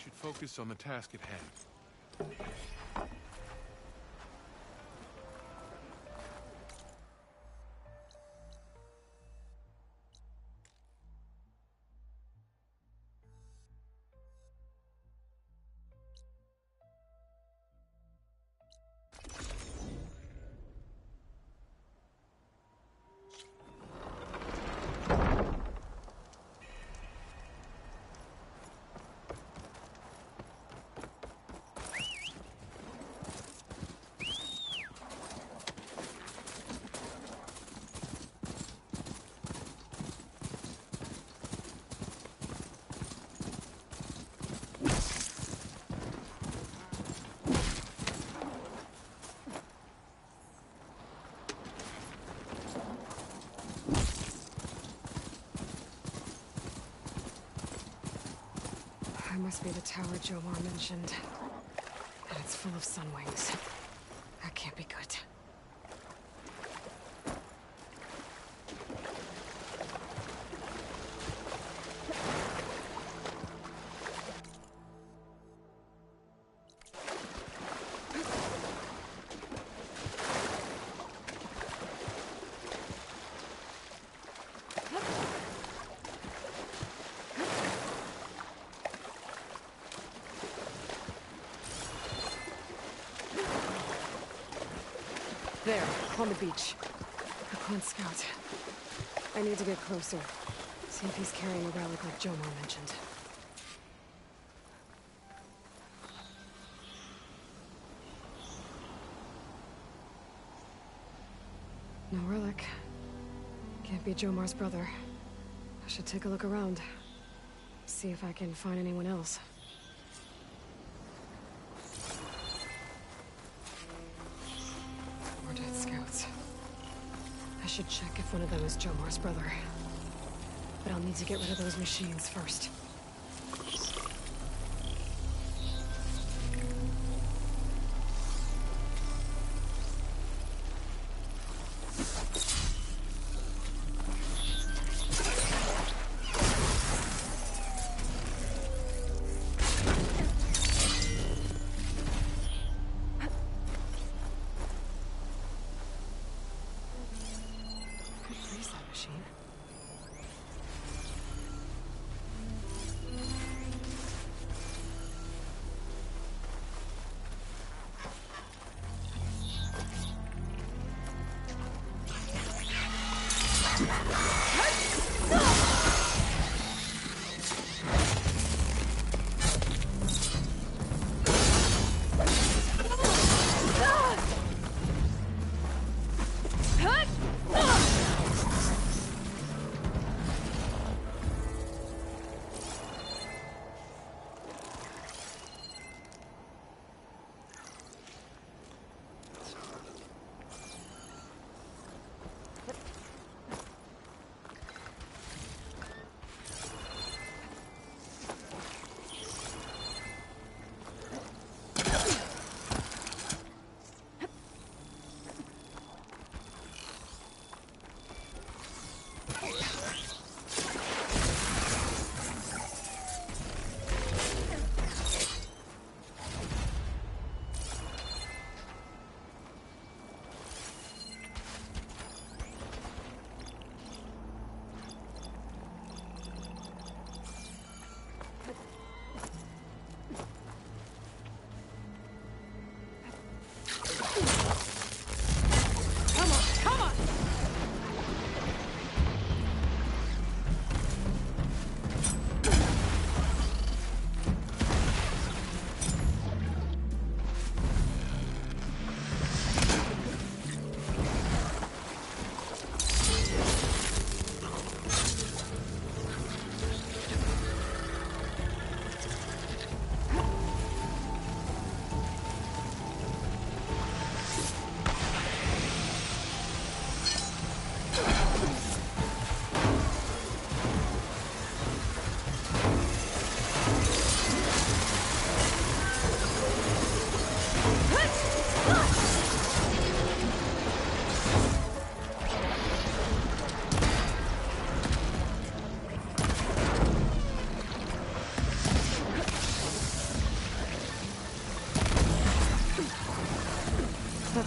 should focus on the task at hand. Must be the tower Jomar mentioned. And it's full of sunwings. That can't be good. There, on the beach. A Khan scout. I need to get closer. See if he's carrying a relic like Jomar mentioned. No relic. Can't be Jomar's brother. I should take a look around. See if I can find anyone else. More dead scouts. I should check if one of them is Jomar's brother. But I'll need to get rid of those machines first.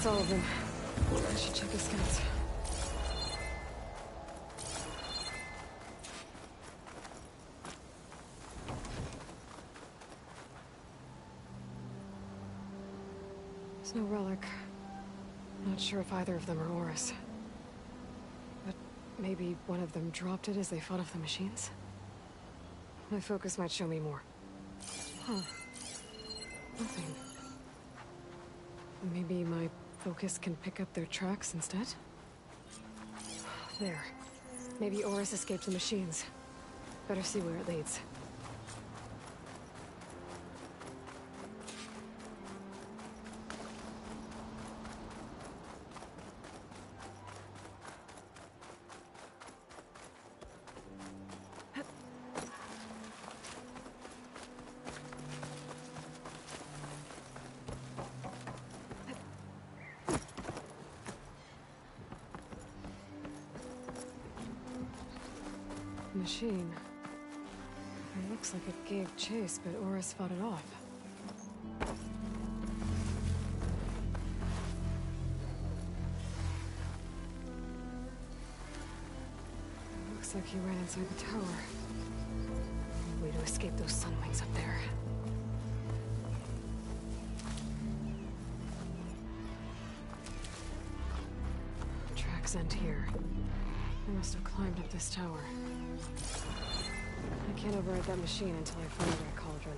That's all of them. I should check the scouts. There's no relic. Not sure if either of them are Oris. But maybe one of them dropped it as they fought off the machines? My focus might show me more. Huh. Nothing. Maybe my focus can pick up their tracks instead? There. Maybe Oris escaped the machines. Better see where it leads. Machine. It looks like it gave chase, but Oris fought it off. It looks like he ran inside the tower. Way to escape those sunwings up there. Tracks end here. I must have climbed up this tower. I can't override that machine until I find that cauldron.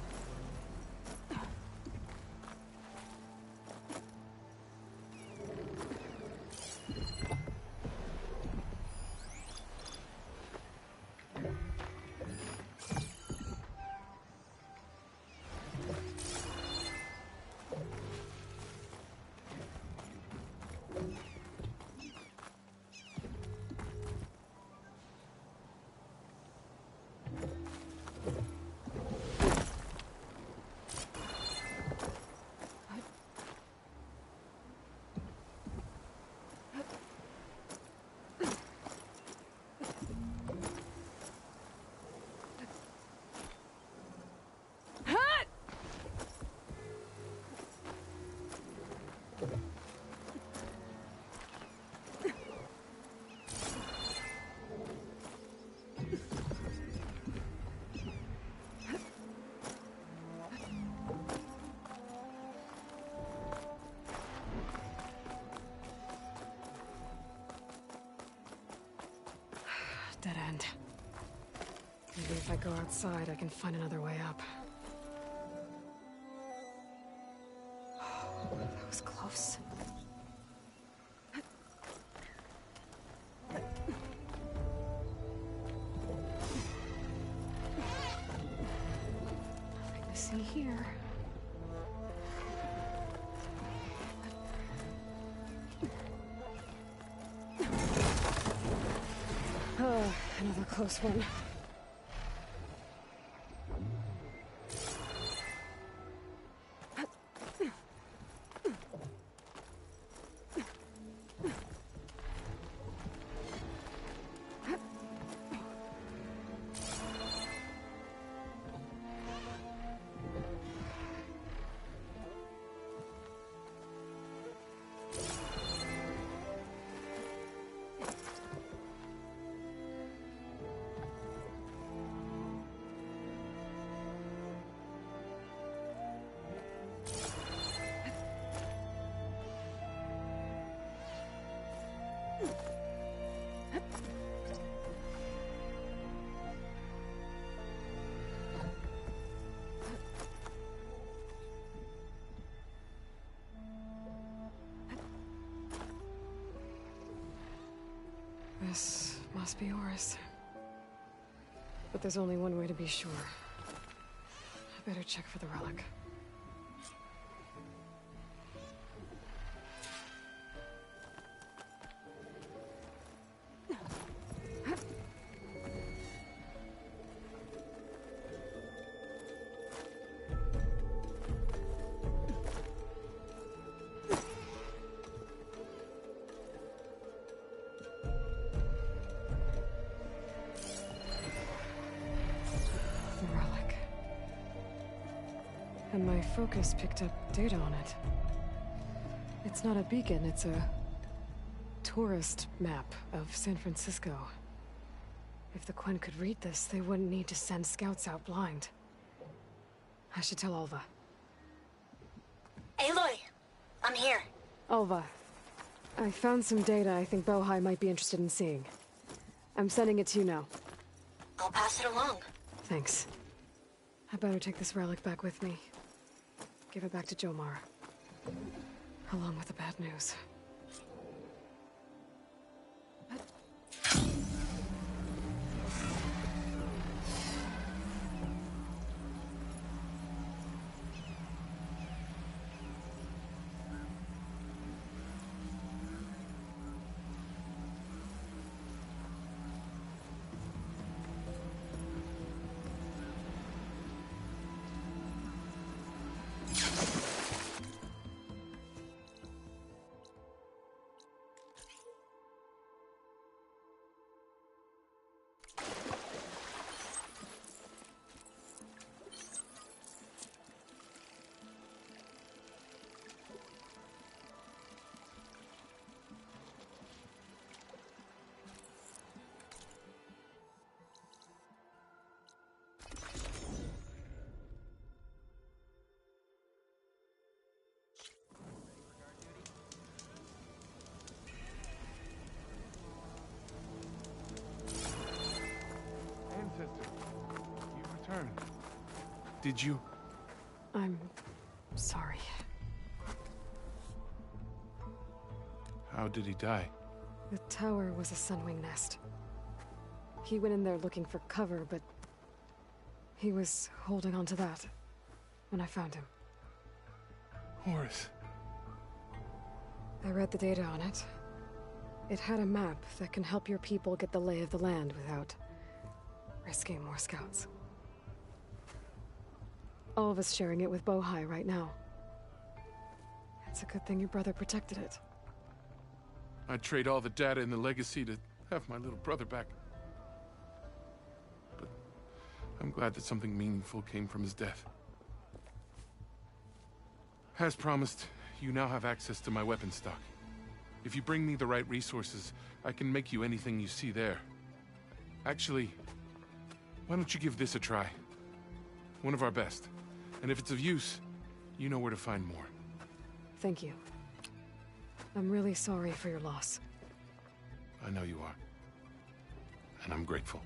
Dead end. Maybe if I go outside, I can find another way up. Oh, that was close. Nothing to see here. Oh, another close one. This must be Oris. But there's only one way to be sure. I better check for the relic. And my focus picked up data on it. It's not a beacon, it's a tourist map of San Francisco. If the Quen could read this, they wouldn't need to send scouts out blind. I should tell Alva. Aloy! I'm here. Alva, I found some data I think Bohai might be interested in seeing. I'm sending it to you now. I'll pass it along. Thanks. I better take this relic back with me. Give it back to Jomar. Along with the bad news. Ancestor, you returned. Did you? I'm sorry. How did he die? The tower was a sunwing nest. He went in there looking for cover, but he was holding on to that when I found him. Horace. I read the data on it. It had a map that can help your people get the lay of the land without risking more scouts. All of us sharing it with Bohai right now. It's a good thing your brother protected it. I'd trade all the data and the legacy to have my little brother back. But I'm glad that something meaningful came from his death. As promised, you now have access to my weapon stock. If you bring me the right resources, I can make you anything you see there. Actually, why don't you give this a try? One of our best. And if it's of use, you know where to find more. Thank you. I'm really sorry for your loss. I know you are. And I'm grateful.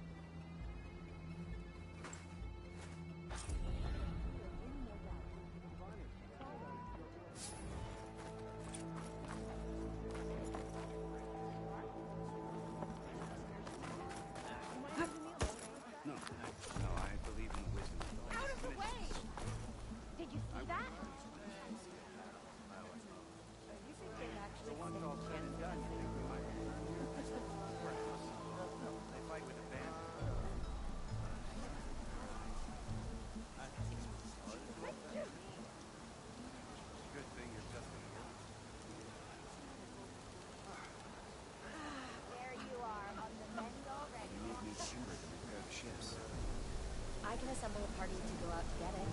I can assemble a party to go out to get it.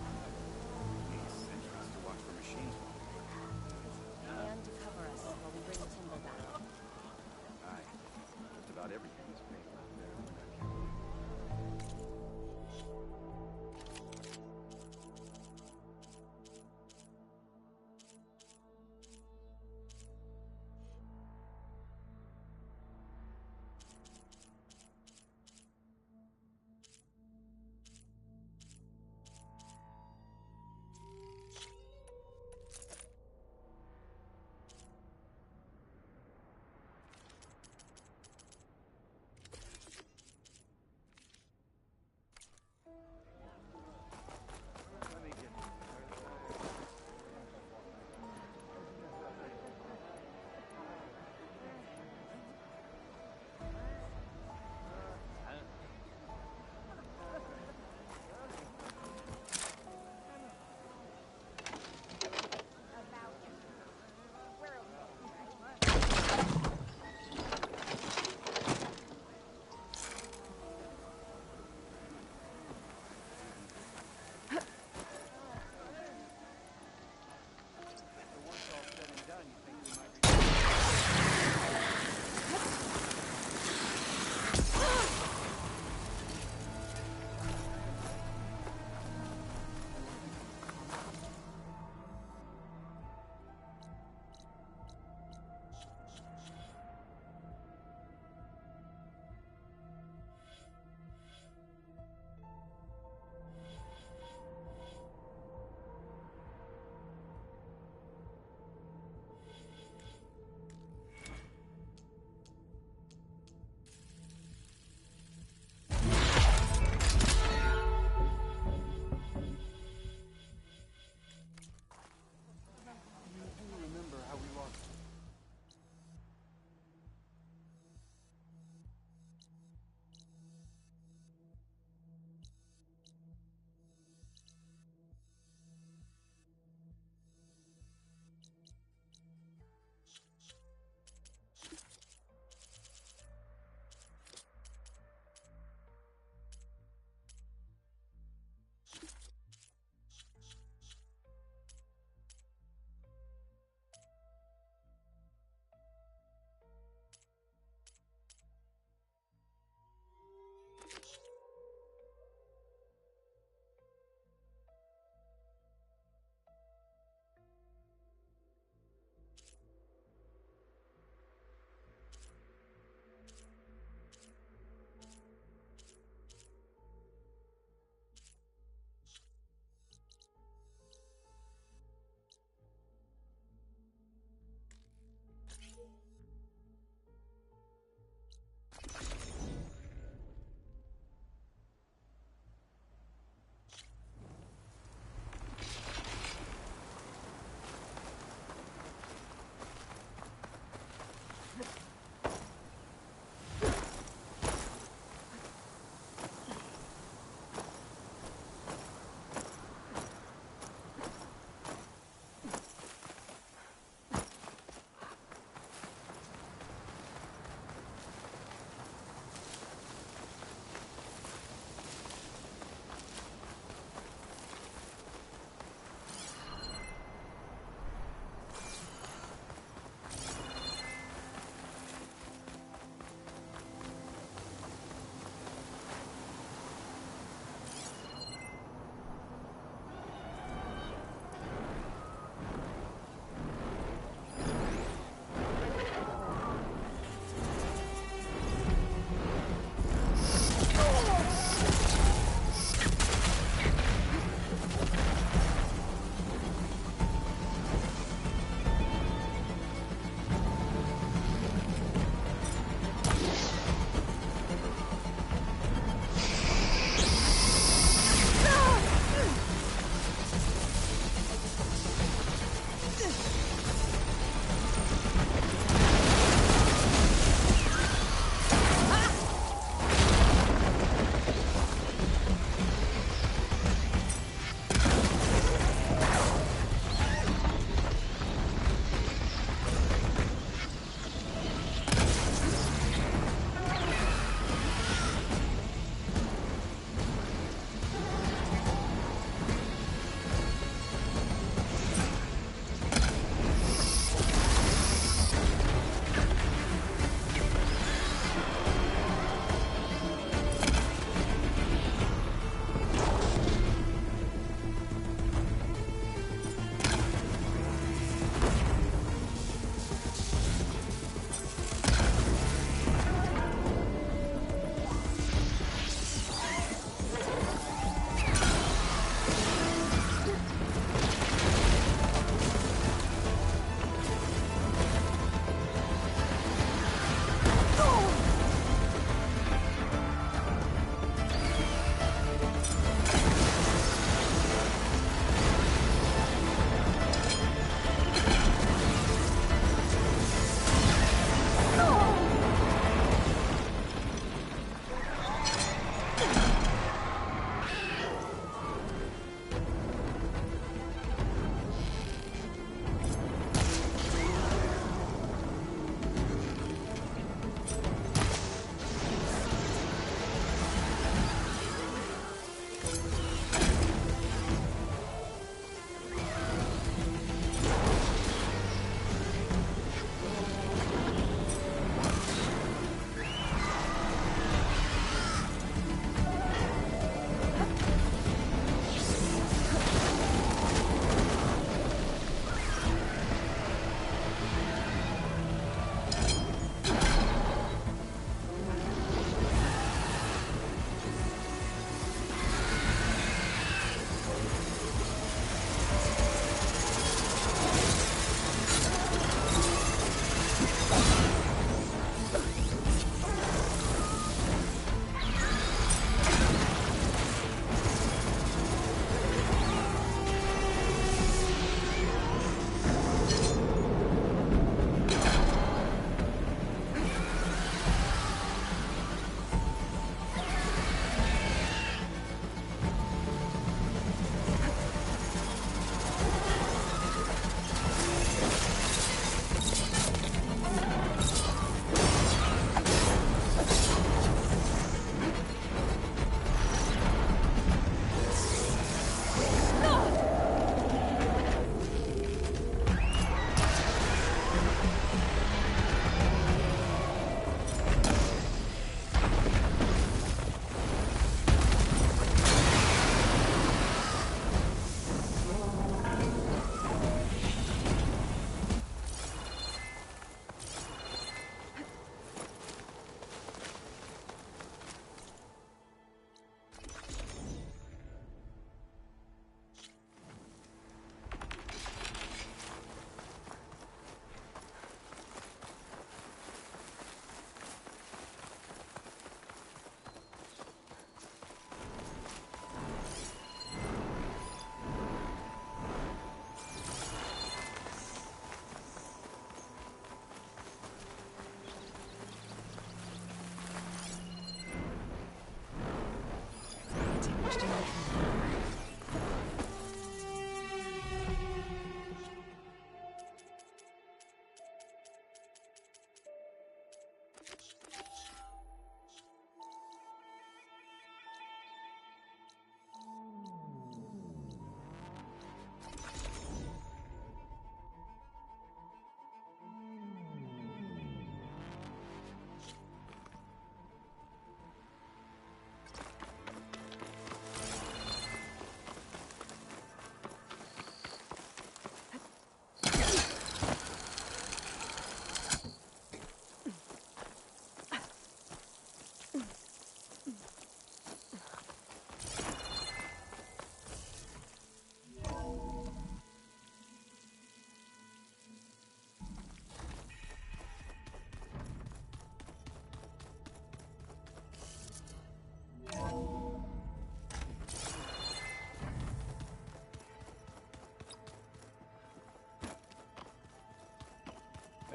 Sentries to watch for machines. And to cover us while we bring the timber back. Aye. Just about everything is paper.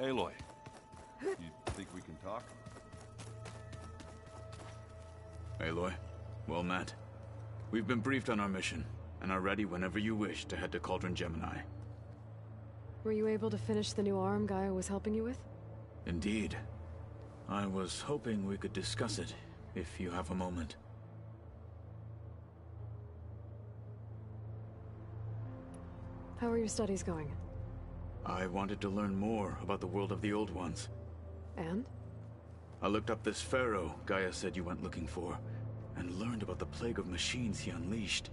Aloy, you think we can talk? Aloy, well met. We've been briefed on our mission, and are ready whenever you wish to head to Cauldron Gemini. Were you able to finish the new arm Gaia was helping you with? Indeed. I was hoping we could discuss it, if you have a moment. How are your studies going? I wanted to learn more about the world of the Old Ones. And? I looked up this pharaoh Gaia said you went looking for, and learned about the plague of machines he unleashed.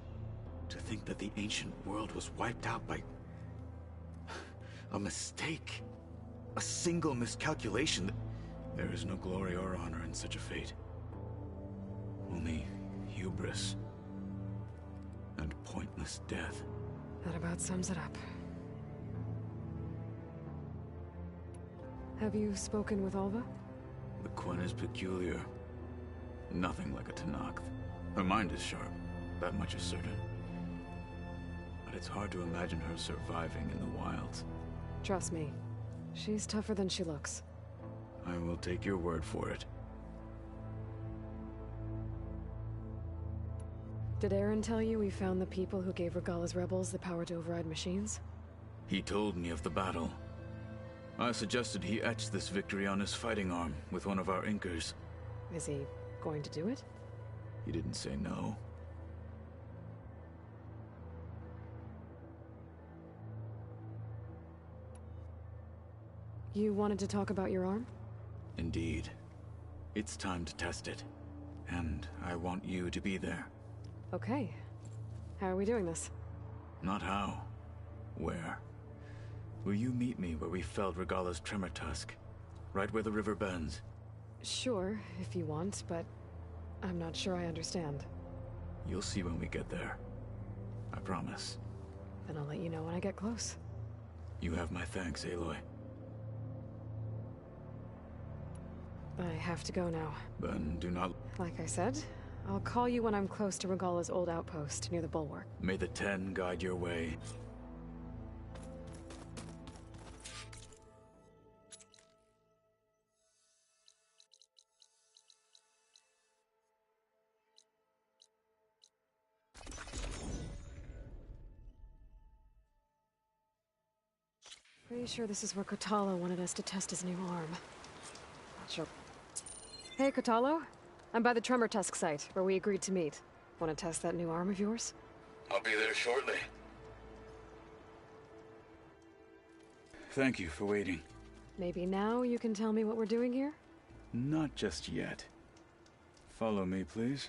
To think that the ancient world was wiped out by a mistake. A single miscalculation. There is no glory or honor in such a fate. Only hubris and pointless death. That about sums it up. Have you spoken with Alva? The Quen is peculiar. Nothing like a Tenakth. Her mind is sharp, that much is certain. But it's hard to imagine her surviving in the wilds. Trust me, she's tougher than she looks. I will take your word for it. Did Aaron tell you we found the people who gave Regala's rebels the power to override machines? He told me of the battle. I suggested he etch this victory on his fighting arm with one of our inkers. Is he going to do it? He didn't say no. You wanted to talk about your arm? Indeed. It's time to test it. And I want you to be there. Okay. How are we doing this? Not how. Where? Will you meet me where we felled Regala's tremor tusk? Right where the river bends? Sure, if you want, but I'm not sure I understand. You'll see when we get there. I promise. Then I'll let you know when I get close. You have my thanks, Aloy. I have to go now. Then do not... Like I said, I'll call you when I'm close to Regala's old outpost near the bulwark. May the Ten guide your way. Pretty sure this is where Kotalo wanted us to test his new arm. Not sure. Hey, Kotalo. I'm by the Tremor Tusk site, where we agreed to meet. Want to test that new arm of yours? I'll be there shortly. Thank you for waiting. Maybe now you can tell me what we're doing here? Not just yet. Follow me, please.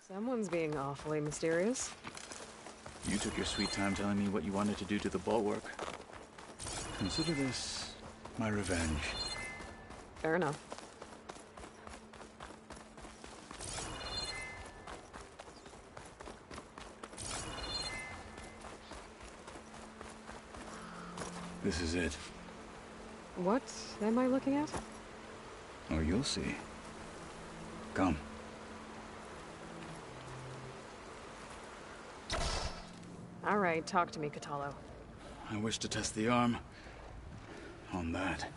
Someone's being awfully mysterious. You took your sweet time telling me what you wanted to do to the bulwark. Consider this my revenge. Fair enough. This is it. What am I looking at? Oh, you'll see. Come. All right, talk to me, Kotalo. I wish to test the arm on that.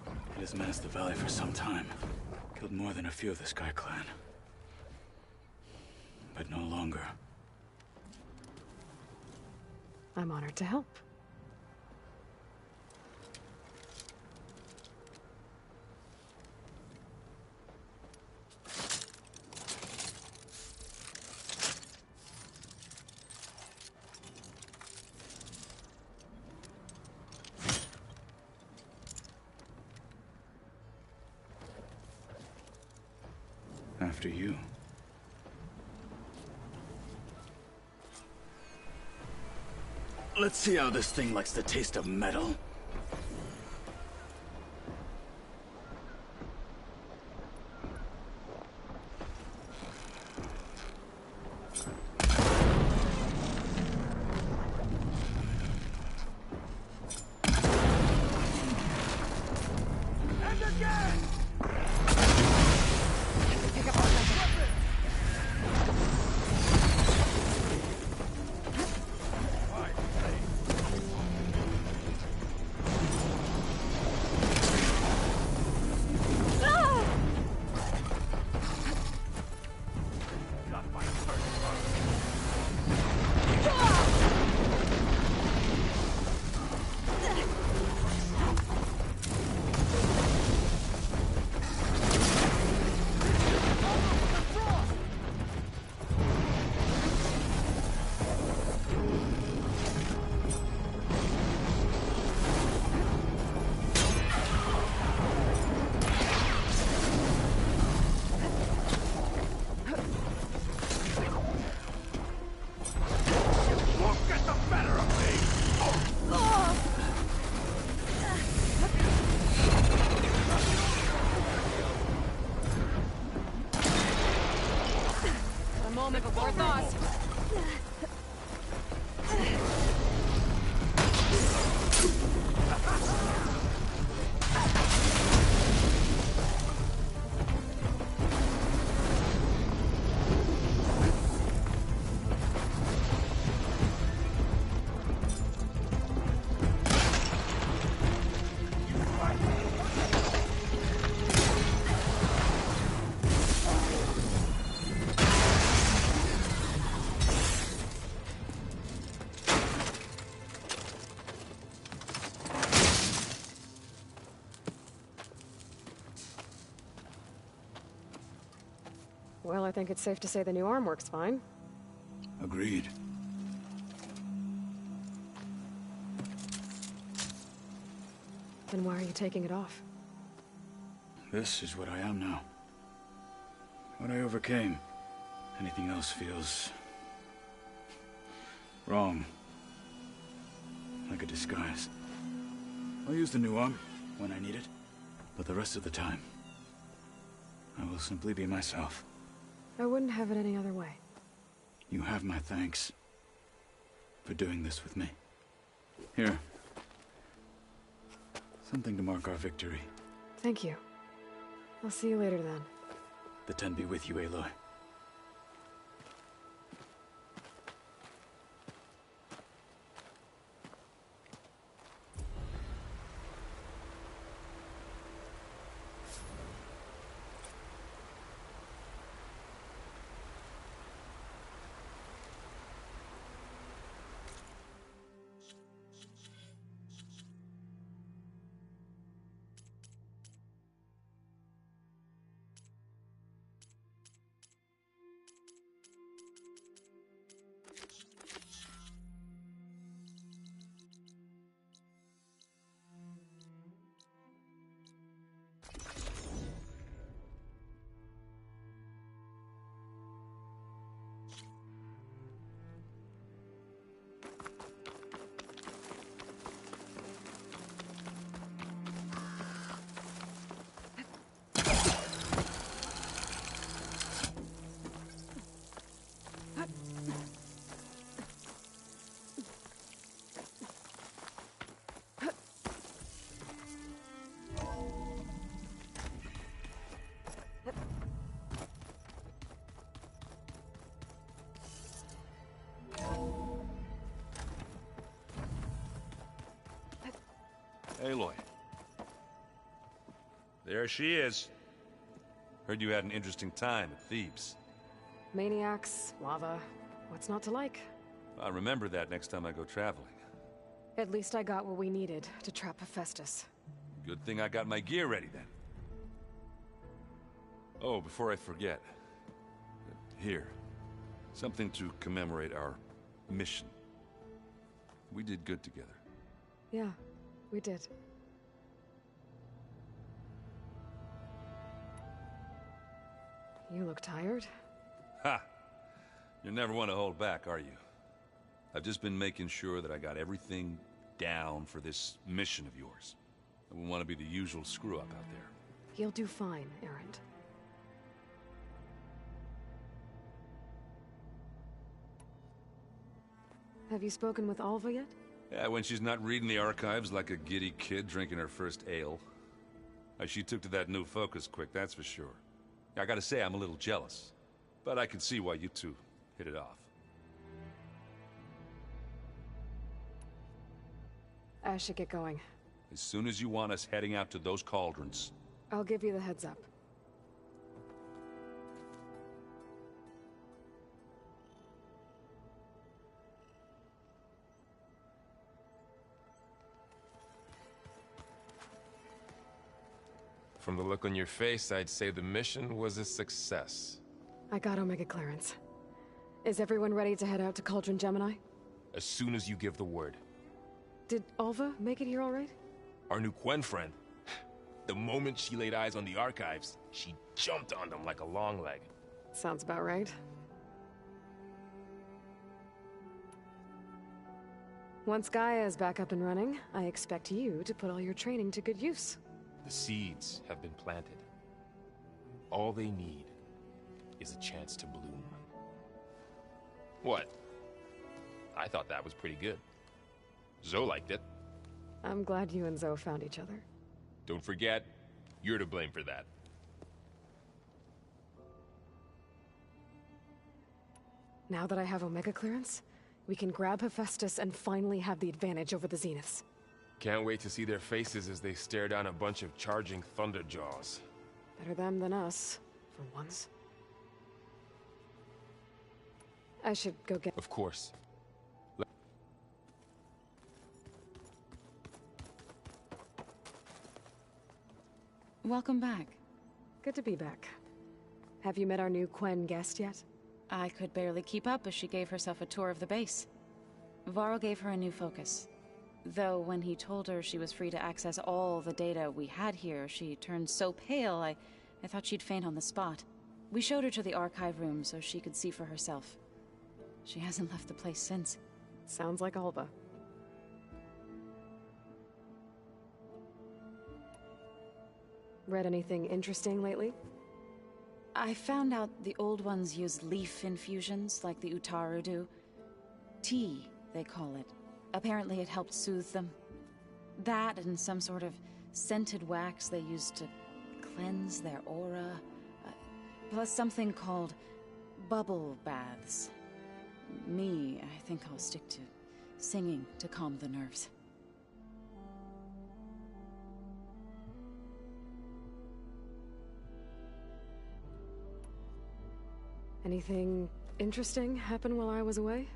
It has menaced the valley for some time. Killed more than a few of the Sky Clan. But no longer. I'm honored to help. After you. Let's see how this thing likes the taste of metal. moment before thaws. Well, I think it's safe to say the new arm works fine. Agreed. Then why are you taking it off? This is what I am now. What I overcame. Anything else feels... wrong. Like a disguise. I'll use the new arm when I need it, but the rest of the time, I will simply be myself. I wouldn't have it any other way. You have my thanks for doing this with me. Here. Something to mark our victory. Thank you. I'll see you later then. The Ten be with you, Aloy. Aloy. There she is. Heard you had an interesting time at Thebes. Maniacs, lava, what's not to like? I'll remember that next time I go traveling. At least I got what we needed to trap Hephaestus. Good thing I got my gear ready then. Oh, before I forget. Here. Something to commemorate our mission. We did good together. Yeah, we did. You look tired. Ha! You never want to hold back, are you? I've just been making sure that I got everything down for this mission of yours. I wouldn't want to be the usual screw-up out there. You'll do fine, Erend. Have you spoken with Alva yet? Yeah, when she's not reading the archives like a giddy kid drinking her first ale. She took to that new focus quick, that's for sure. I gotta say, I'm a little jealous. But I can see why you two hit it off. I should get going. As soon as you want us heading out to those cauldrons. I'll give you the heads up. From the look on your face, I'd say the mission was a success. I got Omega clearance. Is everyone ready to head out to Cauldron Gemini? As soon as you give the word. Did Alva make it here all right? Our new Quen friend. The moment she laid eyes on the archives, she jumped on them like a long leg. Sounds about right. Once Gaia is back up and running, I expect you to put all your training to good use. The seeds have been planted. All they need is a chance to bloom. What? I thought that was pretty good. Zoe liked it. I'm glad you and Zoe found each other. Don't forget, you're to blame for that. Now that I have Omega clearance, we can grab Hephaestus and finally have the advantage over the Zeniths. Can't wait to see their faces as they stare down a bunch of charging Thunderjaws. Better them than us, for once. I should go get... Of course. Welcome back. Good to be back. Have you met our new Quen guest yet? I could barely keep up as she gave herself a tour of the base. Varl gave her a new focus. Though when he told her she was free to access all the data we had here, she turned so pale I thought she'd faint on the spot. We showed her to the archive room so she could see for herself. She hasn't left the place since. Sounds like Alba. Read anything interesting lately? I found out the old ones use leaf infusions like the Utaru do. Tea, they call it. Apparently it helped soothe them. That and some sort of scented wax they used to cleanse their aura. Plus something called bubble baths. Me, I think I'll stick to singing to calm the nerves. Anything interesting happen while I was away?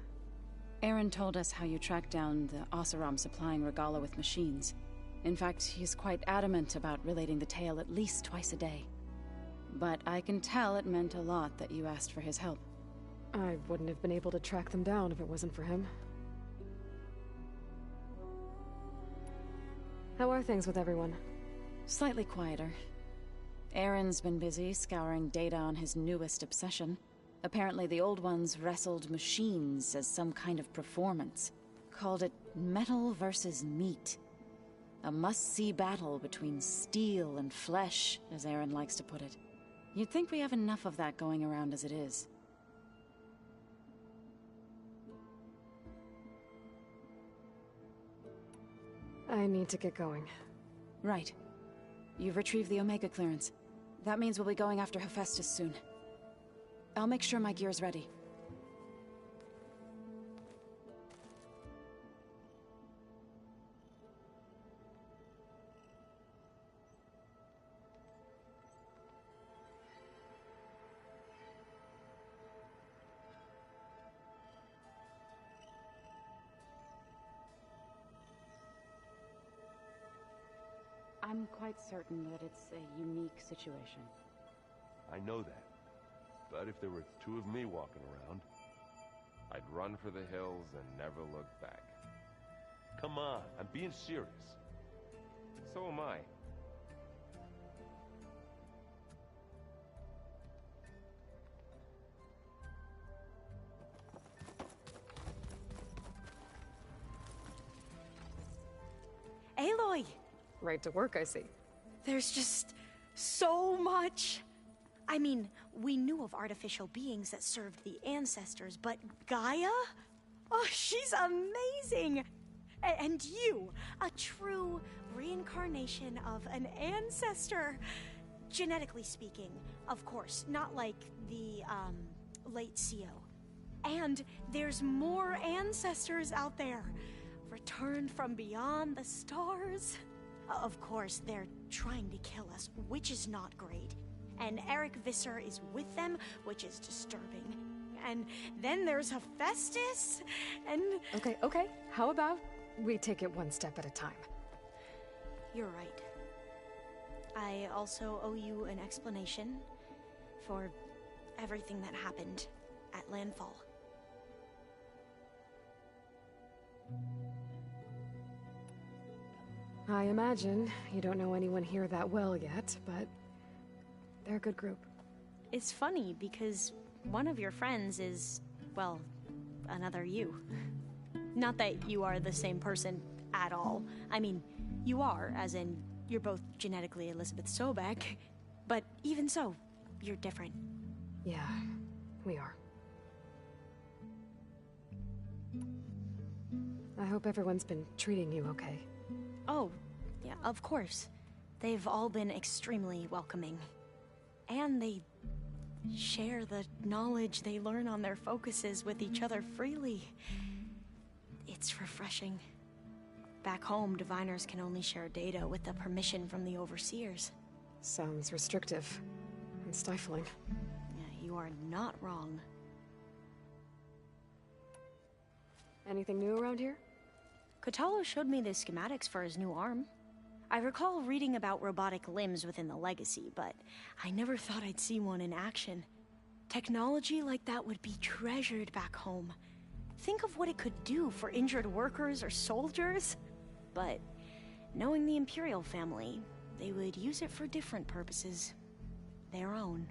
Aaron told us how you tracked down the Oseram supplying Regala with machines. In fact, he's quite adamant about relating the tale at least twice a day. But I can tell it meant a lot that you asked for his help. I wouldn't have been able to track them down if it wasn't for him. How are things with everyone? Slightly quieter. Aaron's been busy scouring data on his newest obsession. Apparently the old ones wrestled machines as some kind of performance. Called it metal versus meat. A must-see battle between steel and flesh, as Aaron likes to put it. You'd think we have enough of that going around as it is. I need to get going. Right. You've retrieved the Omega clearance. That means we'll be going after Hephaestus soon. I'll make sure my gear's ready. I'm quite certain that it's a unique situation. I know that. But if there were two of me walking around, I'd run for the hills and never look back. Come on, I'm being serious. So am I. Aloy! Right to work, I see. There's just so much. I mean, we knew of artificial beings that served the ancestors, but Gaia? Oh, she's amazing! And you, a true reincarnation of an ancestor. Genetically speaking, of course, not like the, late CO. And there's more ancestors out there, returned from beyond the stars. Of course, they're trying to kill us, which is not great. And Eric Visser is with them, which is disturbing. And then there's Hephaestus, and... Okay. How about we take it one step at a time? You're right. I also owe you an explanation for everything that happened at Landfall. I imagine you don't know anyone here that well yet, but they're a good group. It's funny because one of your friends is, well, another you. Not that you are the same person at all. I mean, you are, as in, you're both genetically Elizabeth Sobek, but even so, you're different. Yeah, we are. I hope everyone's been treating you okay. Oh, yeah, of course. They've all been extremely welcoming. And they share the knowledge they learn on their focuses with each other freely. It's refreshing. Back home, diviners can only share data with the permission from the overseers. Sounds restrictive and stifling. Yeah, you are not wrong. Anything new around here? Kotallo showed me the schematics for his new arm. I recall reading about robotic limbs within the Legacy, but I never thought I'd see one in action. Technology like that would be treasured back home. Think of what it could do for injured workers or soldiers. But knowing the Imperial family, they would use it for different purposes. Their own.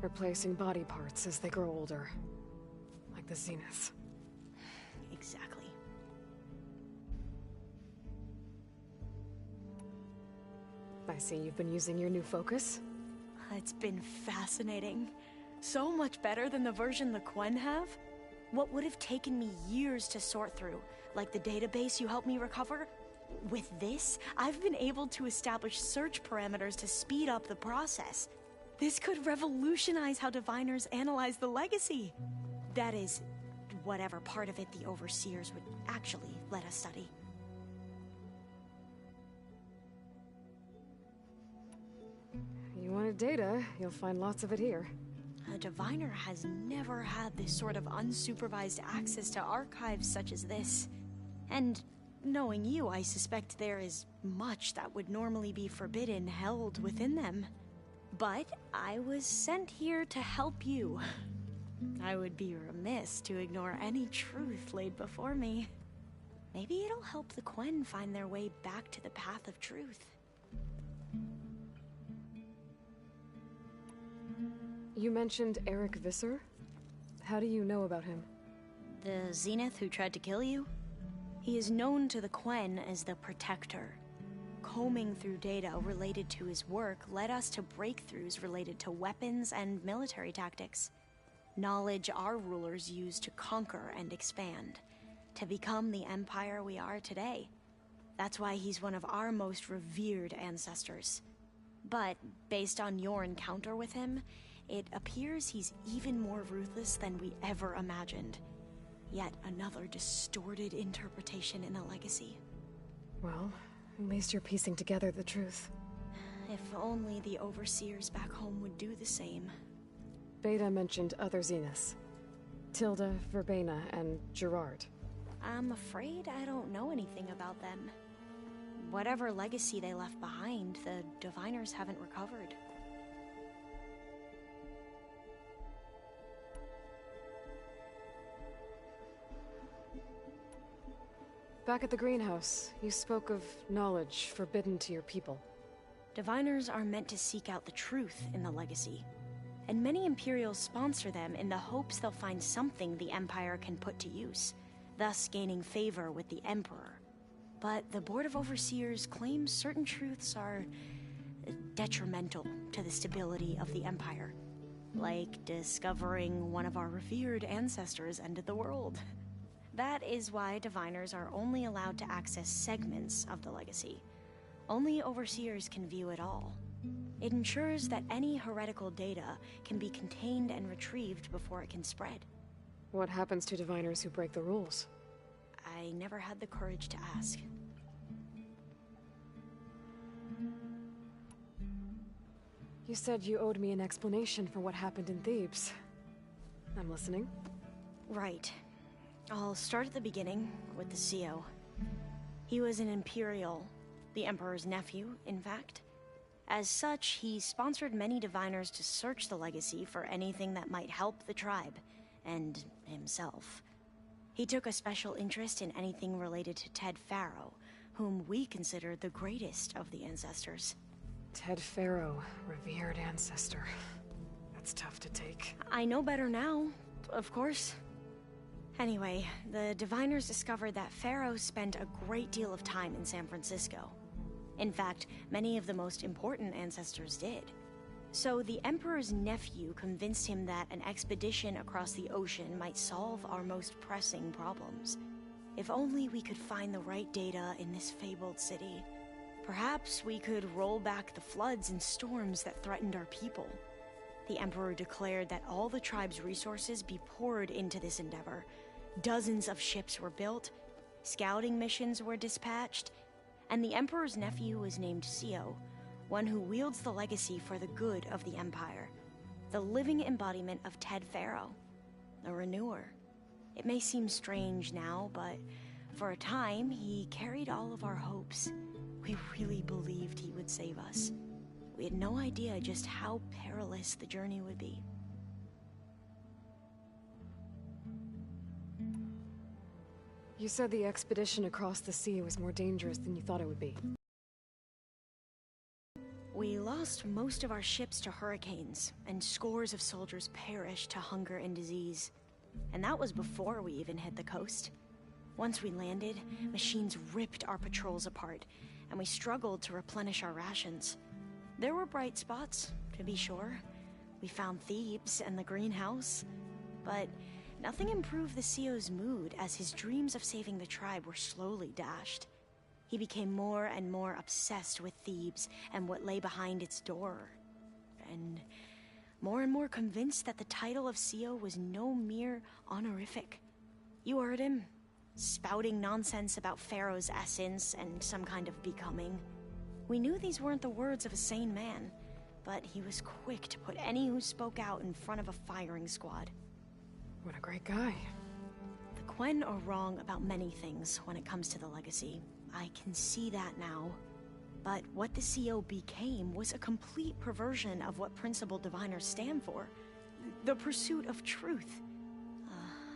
Replacing body parts as they grow older. Like the Zeniths. Exactly. I see you've been using your new focus. It's been fascinating. So much better than the version the Quen have. What would have taken me years to sort through, like the database you helped me recover, with this, I've been able to establish search parameters to speed up the process. This could revolutionize how diviners analyze the Legacy. That is, whatever part of it the Overseers would actually let us study. You wanted data, you'll find lots of it here. A diviner has never had this sort of unsupervised access to archives such as this. And knowing you, I suspect there is much that would normally be forbidden held within them. But I was sent here to help you. I would be remiss to ignore any truth laid before me. Maybe it'll help the Quen find their way back to the path of truth. You mentioned Eric Visser? How do you know about him? The Zenith who tried to kill you? He is known to the Quen as the Protector. Combing through data related to his work led us to breakthroughs related to weapons and military tactics. Knowledge our rulers used to conquer and expand, to become the empire we are today. That's why he's one of our most revered ancestors. But based on your encounter with him, it appears he's even more ruthless than we ever imagined. Yet another distorted interpretation in the Legacy. Well, at least you're piecing together the truth. If only the Overseers back home would do the same. Beta mentioned other Zeniths. Tilda, Verbena, and Gerard. I'm afraid I don't know anything about them. Whatever legacy they left behind, the diviners haven't recovered. Back at the greenhouse, you spoke of knowledge forbidden to your people. Diviners are meant to seek out the truth in the Legacy, and many Imperials sponsor them in the hopes they'll find something the Empire can put to use, thus gaining favor with the Emperor. But the Board of Overseers claims certain truths are detrimental to the stability of the Empire, like discovering one of our revered ancestors ended the world. That is why diviners are only allowed to access segments of the Legacy. Only Overseers can view it all. It ensures that any heretical data can be contained and retrieved before it can spread. What happens to diviners who break the rules? I never had the courage to ask. You said you owed me an explanation for what happened in Thebes. I'm listening. Right. I'll start at the beginning, with the CO. He was an Imperial, the Emperor's nephew, in fact. As such, he sponsored many diviners to search the Legacy for anything that might help the tribe, and himself. He took a special interest in anything related to Ted Faro, whom we consider the greatest of the ancestors. Ted Faro, revered ancestor. That's tough to take. I know better now, of course. Anyway, the diviners discovered that Faro spent a great deal of time in San Francisco. In fact, many of the most important ancestors did. So the Emperor's nephew convinced him that an expedition across the ocean might solve our most pressing problems. If only we could find the right data in this fabled city. Perhaps we could roll back the floods and storms that threatened our people. The Emperor declared that all the tribe's resources be poured into this endeavor. Dozens of ships were built, scouting missions were dispatched, and the Emperor's nephew was named Sio, one who wields the legacy for the good of the Empire. The living embodiment of Ted Faro, a renewer. It may seem strange now, but for a time, he carried all of our hopes. We really believed he would save us. We had no idea just how perilous the journey would be. You said the expedition across the sea was more dangerous than you thought it would be. We lost most of our ships to hurricanes, and scores of soldiers perished to hunger and disease. And that was before we even hit the coast. Once we landed, machines ripped our patrols apart, and we struggled to replenish our rations. There were bright spots, to be sure. We found Thebes and the greenhouse, but nothing improved the CEO's mood as his dreams of saving the tribe were slowly dashed. He became more and more obsessed with Thebes and what lay behind its door, and more convinced that the title of CEO was no mere honorific. You heard him, spouting nonsense about Pharaoh's essence and some kind of becoming. We knew these weren't the words of a sane man, but he was quick to put any who spoke out in front of a firing squad. What a great guy. The Quen are wrong about many things when it comes to the legacy. I can see that now. But what the CEO became was a complete perversion of what principled diviners stand for. The pursuit of truth.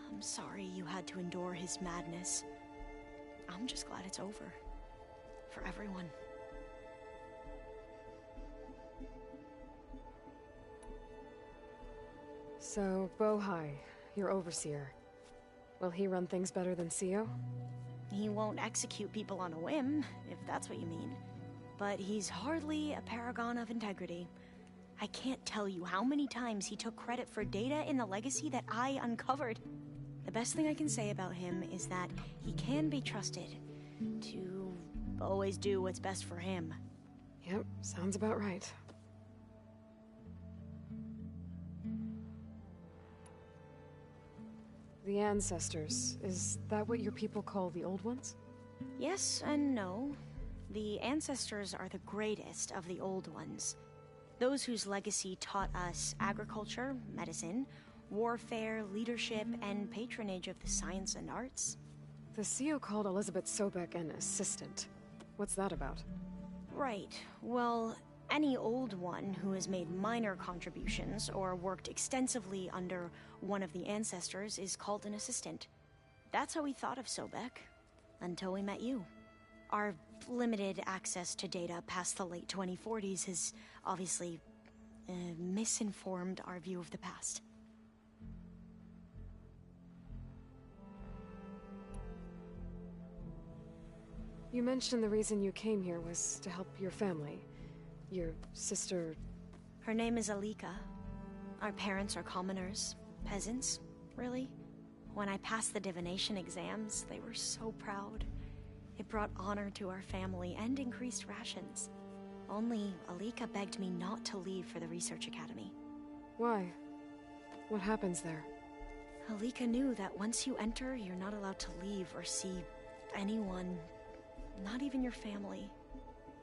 I'm sorry you had to endure his madness. I'm just glad it's over. For everyone. So, Bohai, your overseer. Will he run things better than CEO? He won't execute people on a whim, if that's what you mean. But he's hardly a paragon of integrity. I can't tell you how many times he took credit for data in the legacy that I uncovered. The best thing I can say about him is that he can be trusted to always do what's best for him. Yep, sounds about right. The ancestors, is that what your people call the old ones? Yes and no. The ancestors are the greatest of the old ones. Those whose legacy taught us agriculture, medicine, warfare, leadership, and patronage of the science and arts. The CEO called Elizabeth Sobek an assistant. What's that about? Right. Well, any old one who has made minor contributions or worked extensively under one of the ancestors is called an assistant. That's how we thought of Sobek, until we met you. Our limited access to data past the late 2040s has obviously misinformed our view of the past. You mentioned the reason you came here was to help your family. Your sister... Her name is Alika. Our parents are commoners. Peasants, really. When I passed the divination exams, they were so proud. It brought honor to our family and increased rations. Only Alika begged me not to leave for the research academy. Why? What happens there? Alika knew that once you enter, you're not allowed to leave or see anyone, not even your family.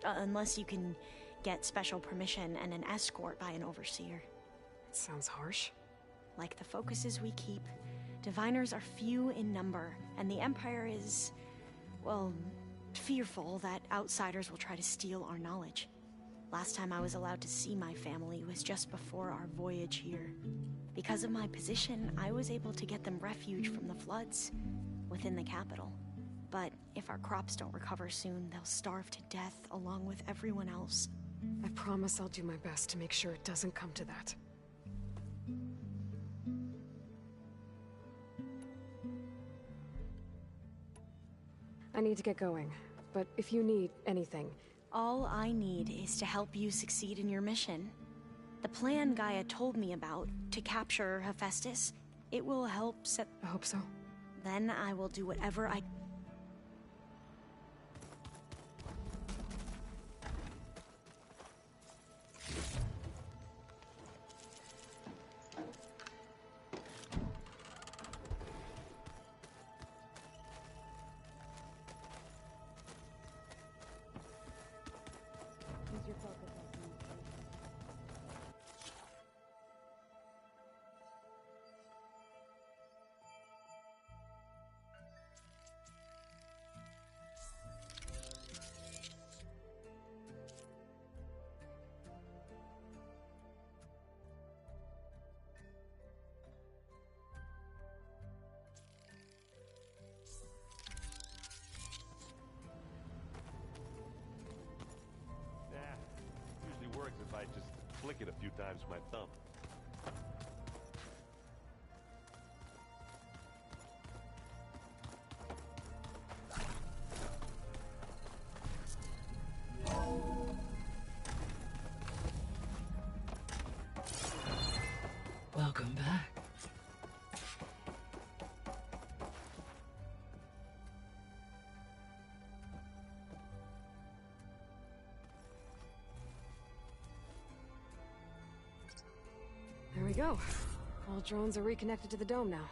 Unless you can get special permission and an escort by an overseer. It sounds harsh. Like the focuses we keep, diviners are few in number, and the Empire is, well, fearful that outsiders will try to steal our knowledge. Last time I was allowed to see my family was just before our voyage here. Because of my position, I was able to get them refuge from the floods within the capital. But if our crops don't recover soon, they'll starve to death along with everyone else. I promise I'll do my best to make sure it doesn't come to that. I need to get going, but if you need anything... All I need is to help you succeed in your mission. The plan Gaia told me about, to capture Hephaestus, it will help set... I hope so. Then I will do whatever I... a few times my thumb. Welcome back. There we go. All drones are reconnected to the dome now.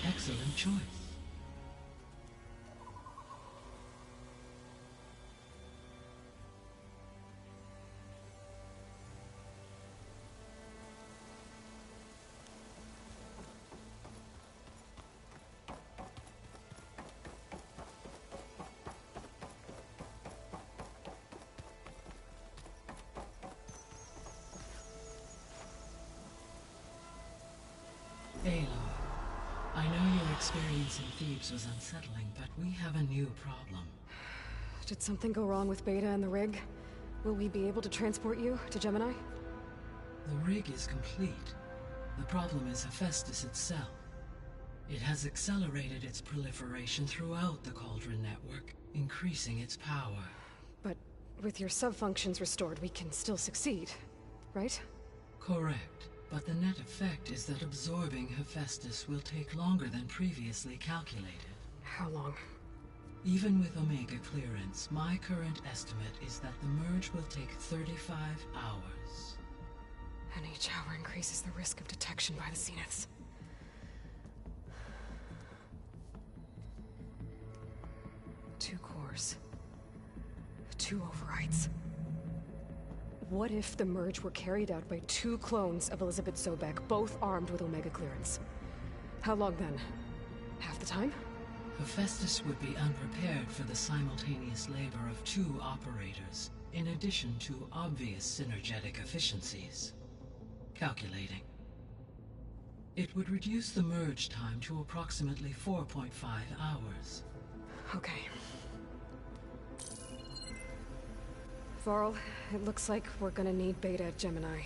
Excellent choice. Aloy. I know your experience in Thebes was unsettling, but we have a new problem. Did something go wrong with Beta and the rig? Will we be able to transport you to Gemini? The rig is complete. The problem is Hephaestus itself. It has accelerated its proliferation throughout the Cauldron network, increasing its power. But with your sub-functions restored, we can still succeed, right? Correct. But the net effect is that absorbing Hephaestus will take longer than previously calculated. How long? Even with Omega clearance, my current estimate is that the merge will take 35 hours. And each hour increases the risk of detection by the Zeniths. Two cores. Two overrides. What if the merge were carried out by two clones of Elizabeth Sobek, both armed with Omega clearance? How long then? Half the time? Hephaestus would be unprepared for the simultaneous labor of two operators, in addition to obvious synergetic efficiencies. Calculating. It would reduce the merge time to approximately 4.5 hours. Okay. Varl, it looks like we're gonna need Beta at Gemini.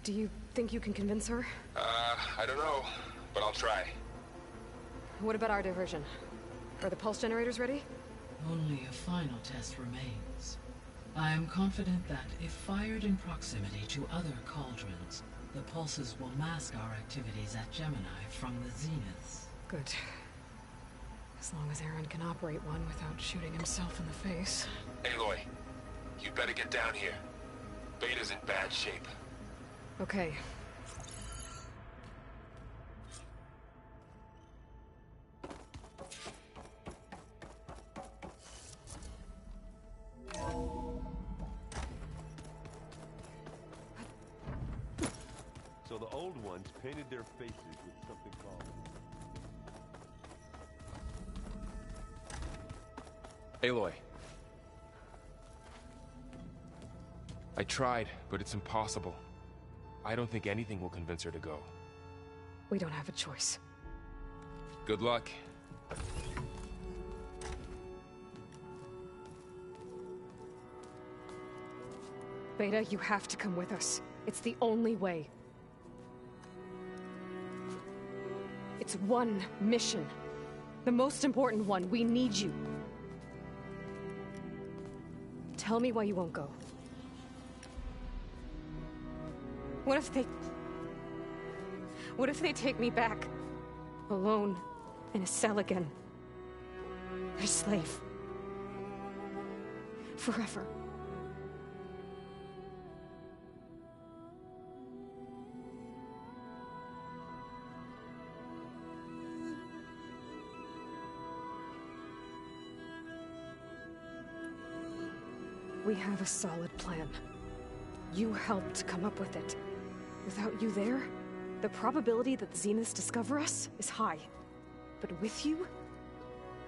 Do you think you can convince her? I don't know, but I'll try. What about our diversion? Are the pulse generators ready? Only a final test remains. I am confident that if fired in proximity to other cauldrons, the pulses will mask our activities at Gemini from the Zeniths. Good. As long as Aaron can operate one without shooting himself in the face. Aloy, you better get down here. Beta's in bad shape. Okay. So the old ones painted their faces with something called... Aloy. I tried, but it's impossible. I don't think anything will convince her to go. We don't have a choice. Good luck. Beta, you have to come with us. It's the only way. It's one mission. The most important one. We need you. Tell me why you won't go. What if they take me back? Alone, in a cell again. A slave. Forever. We have a solid plan. You helped come up with it. Without you there, the probability that the Zeniths discover us is high. But with you,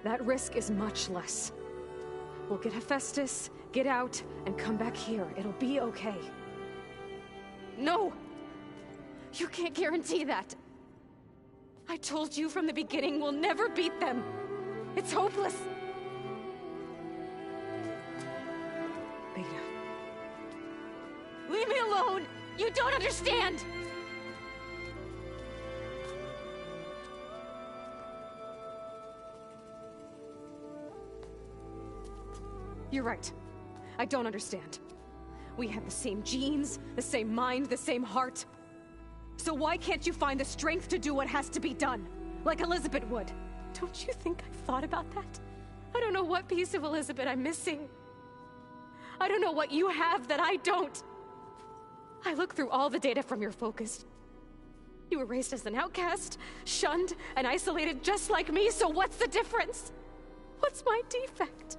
that risk is much less. We'll get Hephaestus, get out, and come back here. It'll be okay. No! You can't guarantee that. I told you from the beginning we'll never beat them. It's hopeless. Beta. Leave me alone! You don't understand! You're right. I don't understand. We have the same genes, the same mind, the same heart. So why can't you find the strength to do what has to be done? Like Elizabeth would. Don't you think I've thought about that? I don't know what piece of Elizabeth I'm missing. I don't know what you have that I don't. I looked through all the data from your focus. You were raised as an outcast, shunned, and isolated just like me, so what's the difference? What's my defect?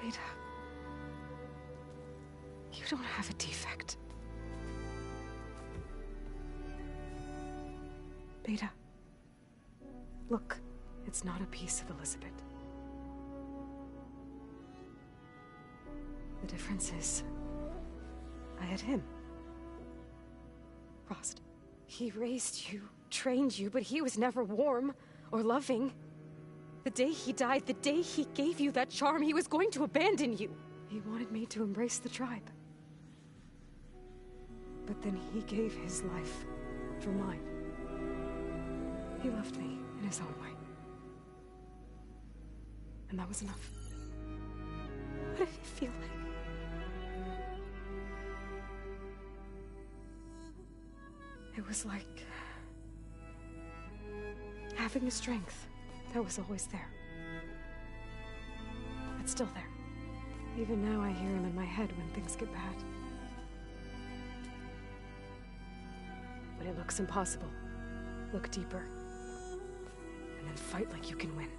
Beta. You don't have a defect. Beta. Look, it's not a piece of Elizabeth. The difference is, I had him. Frost. He raised you, trained you, but he was never warm or loving. The day he died, the day he gave you that charm, he was going to abandon you. He wanted me to embrace the tribe. But then he gave his life for mine. He loved me in his own way. And that was enough. What did it feel like? It was like having a strength that was always there. It's still there. Even now I hear him in my head when things get bad. When it looks impossible, look deeper. And then fight like you can win.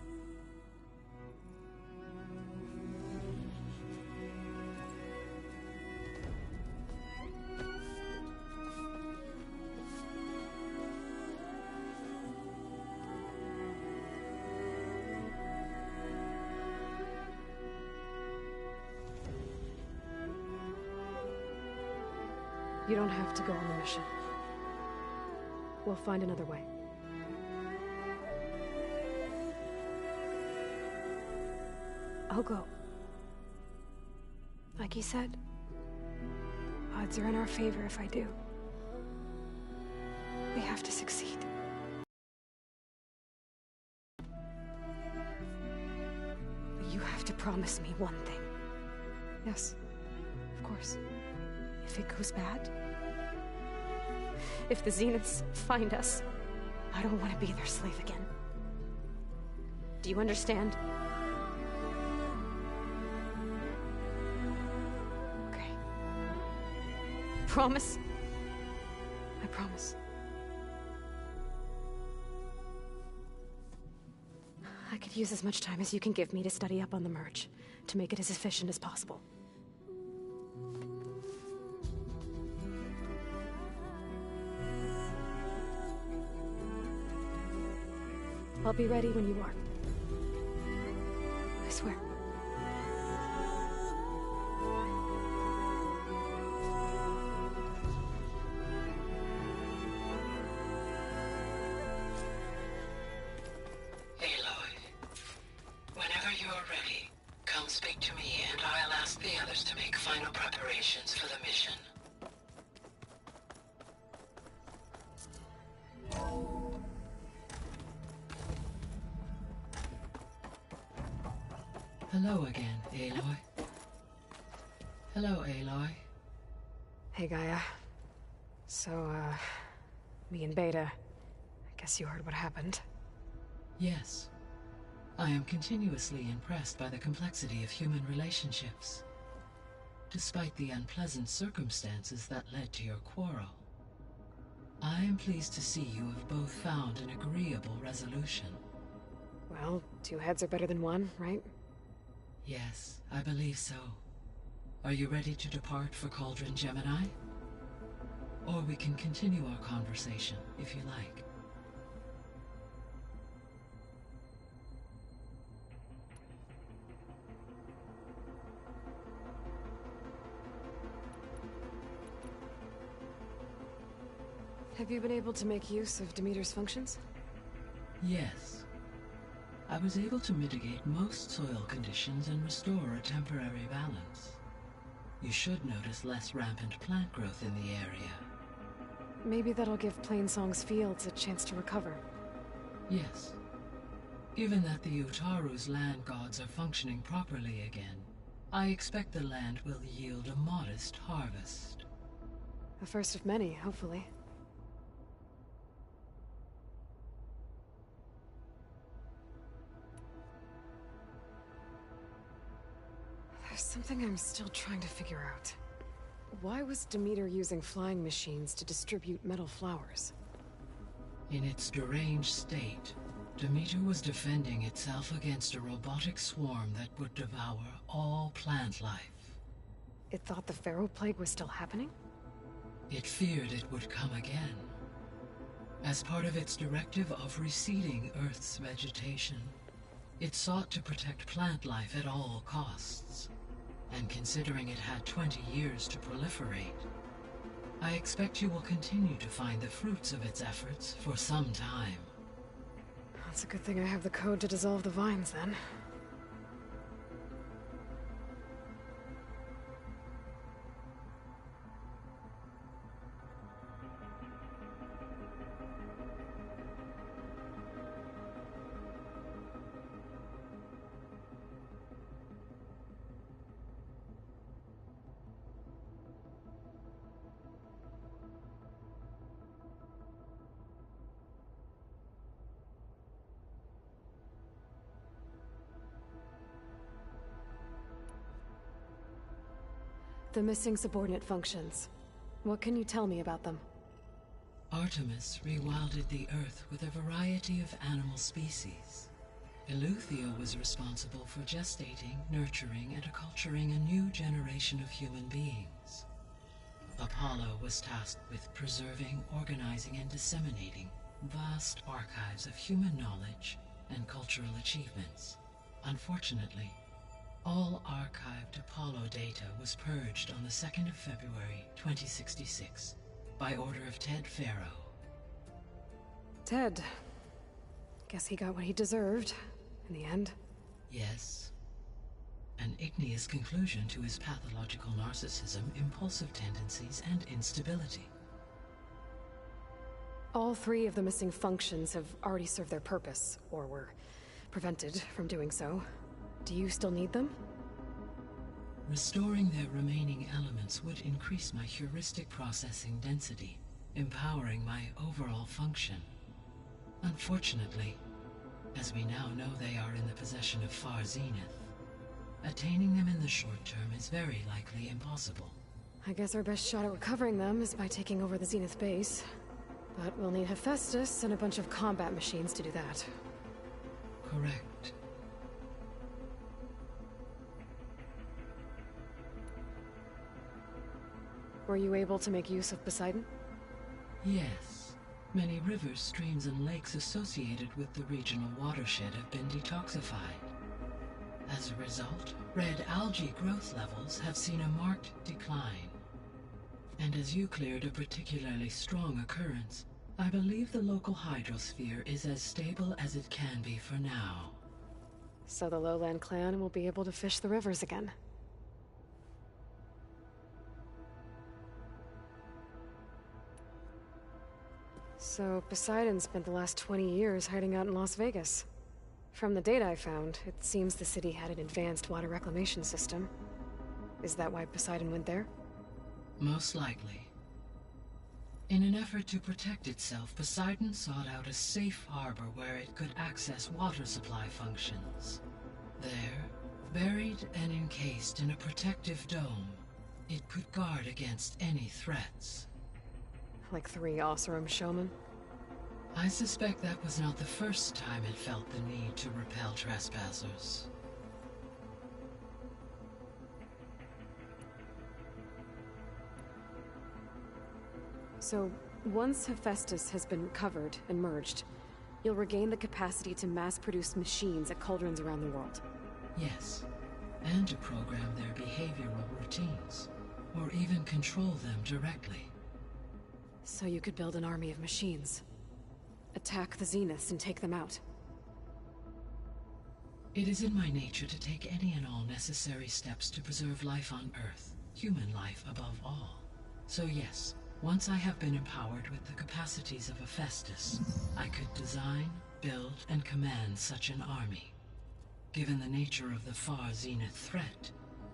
You don't have to go on the mission. We'll find another way. I'll go. Like he said, odds are in our favor if I do. We have to succeed. But you have to promise me one thing. Yes, of course. If it goes bad, If the Zeniths find us, I don't want to be their slave again. Do you understand? okay, Promise? I promise. I could use as much time as you can give me to study up on the merge, to make it as efficient as possible. I'll be ready when you are. I swear. Aloy, whenever you're ready, come speak to me and I'll ask the others to make final preparations for the mission. Hello again, Aloy. Hello, Aloy. Hey, Gaia. So, me and Beta, I guess you heard what happened. Yes. I am continuously impressed by the complexity of human relationships. Despite the unpleasant circumstances that led to your quarrel, I am pleased to see you have both found an agreeable resolution. Well, two heads are better than one, right? Yes, I believe so. Are you ready to depart for Cauldron Gemini? Or we can continue our conversation, if you like. Have you been able to make use of Demeter's functions? Yes. I was able to mitigate most soil conditions and restore a temporary balance. You should notice less rampant plant growth in the area. Maybe that'll give Plainsong's fields a chance to recover. Yes. Given that the Utaru's land gods are functioning properly again, I expect the land will yield a modest harvest. The first of many, hopefully. There's something I'm still trying to figure out. Why was Demeter using flying machines to distribute metal flowers? In its deranged state, Demeter was defending itself against a robotic swarm that would devour all plant life. It thought the Pharaoh Plague was still happening? It feared it would come again. As part of its directive of reseeding Earth's vegetation, it sought to protect plant life at all costs. And considering it had 20 years to proliferate, I expect you will continue to find the fruits of its efforts for some time. It's a good thing I have the code to dissolve the vines, then. The missing subordinate functions. What can you tell me about them? Artemis rewilded the Earth with a variety of animal species. Eleuthia was responsible for gestating, nurturing, and acculturating a new generation of human beings. Apollo was tasked with preserving, organizing, and disseminating vast archives of human knowledge and cultural achievements. Unfortunately, all archived Apollo data was purged on the 2nd of February, 2066, by order of Ted Faro. Ted. Guess he got what he deserved, in the end. Yes. An igneous conclusion to his pathological narcissism, impulsive tendencies, and instability. All three of the missing functions have already served their purpose, or were prevented from doing so. Do you still need them? Restoring their remaining elements would increase my heuristic processing density, empowering my overall function. Unfortunately, as we now know they are in the possession of Far Zenith, attaining them in the short term is very likely impossible. I guess our best shot at recovering them is by taking over the Zenith base. But we'll need Hephaestus and a bunch of combat machines to do that. Correct. Were you able to make use of Poseidon? Yes. Many rivers, streams, and lakes associated with the regional watershed have been detoxified. As a result, red algae growth levels have seen a marked decline. And as you cleared a particularly strong occurrence, I believe the local hydrosphere is as stable as it can be for now. So the Lowland clan will be able to fish the rivers again. So Poseidon spent the last 20 years hiding out in Las Vegas. From the data I found, it seems the city had an advanced water reclamation system. Is that why Poseidon went there? Most likely. In an effort to protect itself, Poseidon sought out a safe harbor where it could access water supply functions. There, buried and encased in a protective dome, it could guard against any threats. Like 3 Oseram showmen? I suspect that was not the first time it felt the need to repel trespassers. So, once Hephaestus has been recovered and merged, you'll regain the capacity to mass-produce machines at cauldrons around the world. Yes, and to program their behavioral routines, or even control them directly. So you could build an army of machines. Attack the Zeniths and take them out. It is in my nature to take any and all necessary steps to preserve life on Earth, human life above all. So yes, once I have been empowered with the capacities of Hephaestus, I could design, build, and command such an army. Given the nature of the far Zenith threat,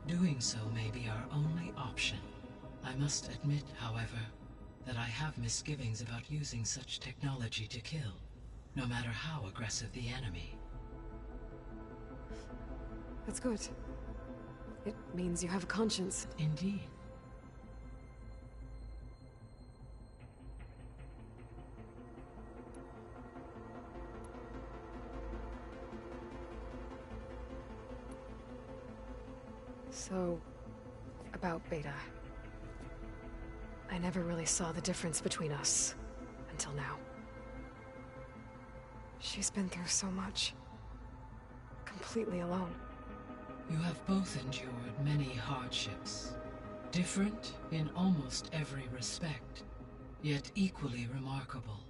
doing so may be our only option. I must admit, however, that I have misgivings about using such technology to kill, no matter how aggressive the enemy. That's good. It means you have a conscience. Indeed. So, about Beta. I never really saw the difference between us, until now. She's been through so much. Completely alone. You have both endured many hardships. Different in almost every respect, yet equally remarkable.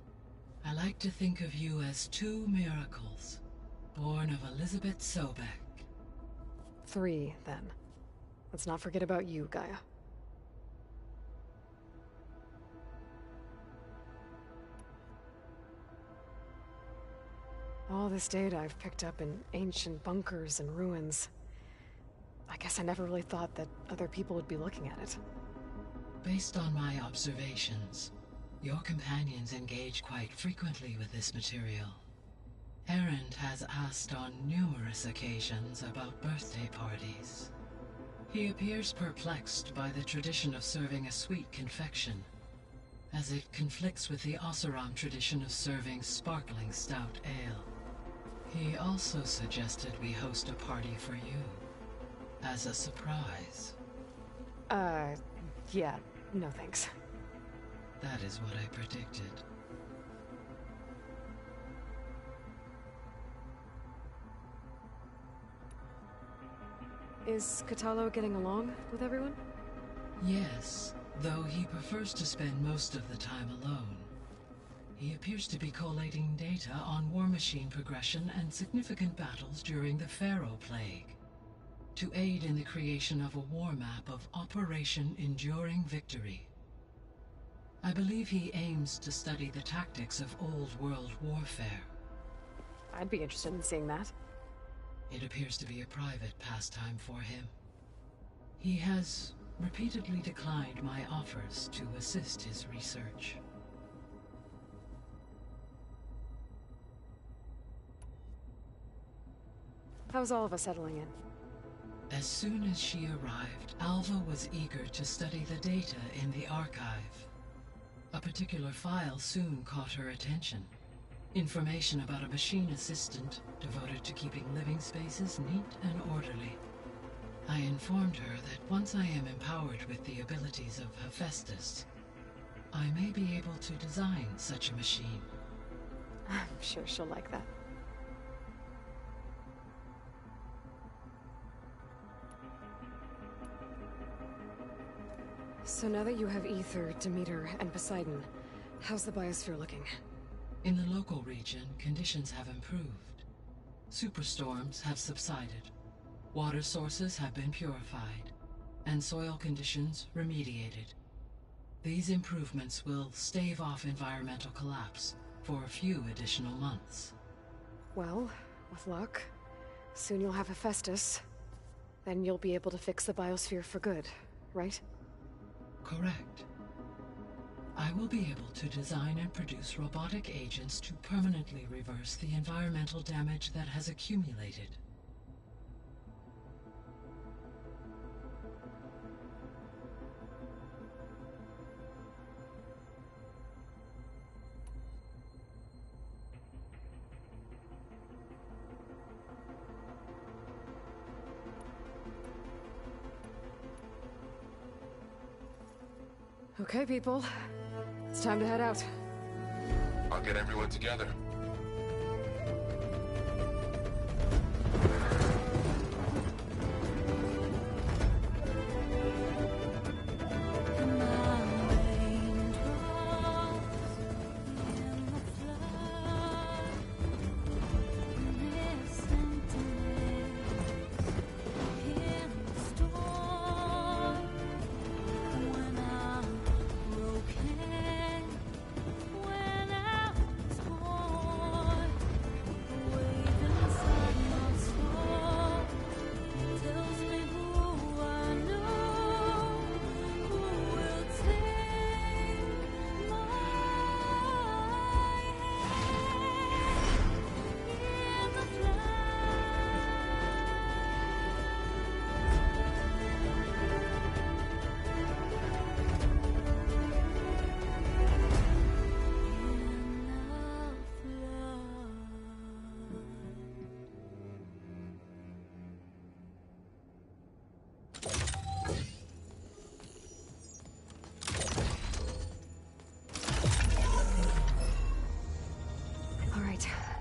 I like to think of you as 2 miracles, born of Elizabeth Sobek. 3, then. Let's not forget about you, Gaia. All this data I've picked up in ancient bunkers and ruins. I guess I never really thought that other people would be looking at it. Based on my observations, your companions engage quite frequently with this material. Erend has asked on numerous occasions about birthday parties. He appears perplexed by the tradition of serving a sweet confection, as it conflicts with the Oseram tradition of serving sparkling stout ale. He also suggested we host a party for you, as a surprise. Yeah, no thanks. That is what I predicted. Is Katalo getting along with everyone? Yes, though he prefers to spend most of the time alone. He appears to be collating data on war machine progression and significant battles during the Pharaoh Plague, to aid in the creation of a war map of Operation Enduring Victory. I believe he aims to study the tactics of old world warfare. I'd be interested in seeing that. It appears to be a private pastime for him. He has repeatedly declined my offers to assist his research. How's all of us settling in? As soon as she arrived, Alva was eager to study the data in the archive. A particular file soon caught her attention. Information about a machine assistant devoted to keeping living spaces neat and orderly. I informed her that once I am empowered with the abilities of Hephaestus, I may be able to design such a machine. I'm sure she'll like that. So now that you have Ether, Demeter, and Poseidon, how's the biosphere looking? In the local region, conditions have improved. Superstorms have subsided. Water sources have been purified, and soil conditions remediated. These improvements will stave off environmental collapse for a few additional months. Well, with luck, soon you'll have Hephaestus. Then you'll be able to fix the biosphere for good, right? Correct. I will be able to design and produce robotic agents to permanently reverse the environmental damage that has accumulated. Okay, people. It's time to head out. I'll get everyone together.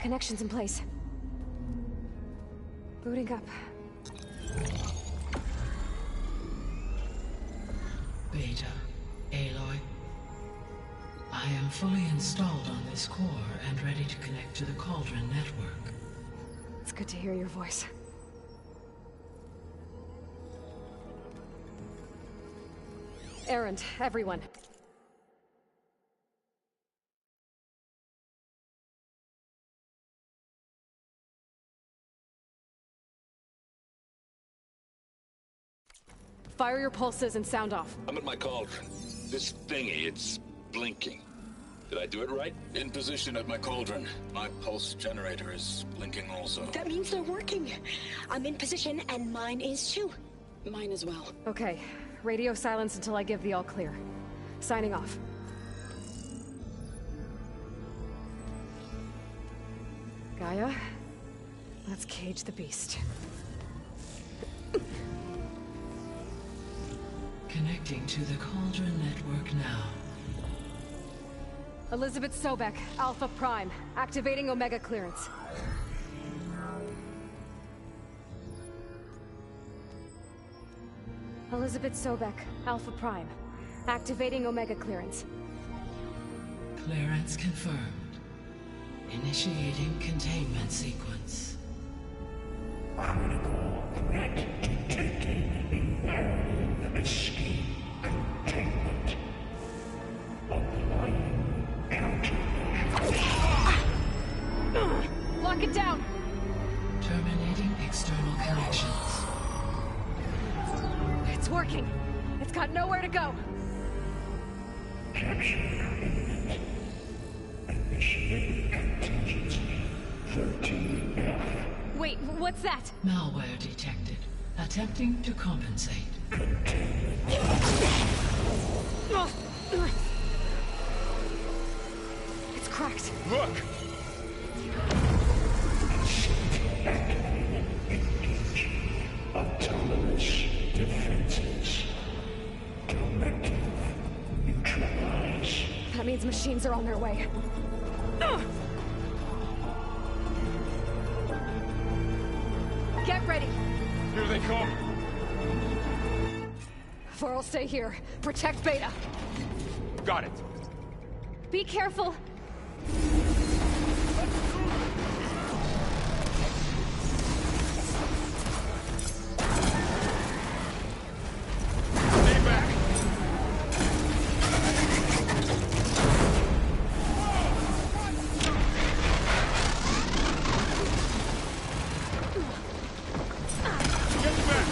Connections in place. Booting up. Beta, Aloy. I am fully installed on this core and ready to connect to the Cauldron network. It's good to hear your voice. Errand, everyone. Fire your pulses and sound off. I'm at my cauldron. This thingy, it's blinking. Did I do it right? In position at my cauldron. My pulse generator is blinking also. That means they're working. I'm in position, and mine is too. Mine as well. Okay. Radio silence until I give the all clear. Signing off. Gaia, let's cage the beast. Connecting to the Cauldron network now. Elizabeth Sobek, Alpha Prime, activating Omega clearance. Elizabeth Sobek, Alpha Prime, activating Omega clearance. Clearance confirmed. Initiating containment sequence. Critical threat detected. Escape containment. Applying countermeasures. Lock it down! Terminating external connections. It's working. It's got nowhere to go. Capture imminent. Initiate contingency 13F. Wait, what's that? Malware detected. Attempting to compensate. It's cracked. Look! Engage. Autonomous defenses. Directive. Neutralize. That means machines are on their way. Get ready. Here they come. Varl, stay here. Protect Beta. Got it. Be careful. Stay back. Get back.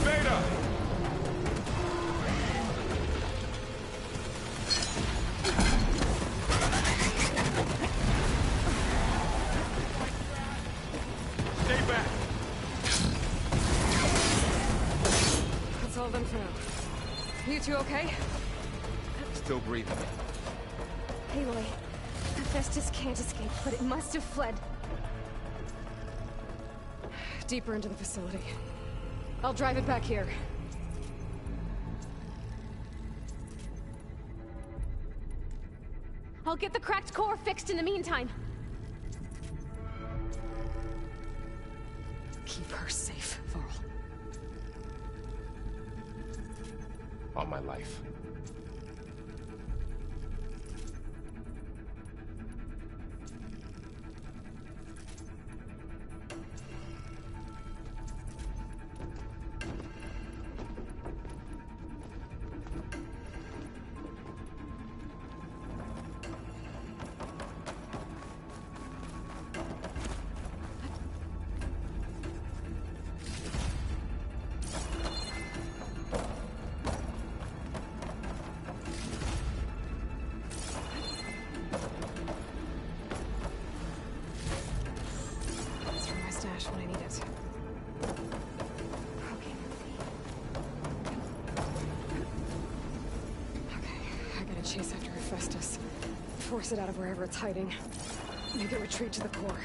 Beta! Stay back! That's all of them for now. You two okay? Still breathing. Aloy, Hephaestus can't escape, but it must have fled. Deeper into the facility. I'll drive it back here. I'll get the cracked core fixed in the meantime. Keep her safe, Varl. On my life. When I need it. Okay, I gotta chase after Hephaestus. Force it out of wherever it's hiding. Make it retreat to the core.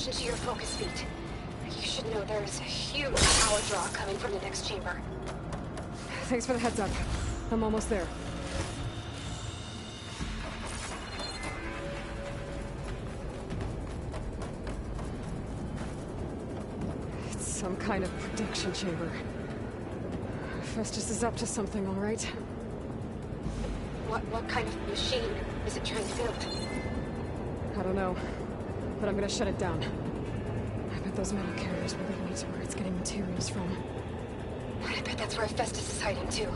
Into your focus feed. You should know there's a huge power draw coming from the next chamber. Thanks for the heads up. I'm almost there. It's some kind of production chamber. Festus is up to something, all right? What kind of machine is it trying to build? I don't know. But I'm gonna shut it down. I bet those metal carriers will lead me to where it's getting materials from. I bet that's where Hephaestus is hiding too.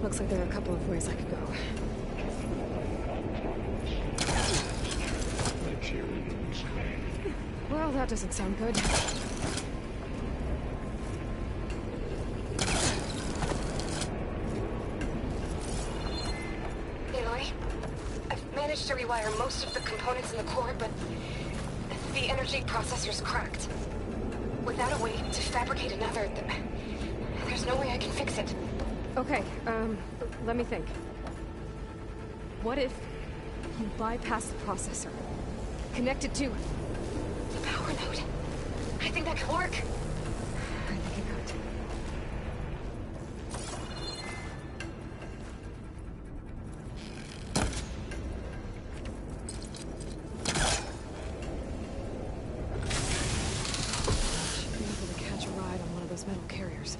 Looks like there are a couple of ways I could go. Well, that doesn't sound good. Aloy, I've managed to rewire most of the components in the core, but the energy processor's cracked. Without a way to fabricate another, there's no way I can fix it. Okay, let me think. What if you bypass the processor? Connect it to the power node. I think that could work. I think it could. Should be able to catch a ride on one of those metal carriers.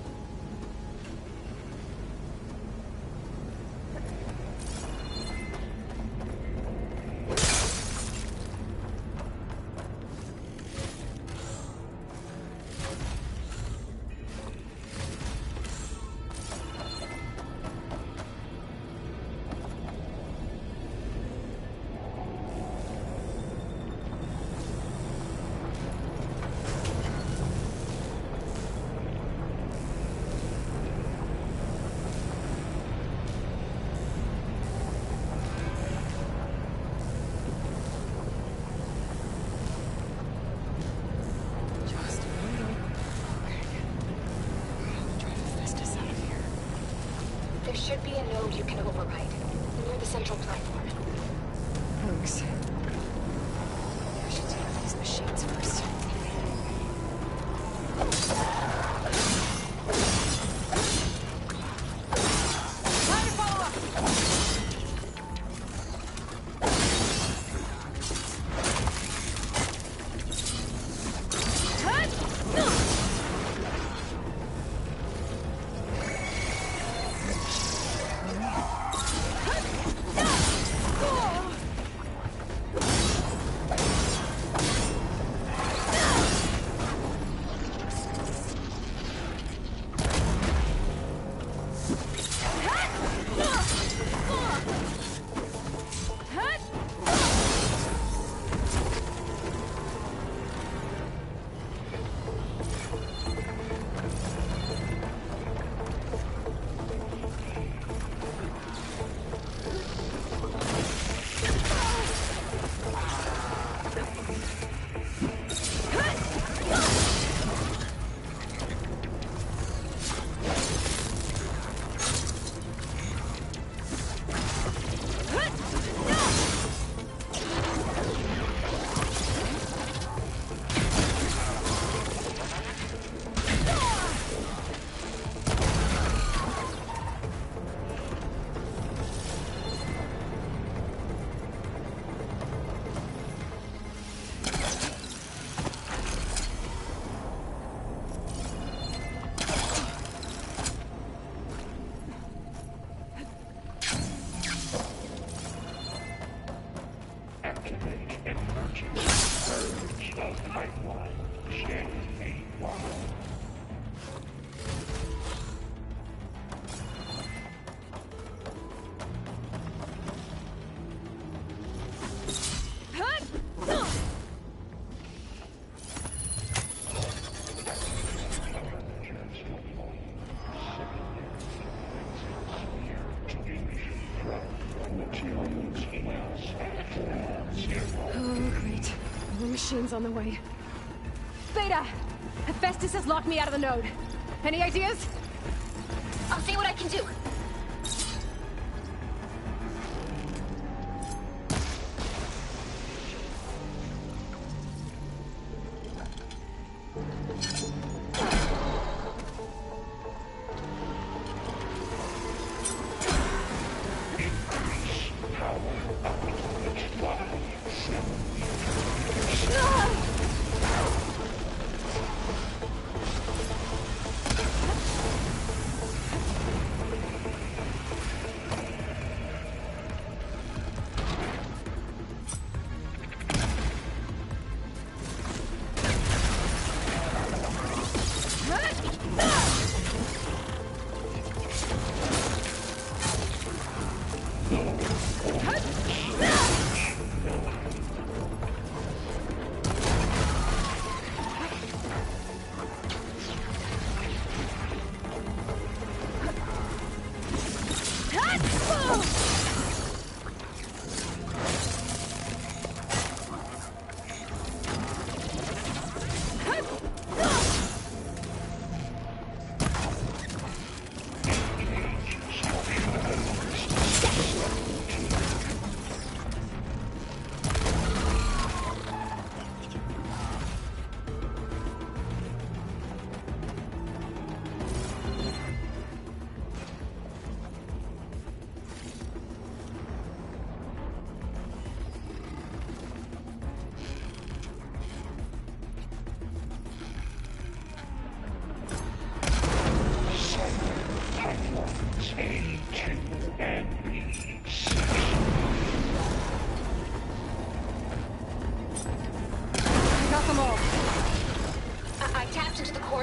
should be a node you can override, near the central platform. Thanks. I should deal with these machines first. Machines on the way. Beta! Hephaestus has locked me out of the node. Any ideas? I'll see what I can do.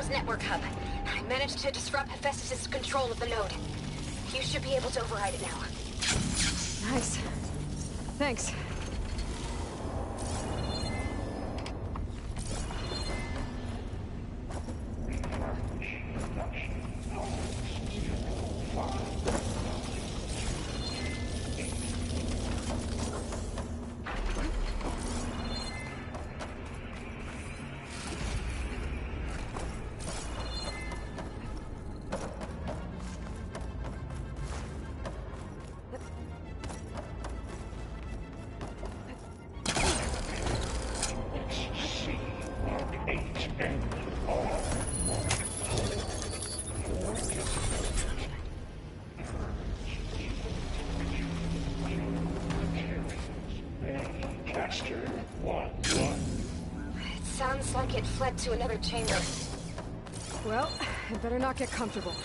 Network hub. I managed to disrupt Hephaestus' control of the node. You should be able to override it now. Nice. Thanks. Master 1-1. It sounds like it fled to another chamber. Well, it better not get comfortable.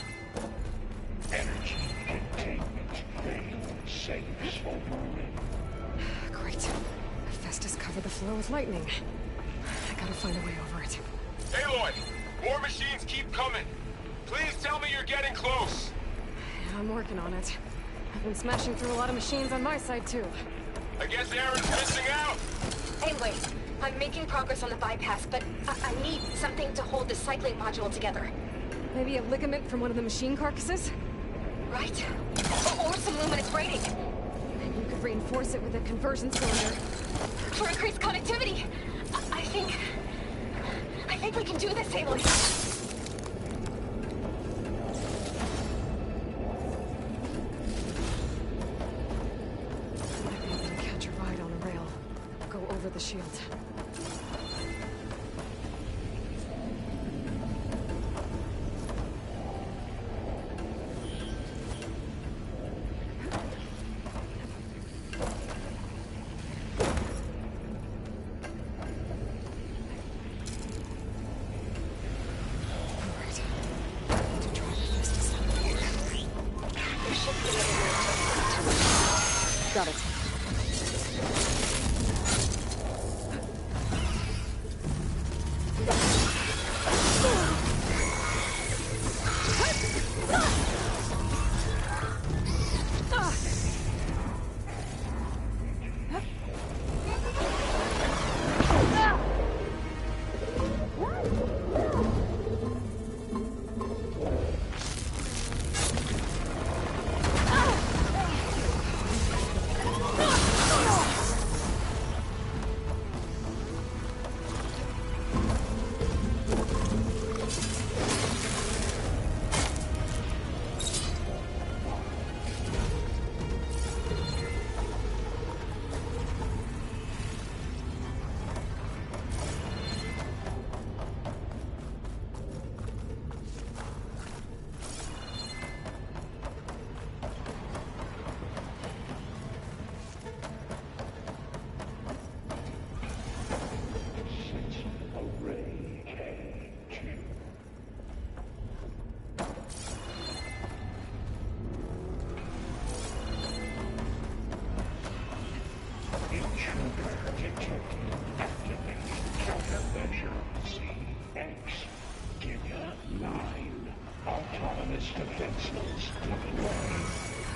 Energy containment failed. Saves for moment. Great. Festus covered the floor with lightning. I gotta find a way over it. Aloy! More machines keep coming! Please tell me you're getting close! Yeah, I'm working on it. I've been smashing through a lot of machines on my side, too. I guess Aaron's missing out! Anyway, I'm making progress on the bypass, but I need something to hold the cycling module together. Maybe a ligament from one of the machine carcasses? Right. Or some luminous braiding. Maybe you could reinforce it with a conversion cylinder. For increased connectivity. I think we can do this, Aloy. Catch a ride on a rail. Go over the shield. Got it.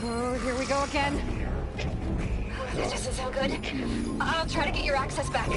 Oh, here we go again. This doesn't sound good. I'll try to get your access back.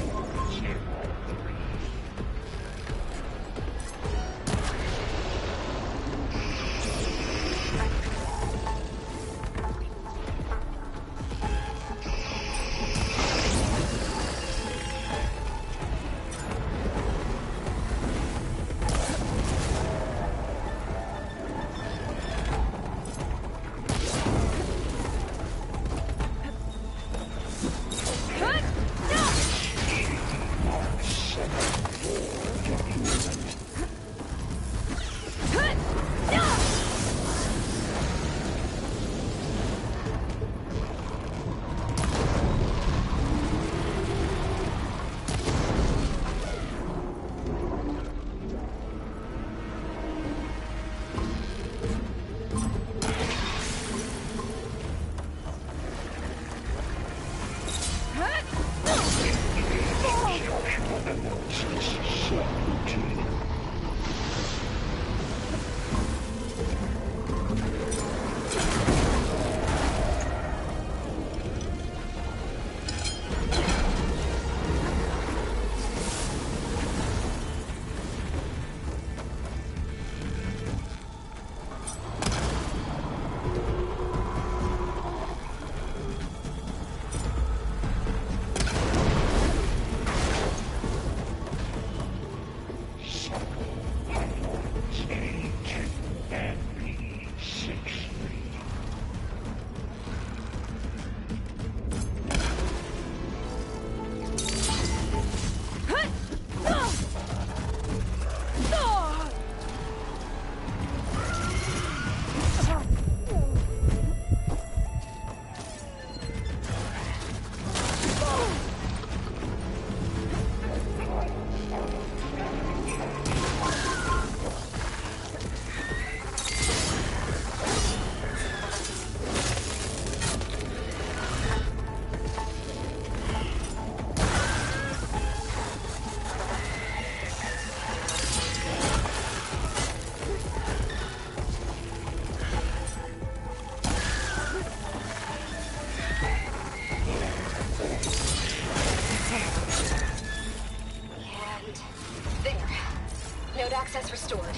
access restored.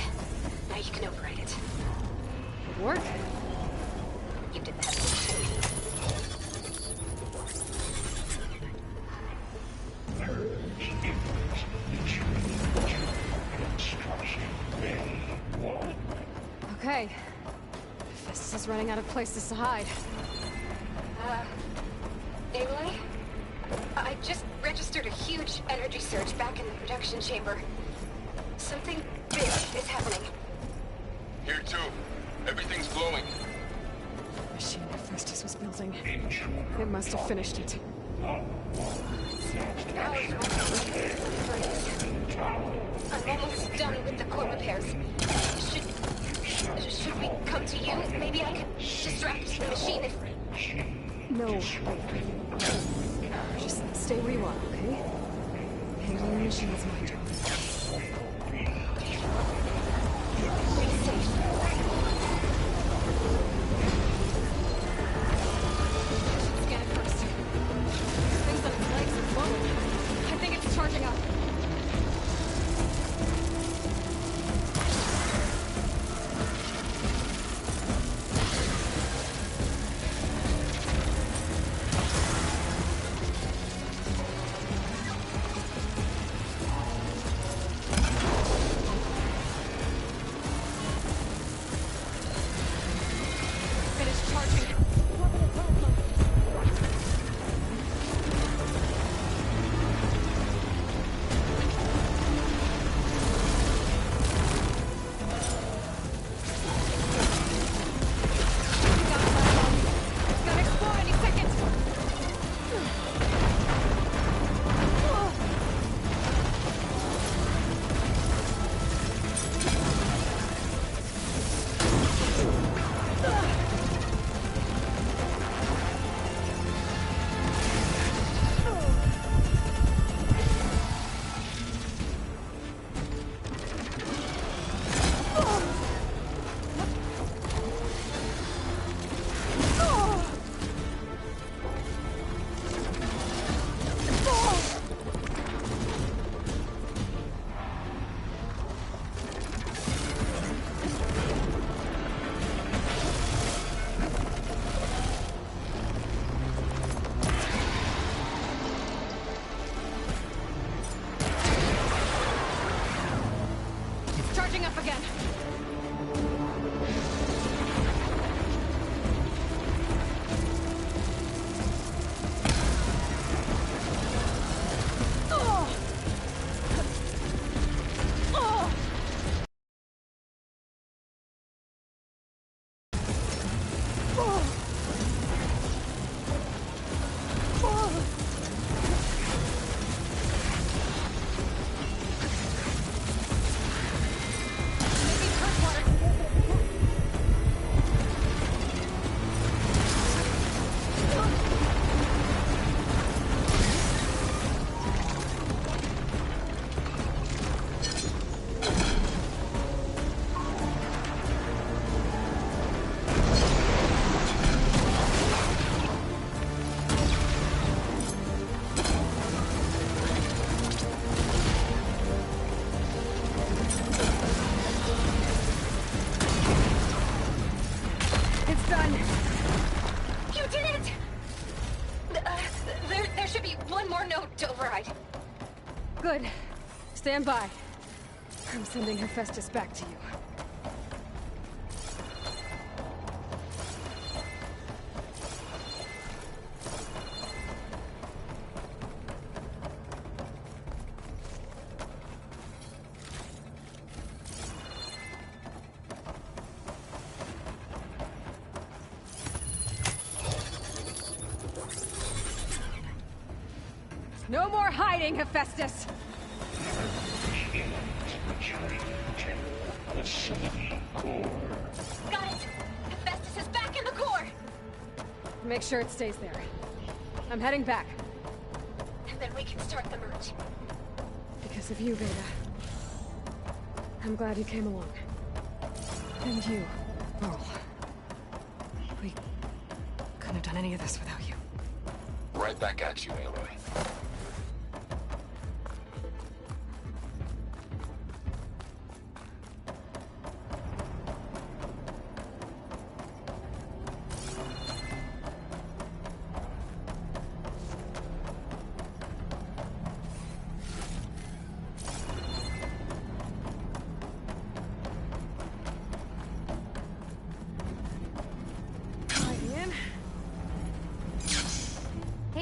Now you can override it. Good work. You did the heavy lifting. Okay. Festus is running out of places to hide. Aloy? I just registered a huge energy surge back in the production chamber. Something big is happening. Here too. Everything's glowing. The machine Festus was building. It must have finished it. Now it's I'm almost done with the core repairs. Should we come to you? Maybe I could distract the machine if... No, wait. Just stay where you are, okay? Handling the machine is my job. Be safe. Scan it first. Things on its legs are glowing. I think it's charging up. Good. Stand by. I'm sending Hephaestus back to you. No more hiding, Hephaestus! Got it! Hephaestus is back in the core! Make sure it stays there. I'm heading back. And then we can start the merge. Because of you, Beta. I'm glad you came along. And you, Earl. We couldn't have done any of this without you. Right back at you, Aloy.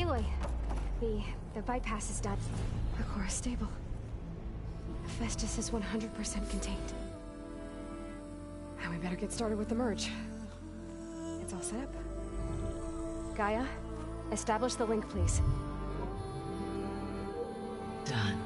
Aloy, the bypass is done. The core is stable. Hephaestus is 100% contained. Now we better get started with the merge. It's all set up. Gaia, establish the link, please. Done.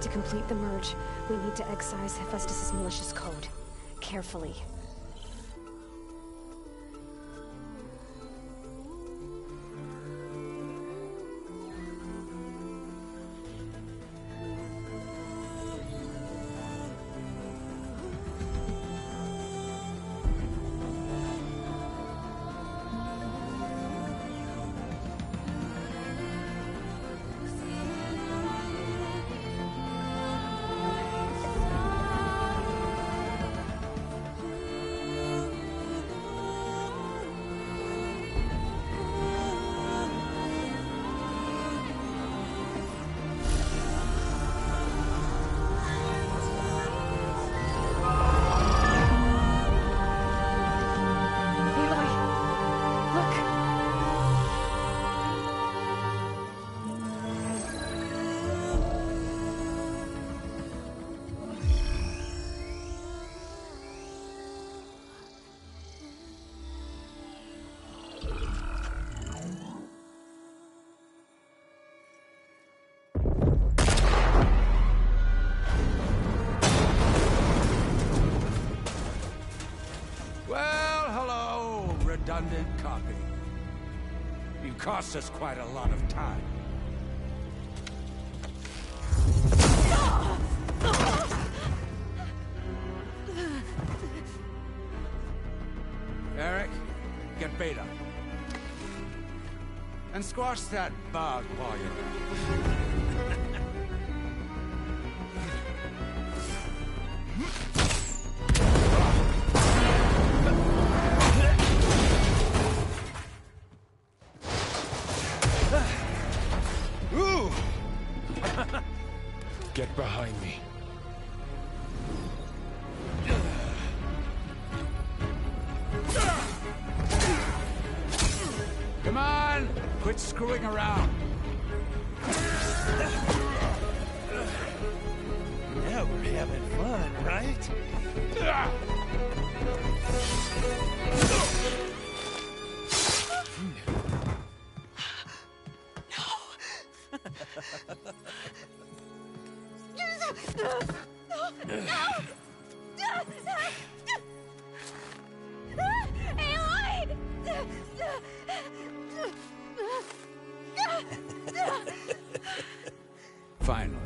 To complete the merge, we need to excise Hephaestus' malicious code. Carefully. Well, hello, redundant copy. You cost us quite a lot of time. Eric, get Beta. And squash that bug while you're at it. Ooh! Get behind me. Come on! Quit screwing around. Now we're having fun, right? Finally.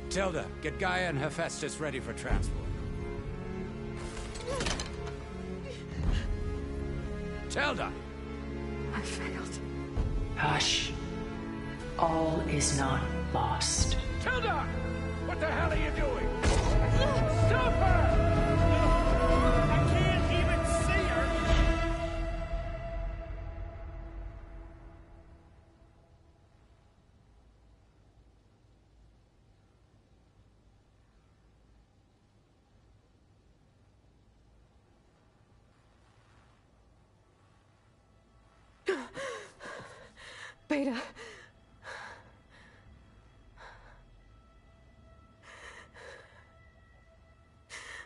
Tilda, get Gaia and Hephaestus ready for transport. Tilda! I failed. Hush. All is not lost. Tilda! What the hell are you doing? Stop her! I can't even see her! Beta.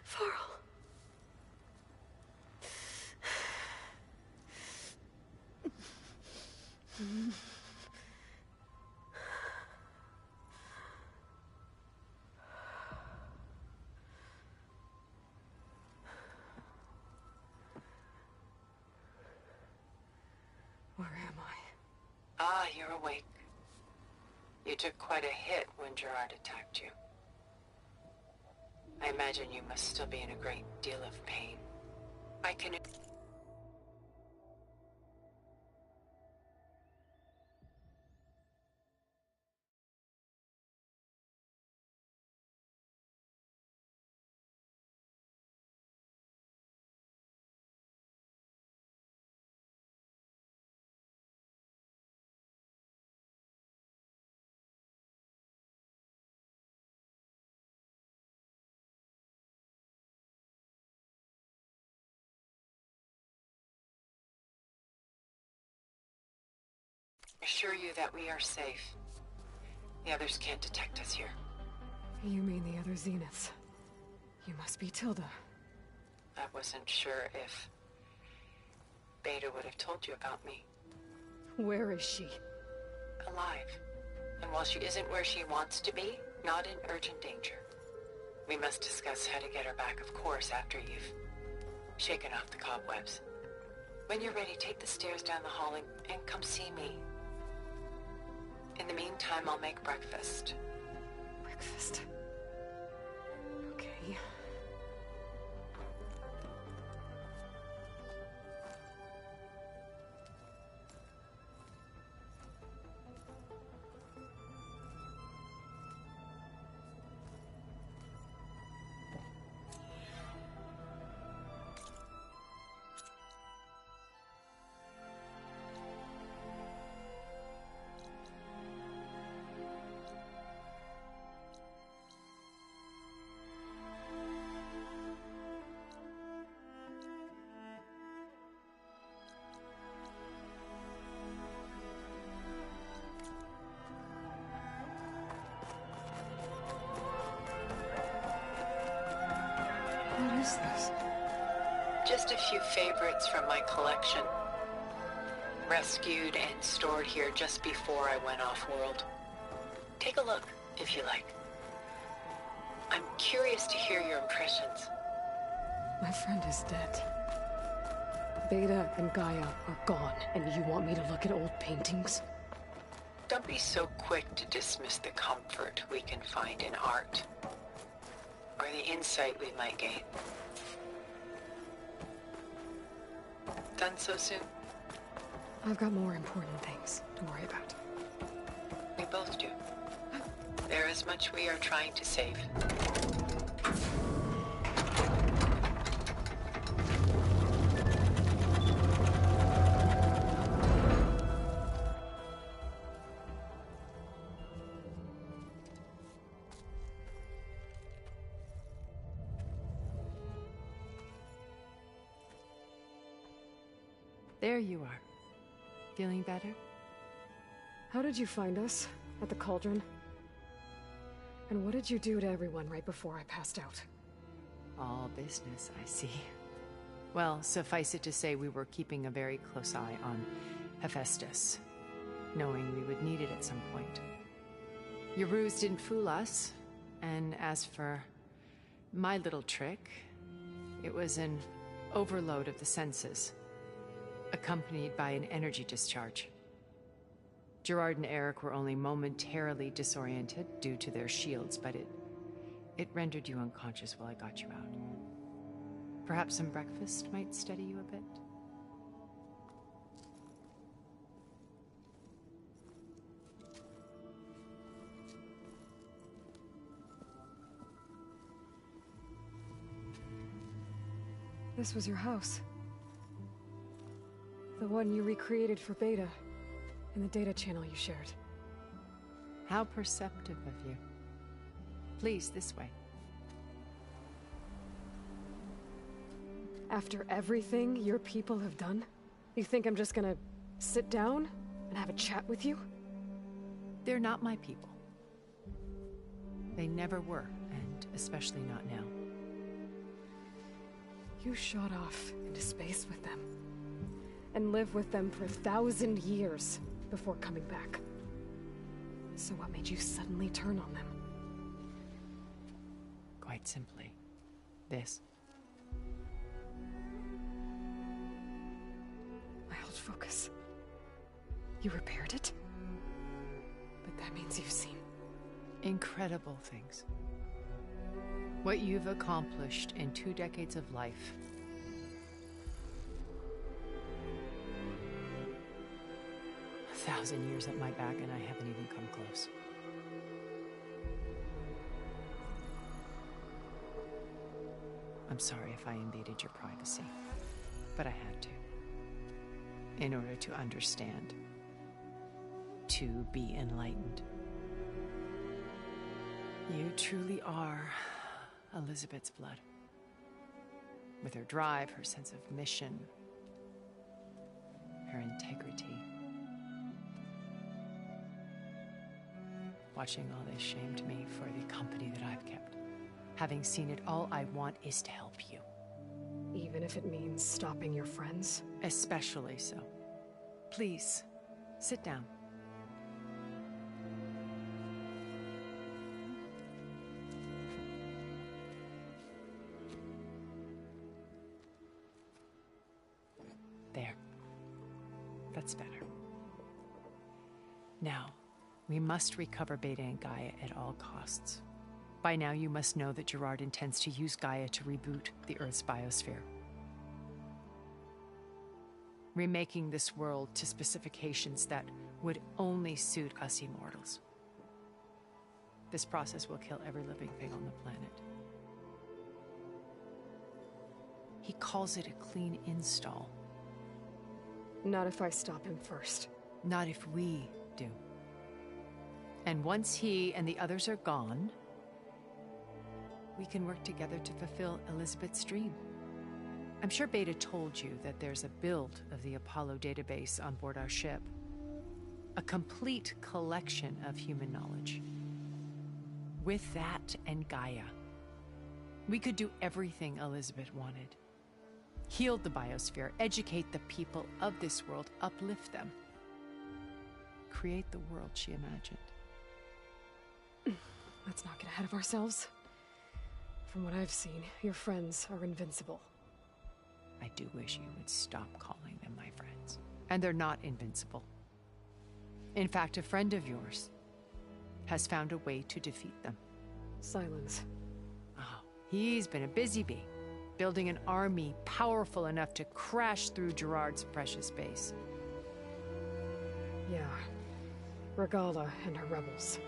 Varl. Where am I? Ah, you're awake. You took quite a hit when Gerard attacked you. I imagine you must still be in a great deal of pain. I can... assure you that we are safe. The others can't detect us here. You mean the other Zeniths? You must be Tilda. I wasn't sure if Beta would have told you about me. Where is she? Alive. And while she isn't where she wants to be, not in urgent danger. We must discuss how to get her back, of course, after you've shaken off the cobwebs. When you're ready, take the stairs down the hall and come see me. In the meantime, I'll make breakfast. Breakfast? Okay. What is this? Just a few favorites from my collection. Rescued and stored here just before I went off-world. Take a look, if you like. I'm curious to hear your impressions. My friend is dead. Beta and Gaia are gone, and you want me to look at old paintings? Don't be so quick to dismiss the comfort we can find in art. Or the insight we might gain. Done so soon? I've got more important things to worry about. We both do. There is much we are trying to save. There you are. Feeling better? How did you find us? At the cauldron? And what did you do to everyone right before I passed out? All business, I see. Well, suffice it to say we were keeping a very close eye on Hephaestus, knowing we would need it at some point. Your ruse didn't fool us, and as for my little trick, it was an overload of the senses, accompanied by an energy discharge. Gerard and Eric were only momentarily disoriented due to their shields, but it rendered you unconscious while I got you out. Perhaps some breakfast might steady you a bit? This was your house. The one you recreated for Beta, in the data channel you shared. How perceptive of you. Please, this way. After everything your people have done, you think I'm just gonna sit down and have a chat with you? They're not my people. They never were, and especially not now. You shot off into space with them, and lived with them for 1,000 years before coming back. So what made you suddenly turn on them? Quite simply, this. My old focus. You repaired it? But that means you've seen... incredible things. What you've accomplished in 2 decades of life. A 1,000 years at my back and I haven't even come close. I'm sorry if I invaded your privacy, but I had to. In order to understand. To be enlightened. You truly are Elizabeth's blood. With her drive, her sense of mission, her integrity. Watching all this shamed me for the company that I've kept. Having seen it, all I want is to help you. Even if it means stopping your friends? Especially so. Please, sit down. There. That's better. Now, we must recover Beta and Gaia at all costs. By now, you must know that Gerard intends to use Gaia to reboot the Earth's biosphere. Remaking this world to specifications that would only suit us immortals. This process will kill every living thing on the planet. He calls it a clean install. Not if I stop him first. Not if we do. And once he and the others are gone, we can work together to fulfill Elizabeth's dream. I'm sure Beta told you that there's a build of the Apollo database on board our ship. A complete collection of human knowledge. With that and Gaia, we could do everything Elizabeth wanted. Heal the biosphere, educate the people of this world, uplift them. Create the world she imagined. Let's not get ahead of ourselves. From what I've seen, your friends are invincible. I do wish you would stop calling them my friends. And they're not invincible. In fact, a friend of yours has found a way to defeat them. Silence. Oh, he's been a busy bee, building an army powerful enough to crash through Gerard's precious base. Yeah. Regala and her rebels.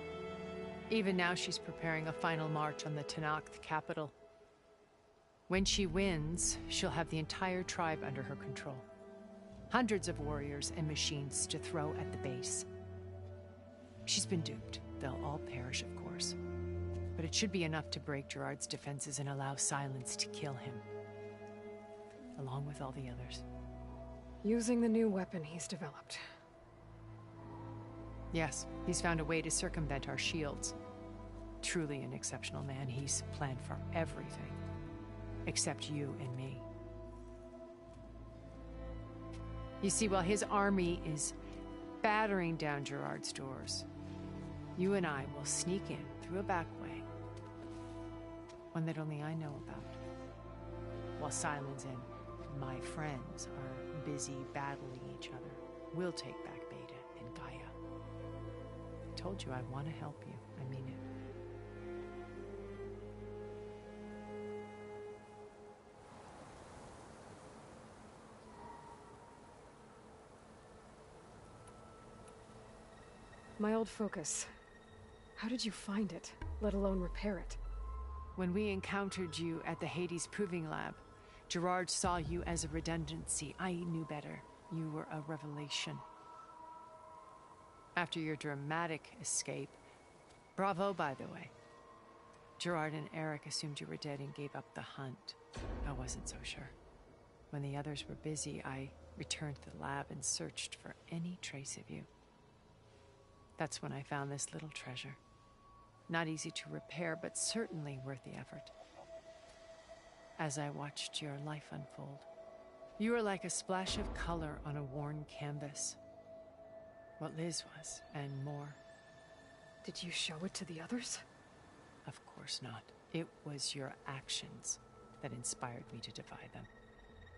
Even now she's preparing a final march on the Tenakth capital. When she wins, she'll have the entire tribe under her control. Hundreds of warriors and machines to throw at the base. She's been duped. They'll all perish, of course. But it should be enough to break Gerard's defenses and allow Silence to kill him. Along with all the others. Using the new weapon he's developed. Yes, he's found a way to circumvent our shields. Truly an exceptional man. He's planned for everything. Except you and me. You see, while his army is battering down Gerard's doors, you and I will sneak in through a back way. One that only I know about. While Silence and my friends are busy battling each other, we'll take back Beta and Gaia. I told you I want to help you. I mean it. My old focus. How did you find it, let alone repair it? When we encountered you at the Hades Proving Lab, Gerard saw you as a redundancy. I knew better. You were a revelation. After your dramatic escape, bravo, by the way. Gerard and Eric assumed you were dead and gave up the hunt. I wasn't so sure. When the others were busy, I returned to the lab and searched for any trace of you. That's when I found this little treasure. Not easy to repair, but certainly worth the effort. As I watched your life unfold, you were like a splash of color on a worn canvas. What Liz was, and more. Did you show it to the others? Of course not. It was your actions that inspired me to defy them.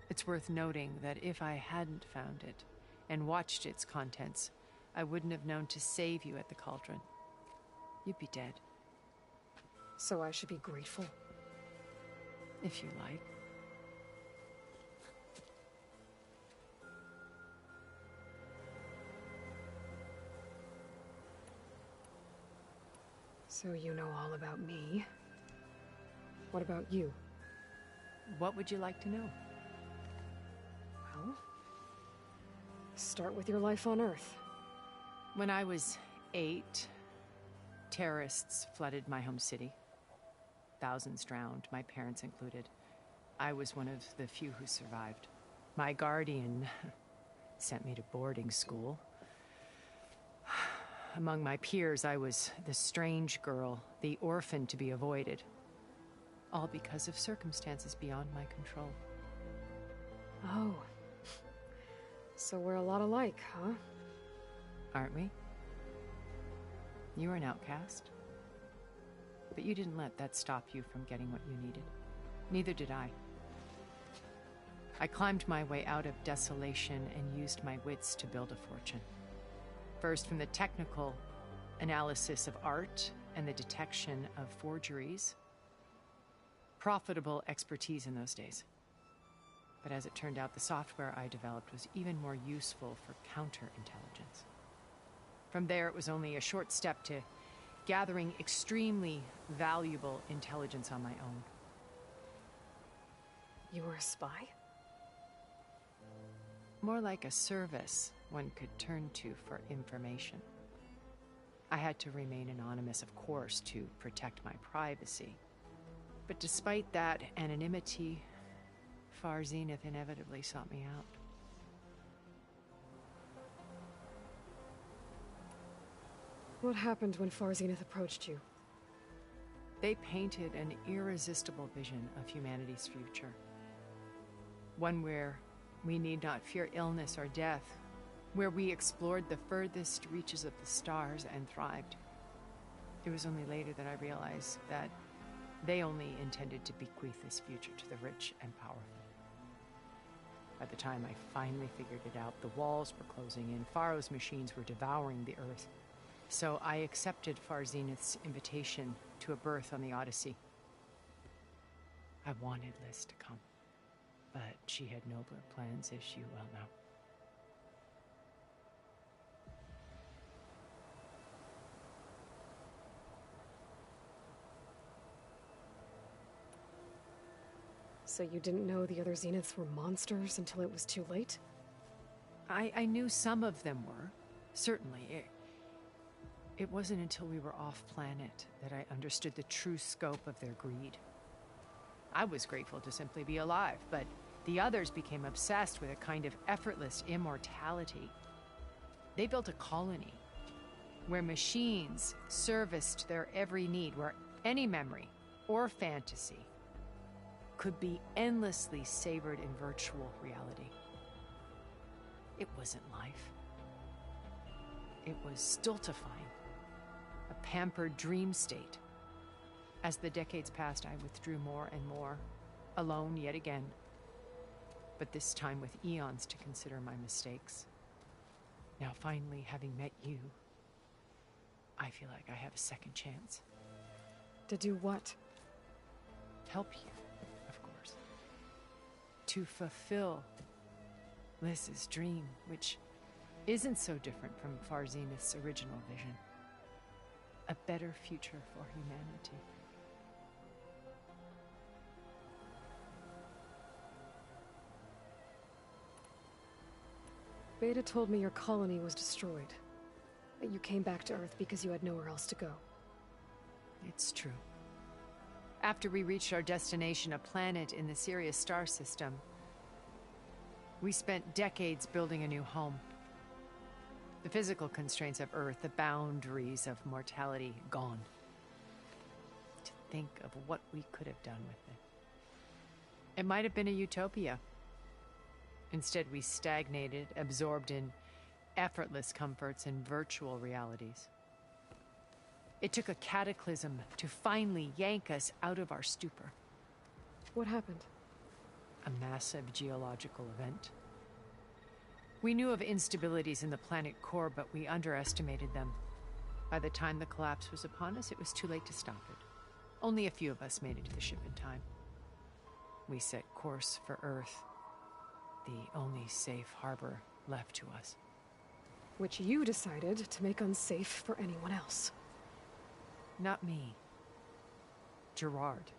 It's worth noting that if I hadn't found it and watched its contents, I wouldn't have known to save you at the cauldron. You'd be dead. So I should be grateful? If you like. So you know all about me. What about you? What would you like to know? Well, start with your life on Earth. When I was 8, terrorists flooded my home city. Thousands drowned, my parents included. I was one of the few who survived. My guardian sent me to boarding school. among my peers, I was the strange girl, the orphan to be avoided. All because of circumstances beyond my control. Oh. So we're a lot alike, huh? Aren't we? You were an outcast. But you didn't let that stop you from getting what you needed. Neither did I. I climbed my way out of desolation and used my wits to build a fortune. First, from the technical analysis of art and the detection of forgeries. Profitable expertise in those days. But as it turned out, the software I developed was even more useful for counterintelligence. From there, it was only a short step to gathering extremely valuable intelligence on my own. You were a spy? More like a service one could turn to for information. I had to remain anonymous, of course, to protect my privacy. But despite that anonymity, Far Zenith inevitably sought me out. What happened when Far Zenith approached you? They painted an irresistible vision of humanity's future. One where we need not fear illness or death, where we explored the furthest reaches of the stars and thrived. It was only later that I realized that they only intended to bequeath this future to the rich and powerful. By the time I finally figured it out, the walls were closing in, Faro's machines were devouring the Earth. So I accepted Far Zenith's invitation to a berth on the Odyssey. I wanted Liz to come, but she had nobler plans, as you well know. So you didn't know the other Zeniths were monsters until it was too late? I knew some of them were, certainly. It wasn't until we were off-planet that I understood the true scope of their greed. I was grateful to simply be alive, but the others became obsessed with a kind of effortless immortality. They built a colony where machines serviced their every need, where any memory or fantasy could be endlessly savored in virtual reality. It wasn't life. It was stultifying, a pampered dream state. As the decades passed, I withdrew more and more, alone yet again, but this time with eons to consider my mistakes. Now finally, having met you, I feel like I have a second chance. To do what? Help you. To fulfill Liz's dream, which isn't so different from Far Zenith's original vision. A better future for humanity. Beta told me your colony was destroyed. That you came back to Earth because you had nowhere else to go. It's true. After we reached our destination, a planet in the Sirius star system, we spent decades building a new home. The physical constraints of Earth, the boundaries of mortality, gone. To think of what we could have done with it. It might have been a utopia. Instead, we stagnated, absorbed in effortless comforts and virtual realities. It took a cataclysm to finally yank us out of our stupor. What happened? A massive geological event. We knew of instabilities in the planet core, but we underestimated them. By the time the collapse was upon us, it was too late to stop it. Only a few of us made it to the ship in time. We set course for Earth, the only safe harbor left to us. Which you decided to make unsafe for anyone else. Not me. Gerard.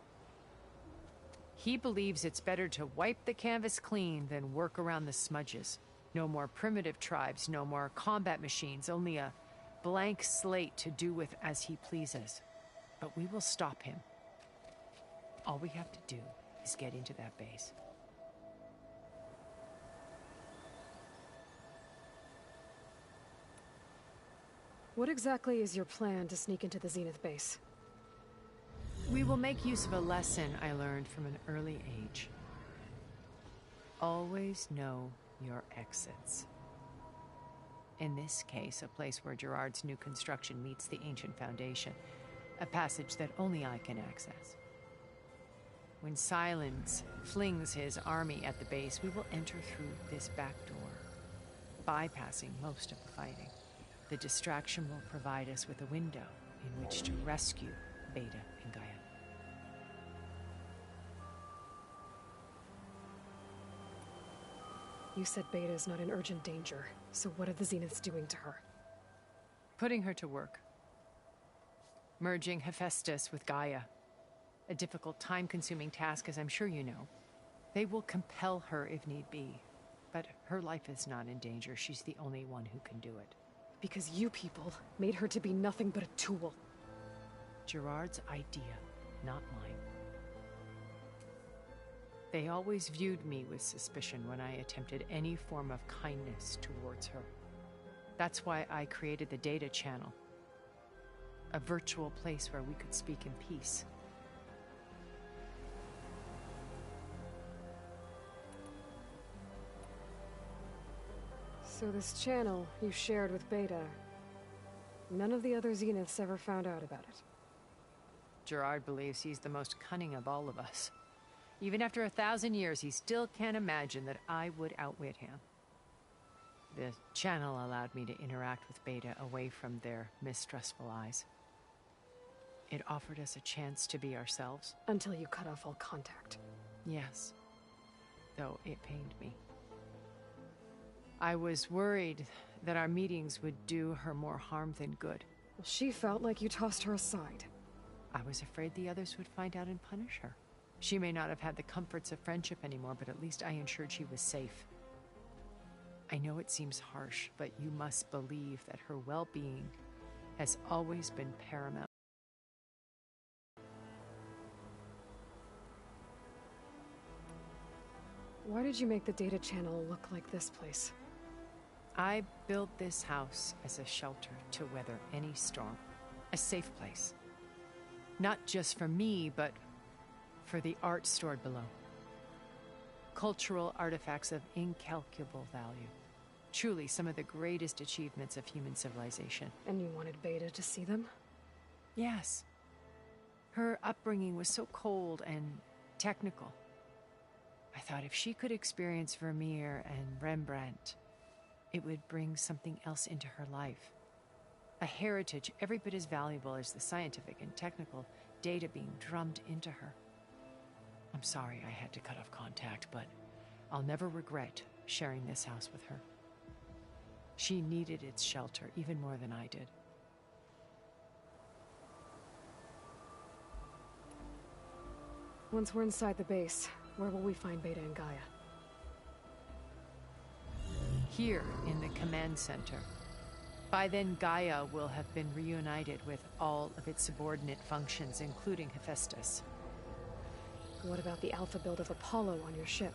He believes it's better to wipe the canvas clean than work around the smudges. No more primitive tribes, no more combat machines, only a blank slate to do with as he pleases. But we will stop him. All we have to do is get into that base. What exactly is your plan to sneak into the Zenith base? We will make use of a lesson I learned from an early age. Always know your exits. In this case, a place where Gerard's new construction meets the ancient foundation, a passage that only I can access. When Silence flings his army at the base, we will enter through this back door, bypassing most of the fighting. The distraction will provide us with a window in which to rescue Beta and Gaia. You said Beta is not in urgent danger, so what are the Zeniths doing to her? Putting her to work. Merging Hephaestus with Gaia. A difficult, time-consuming task, as I'm sure you know. They will compel her if need be. But her life is not in danger. She's the only one who can do it. Because you people made her to be nothing but a tool. Gerard's idea, not mine. They always viewed me with suspicion when I attempted any form of kindness towards her. That's why I created the data channel. A virtual place where we could speak in peace. So this channel you shared with Beta, none of the other Zeniths ever found out about it. Gerard believes he's the most cunning of all of us. Even after 1,000 years, he still can't imagine that I would outwit him. The channel allowed me to interact with Beta away from their mistrustful eyes. It offered us a chance to be ourselves. Until you cut off all contact. Yes. Though it pained me. I was worried that our meetings would do her more harm than good. Well, she felt like you tossed her aside. I was afraid the others would find out and punish her. She may not have had the comforts of friendship anymore, but at least I ensured she was safe. I know it seems harsh, but you must believe that her well-being has always been paramount. Why did you make the data channel look like this place? I built this house as a shelter to weather any storm. A safe place. Not just for me, but for the art stored below. Cultural artifacts of incalculable value. Truly some of the greatest achievements of human civilization. And you wanted Beta to see them? Yes. Her upbringing was so cold and technical. I thought if she could experience Vermeer and Rembrandt, it would bring something else into her life. A heritage every bit as valuable as the scientific and technical data being drummed into her. I'm sorry I had to cut off contact, but I'll never regret sharing this house with her. She needed its shelter even more than I did. Once we're inside the base, where will we find Beta and Gaia? Here in the command center. By then, Gaia will have been reunited with all of its subordinate functions, including Hephaestus. What about the alpha build of Apollo on your ship?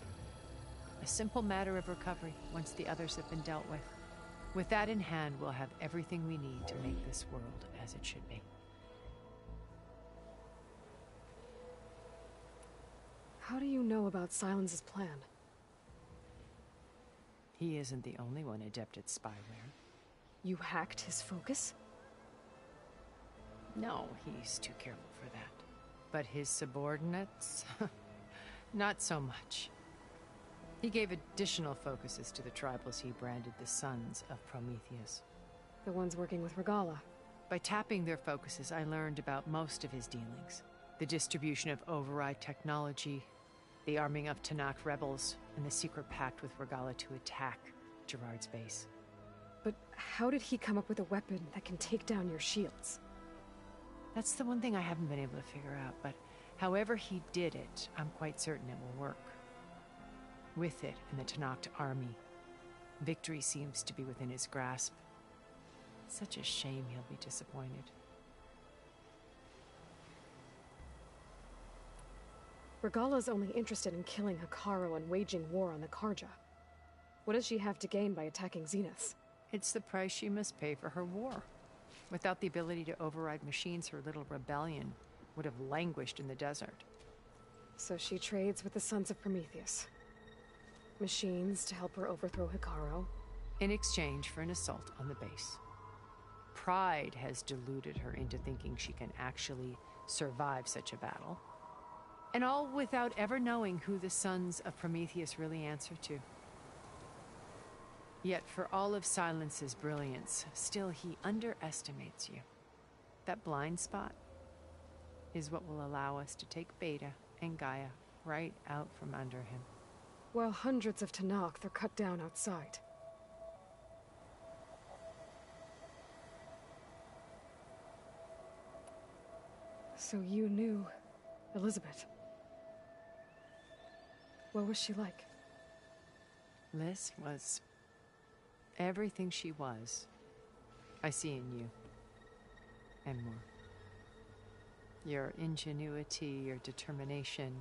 A simple matter of recovery once the others have been dealt with. With that in hand, we'll have everything we need to make this world as it should be. How do you know about Silence's plan? He isn't the only one adept at spyware. You hacked his focus? No, he's too careful for that. But his subordinates? Not so much. He gave additional focuses to the tribals he branded the Sons of Prometheus. The ones working with Regala. By tapping their focuses, I learned about most of his dealings. The distribution of override technology, the arming of Tanakh rebels, and the secret pact with Regala to attack Gerard's base. But how did he come up with a weapon that can take down your shields? That's the one thing I haven't been able to figure out, but however he did it, I'm quite certain it will work. With it and the Tanakh army, victory seems to be within his grasp. Such a shame he'll be disappointed. Regala's only interested in killing Hekarro and waging war on the Karja. What does she have to gain by attacking Zeniths? It's the price she must pay for her war. Without the ability to override machines, her little rebellion would have languished in the desert. So she trades with the Sons of Prometheus. Machines to help her overthrow Hikaru. In exchange for an assault on the base. Pride has deluded her into thinking she can actually survive such a battle. And all without ever knowing who the Sons of Prometheus really answer to. Yet for all of Silence's brilliance, still he underestimates you. That blind spot is what will allow us to take Beta and Gaia right out from under him. While hundreds of Tenakth are cut down outside. So you knew Elizabeth. What was she like? Liz was everything she was. I see in you. And more. Your ingenuity, your determination,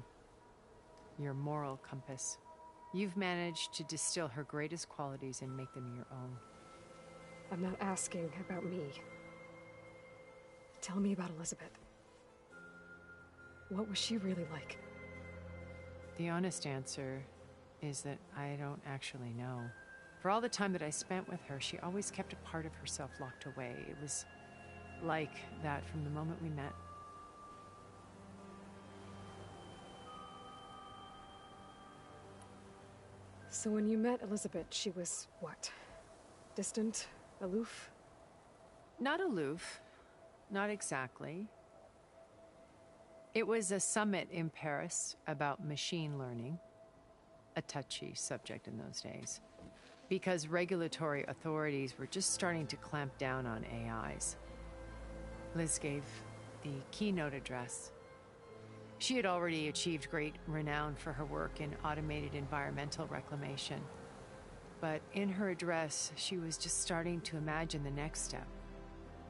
your moral compass. You've managed to distill her greatest qualities and make them your own. I'm not asking about me. Tell me about Elizabeth. What was she really like? The honest answer is that I don't actually know. For all the time that I spent with her, she always kept a part of herself locked away. It was like that from the moment we met. So when you met Elizabeth, she was what? Distant? Aloof? Not aloof. Not exactly. It was a summit in Paris about machine learning. A touchy subject in those days. Because regulatory authorities were just starting to clamp down on AIs. Liz gave the keynote address. She had already achieved great renown for her work in automated environmental reclamation. But in her address, she was just starting to imagine the next step.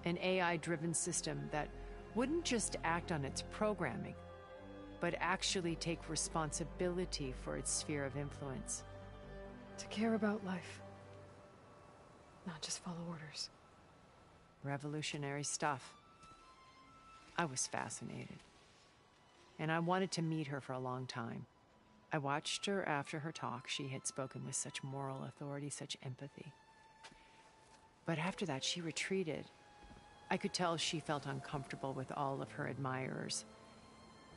An AI-driven system that wouldn't just act on its programming, but actually take responsibility for its sphere of influence. To care about life. Not just follow orders. Revolutionary stuff. I was fascinated. And I wanted to meet her for a long time. I watched her after her talk. She had spoken with such moral authority, such empathy. But after that, she retreated. I could tell she felt uncomfortable with all of her admirers.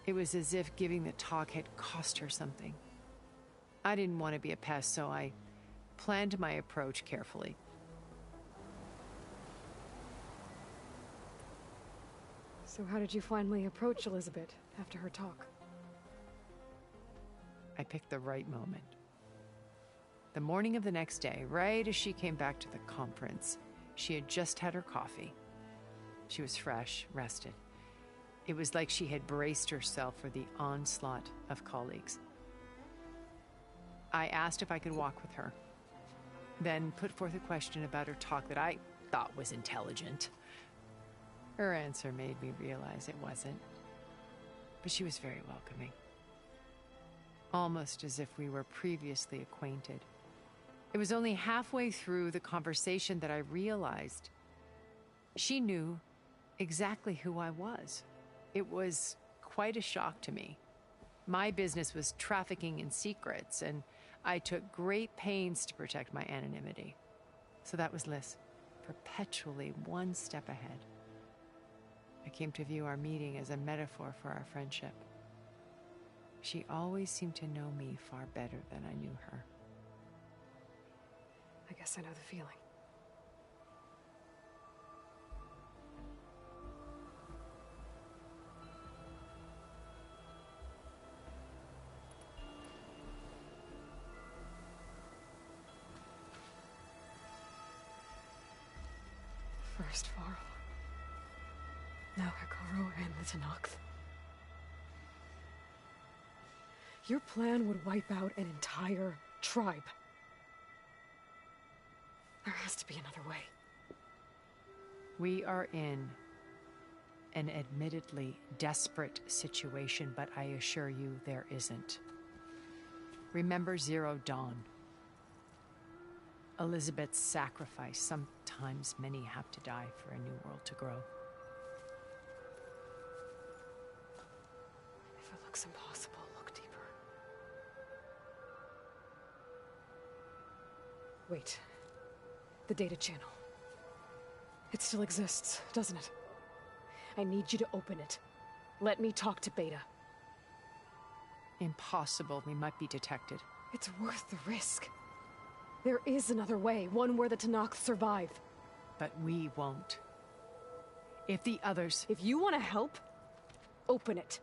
It was as if giving the talk had cost her something. I didn't want to be a pest, so I planned my approach carefully. So how did you finally approach Elizabeth after her talk? I picked the right moment. The morning of the next day, right as she came back to the conference, she had just had her coffee. She was fresh, rested. It was like she had braced herself for the onslaught of colleagues. I asked if I could walk with her, then put forth a question about her talk that I thought was intelligent. Her answer made me realize it wasn't, but she was very welcoming. Almost as if we were previously acquainted. It was only halfway through the conversation that I realized she knew exactly who I was. It was quite a shock to me. My business was trafficking in secrets, and I took great pains to protect my anonymity. So that was Liz, perpetually one step ahead. I came to view our meeting as a metaphor for our friendship. She always seemed to know me far better than I knew her. I guess I know the feeling. First Varl. Now Hikaru and the Tenakth. Your plan would wipe out an entire tribe. There has to be another way. We are in an admittedly desperate situation, but I assure you there isn't. Remember Zero Dawn. Elizabeth's sacrifice. Sometimes many have to die for a new world to grow. If it looks impossible, look deeper. Wait. The data channel. It still exists, doesn't it? I need you to open it. Let me talk to Beta. Impossible. We might be detected. It's worth the risk. There is another way, one where the Tenakth survive. But we won't. If the others... If you want to help, open it.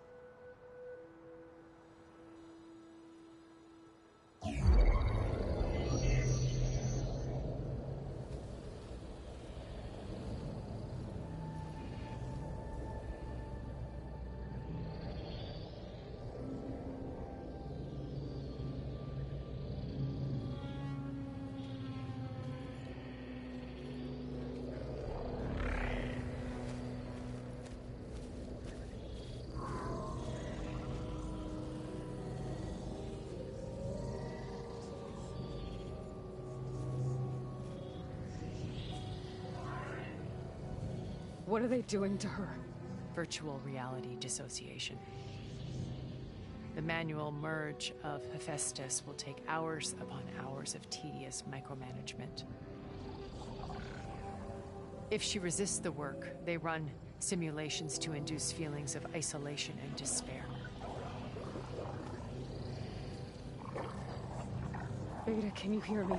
What are they doing to her? Virtual reality dissociation. The manual merge of Hephaestus will take hours upon hours of tedious micromanagement. If she resists the work, they run simulations to induce feelings of isolation and despair. Beta, can you hear me?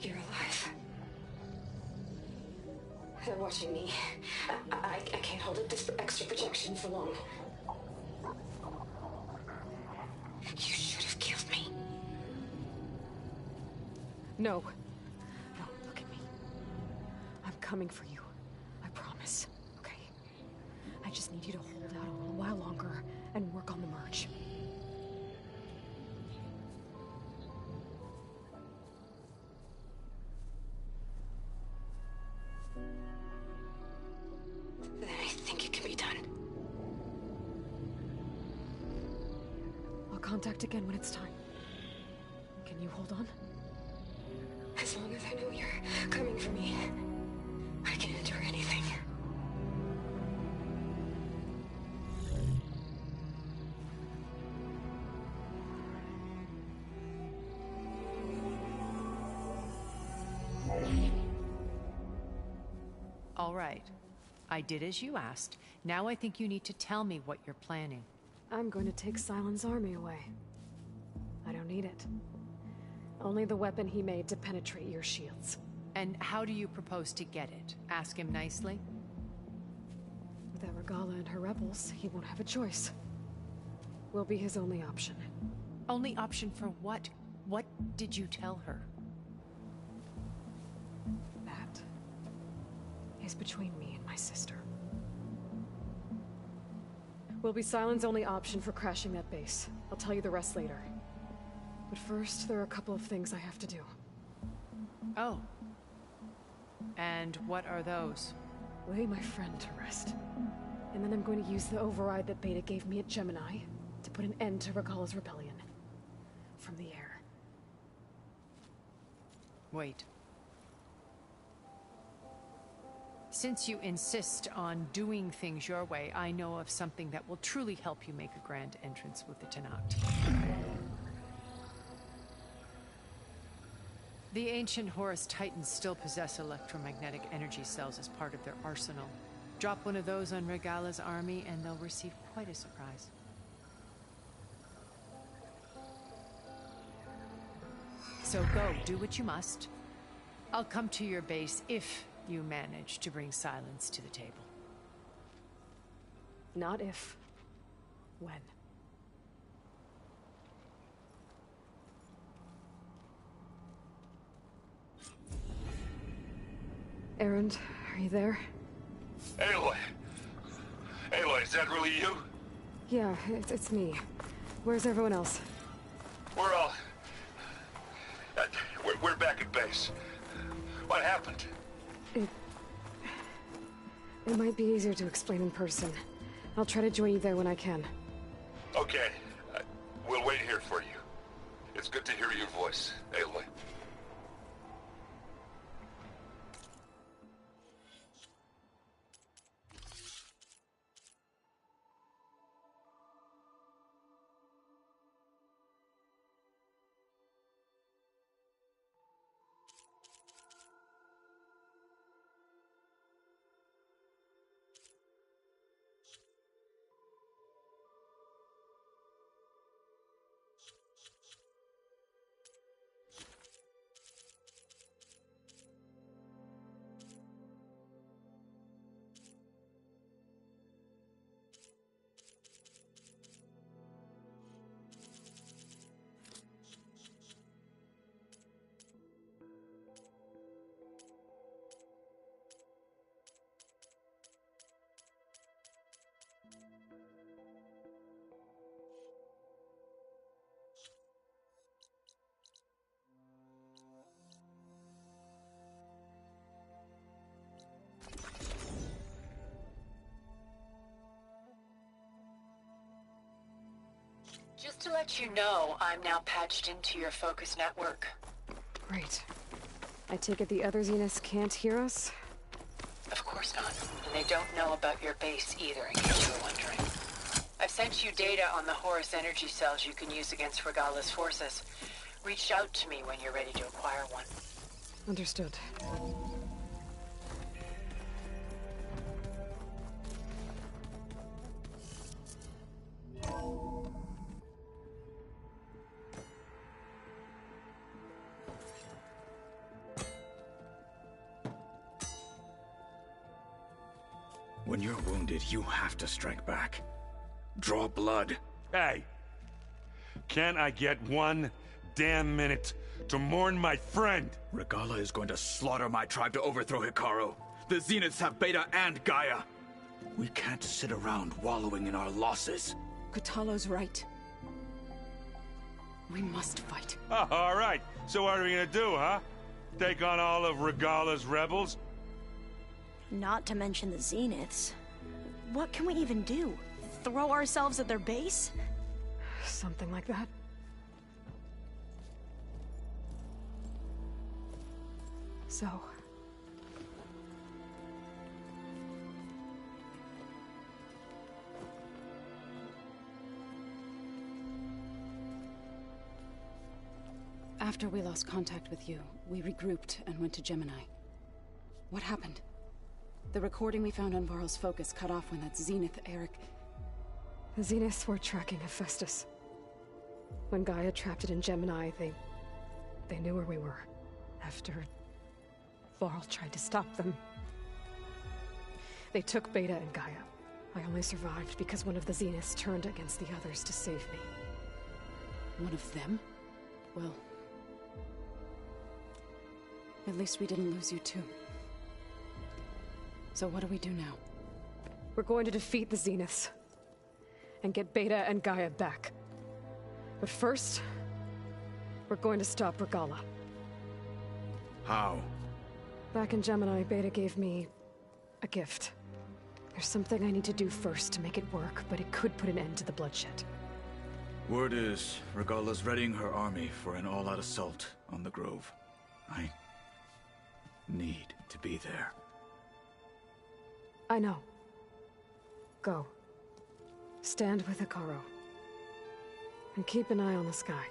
You're alive. They're watching me. I can't hold up this extra projection for long. You should have killed me. No. No, look at me. I'm coming for you. I promise. Okay? I just need you to hold out a little while longer and work on the merge. Then I think it can be done. I'll contact again when it's time. Can you hold on? As long as I know you're coming for me, I can endure anything. All right. I did as you asked. Now I think you need to tell me what you're planning. I'm going to take Sylens' army away. I don't need it. Only the weapon he made to penetrate your shields. And how do you propose to get it? Ask him nicely? Without Regala and her rebels, he won't have a choice. We'll be his only option. Only option for what? What did you tell her? That is between me and my sister. Will be Sylens' only option for crashing that base. I'll tell you the rest later. But first, there are a couple of things I have to do. Oh. And what are those? Lay my friend to rest. And then I'm going to use the override that Beta gave me at Gemini to put an end to Regala's rebellion. From the air. Wait. Since you insist on doing things your way, I know of something that will truly help you make a grand entrance with the Tenakth. The ancient Horus Titans still possess electromagnetic energy cells as part of their arsenal. Drop one of those on Regala's army and they'll receive quite a surprise. So go, do what you must. I'll come to your base if you manage to bring Sylens to the table. Not if. When. Erend, are you there? Aloy! Aloy, is that really you? Yeah, it's me. Where's everyone else? We're all... we're back at base. What happened? It might be easier to explain in person. I'll try to join you there when I can. Okay. We'll wait here for you. It's good to hear your voice, Aloy. Just to let you know, I'm now patched into your focus network. Great. I take it the other Zeniths can't hear us? Of course not. And they don't know about your base either, in case you were wondering. I've sent you data on the Horus energy cells you can use against Regala's forces. Reach out to me when you're ready to acquire one. Understood. When you're wounded, you have to strike back. Draw blood. Hey! Can't I get one damn minute to mourn my friend? Regala is going to slaughter my tribe to overthrow Hikaru. The Zeniths have Beta and Gaia. We can't sit around wallowing in our losses. Kotallo's right. We must fight. Oh, all right. So what are we gonna do, huh? Take on all of Regala's rebels? Not to mention the Zeniths. What can we even do? Throw ourselves at their base? Something like that. So... After we lost contact with you, we regrouped and went to Gemini. What happened? The recording we found on Varl's focus cut off when that Zenith, Eric... The Zeniths were tracking Hephaestus. When Gaia trapped it in Gemini, they knew where we were. After... Varl tried to stop them. They took Beta and Gaia. I only survived because one of the Zeniths turned against the others to save me. One of them? Well... At least we didn't lose you too. So what do we do now? We're going to defeat the Zeniths. And get Beta and Gaia back. But first... we're going to stop Regala. How? Back in Gemini, Beta gave me... a gift. There's something I need to do first to make it work, but it could put an end to the bloodshed. Word is, Regala's readying her army for an all-out assault on the Grove. I... need to be there. I know. Go. Stand with Hikaru. And keep an eye on the sky.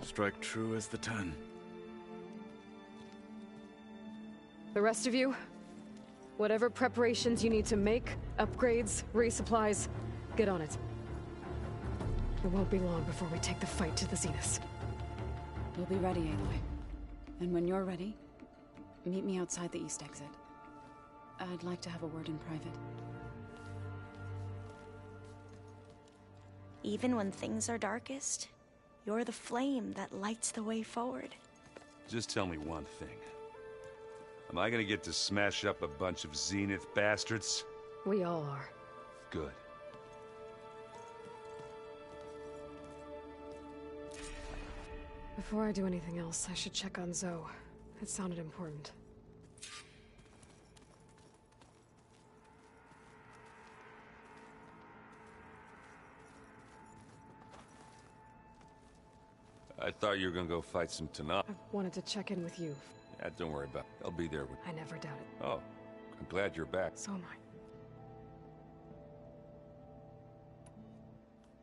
Strike true as the 10. The rest of you, whatever preparations you need to make, upgrades, resupplies, get on it. It won't be long before we take the fight to the Zeniths. We'll be ready, Aloy. And when you're ready, meet me outside the east exit. I'd like to have a word in private. Even when things are darkest, you're the flame that lights the way forward. Just tell me one thing. Am I gonna get to smash up a bunch of Zenith bastards? We all are. Good. Before I do anything else, I should check on Zoe. It sounded important. I thought you were gonna go fight some Tanakh. I wanted to check in with you. Yeah, don't worry about it. I'll be there with... I never doubted. Oh, I'm glad you're back. So am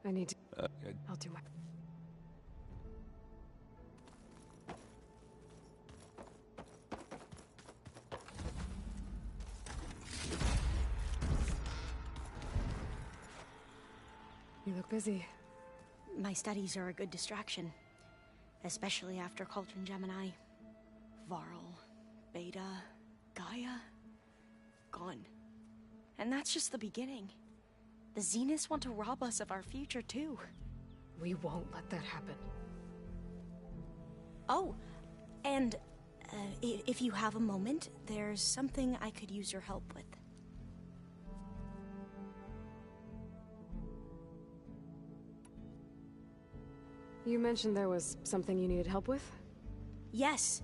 I. I need to... I'll do my... You look busy. My studies are a good distraction. Especially after Cauldron Gemini. Varl, Beta, Gaia... gone. And that's just the beginning. The Zeniths want to rob us of our future, too. We won't let that happen. Oh, and if you have a moment, there's something I could use your help with. You mentioned there was something you needed help with? Yes.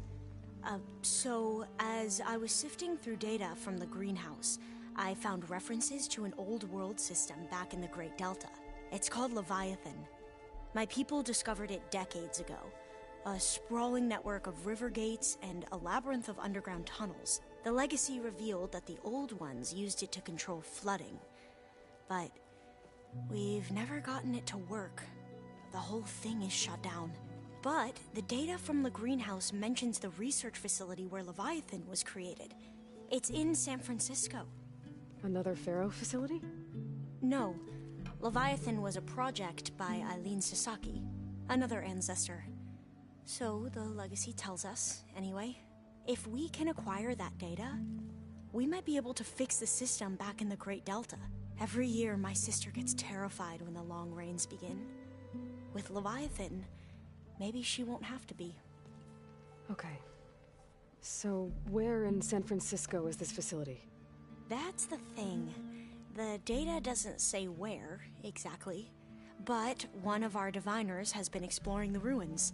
So, as I was sifting through data from the greenhouse, I found references to an old world system back in the Great Delta. It's called Leviathan. My people discovered it decades ago. A sprawling network of river gates and a labyrinth of underground tunnels. The legacy revealed that the old ones used it to control flooding. But we've never gotten it to work. The whole thing is shut down. But the data from the greenhouse mentions the research facility where Leviathan was created. It's in San Francisco. Another Pharaoh facility? No. Leviathan was a project by Eileen Sasaki, another ancestor. So the legacy tells us, anyway. If we can acquire that data, we might be able to fix the system back in the Great Delta. Every year, my sister gets terrified when the long rains begin. With Leviathan, maybe she won't have to be. Okay. So, where in San Francisco is this facility? That's the thing. The data doesn't say where, exactly. But one of our diviners has been exploring the ruins.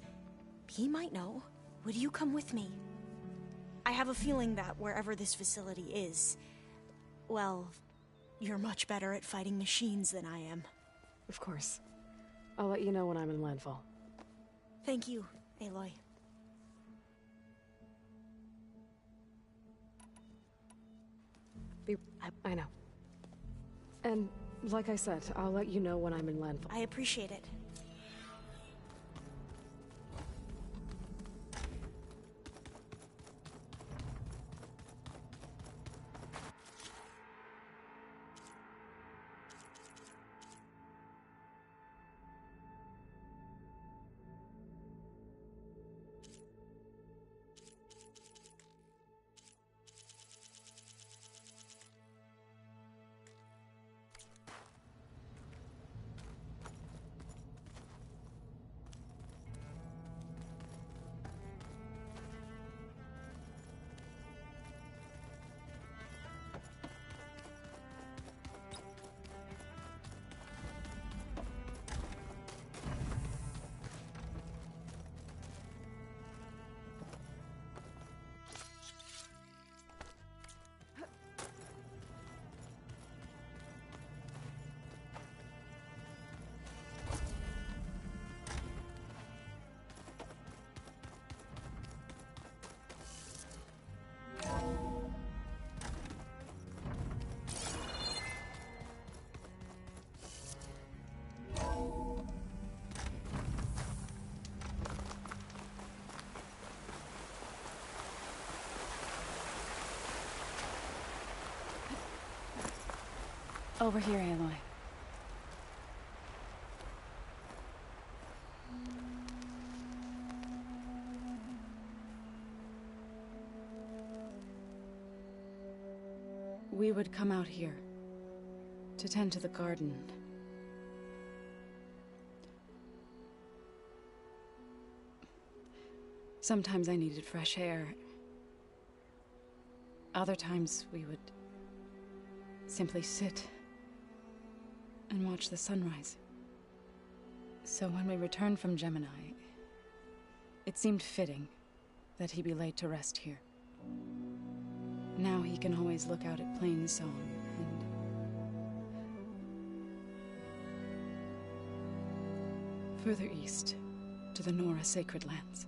He might know. Would you come with me? I have a feeling that wherever this facility is, well, you're much better at fighting machines than I am. Of course. I'll let you know when I'm in landfall. Thank you, Aloy. I know. And, like I said, I'll let you know when I'm in landfall. I appreciate it. Over here, Aloy. We would come out here to tend to the garden. Sometimes I needed fresh air. Other times we would simply sit and watch the sunrise. So when we returned from Gemini, it seemed fitting that he be laid to rest here. Now he can always look out at Plainsong and... further east, to the Nora sacred lands.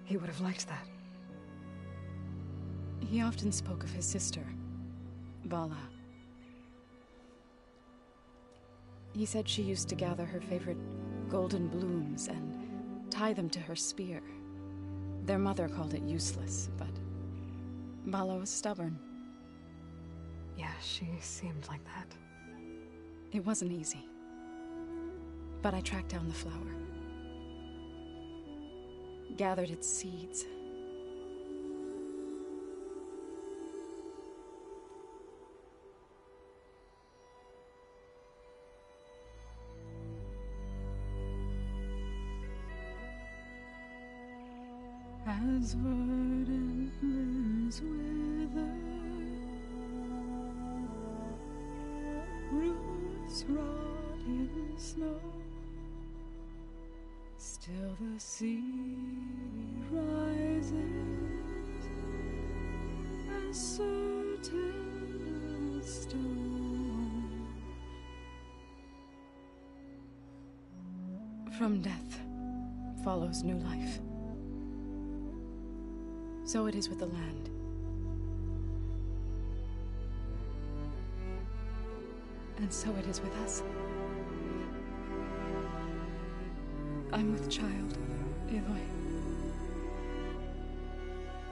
He would have liked that. He often spoke of his sister, Vala. He said she used to gather her favorite golden blooms and tie them to her spear. Their mother called it useless, but Vala was stubborn. Yeah, she seemed like that. It wasn't easy. But I tracked down the flower. Gathered its seeds. As verdant limbs wither, roots rot in snow, still the sea rises, as certain as stone. From death follows new life. So it is with the land. And so it is with us. I'm with child, Aloy.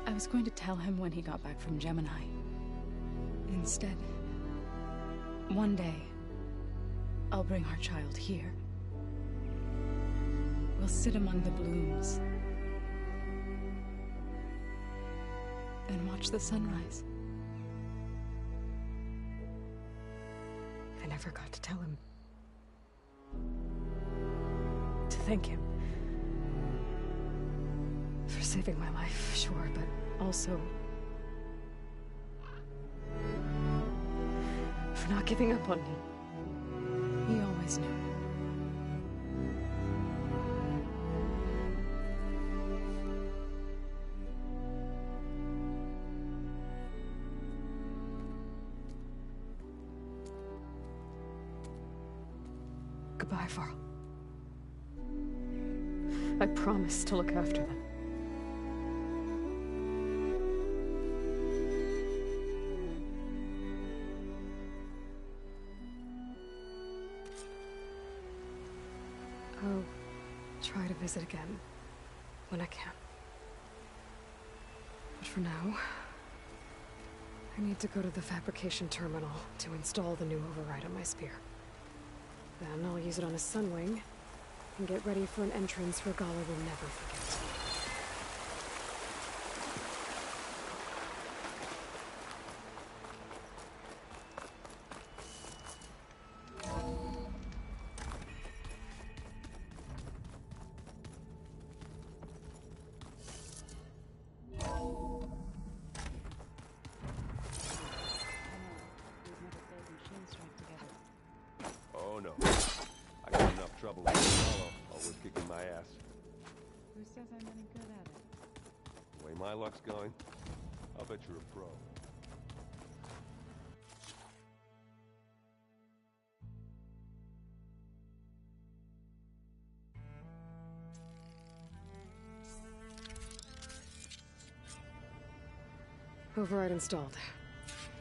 I was going to tell him when he got back from Gemini. Instead, one day, I'll bring our child here. We'll sit among the blooms and watch the sunrise. I never got to tell him. To thank him. For saving my life, sure, but also for not giving up on me. He always knew. Goodbye, Varl. I promise to look after them. I'll try to visit again when I can. But for now, I need to go to the fabrication terminal to install the new override on my spear. Then I'll use it on a sunwing and get ready for an entrance Regala will never forget. Oh no. I got enough trouble with Apollo, always kicking my ass. Who says I'm any good at it? The way my luck's going, I'll bet you're a pro. Override installed.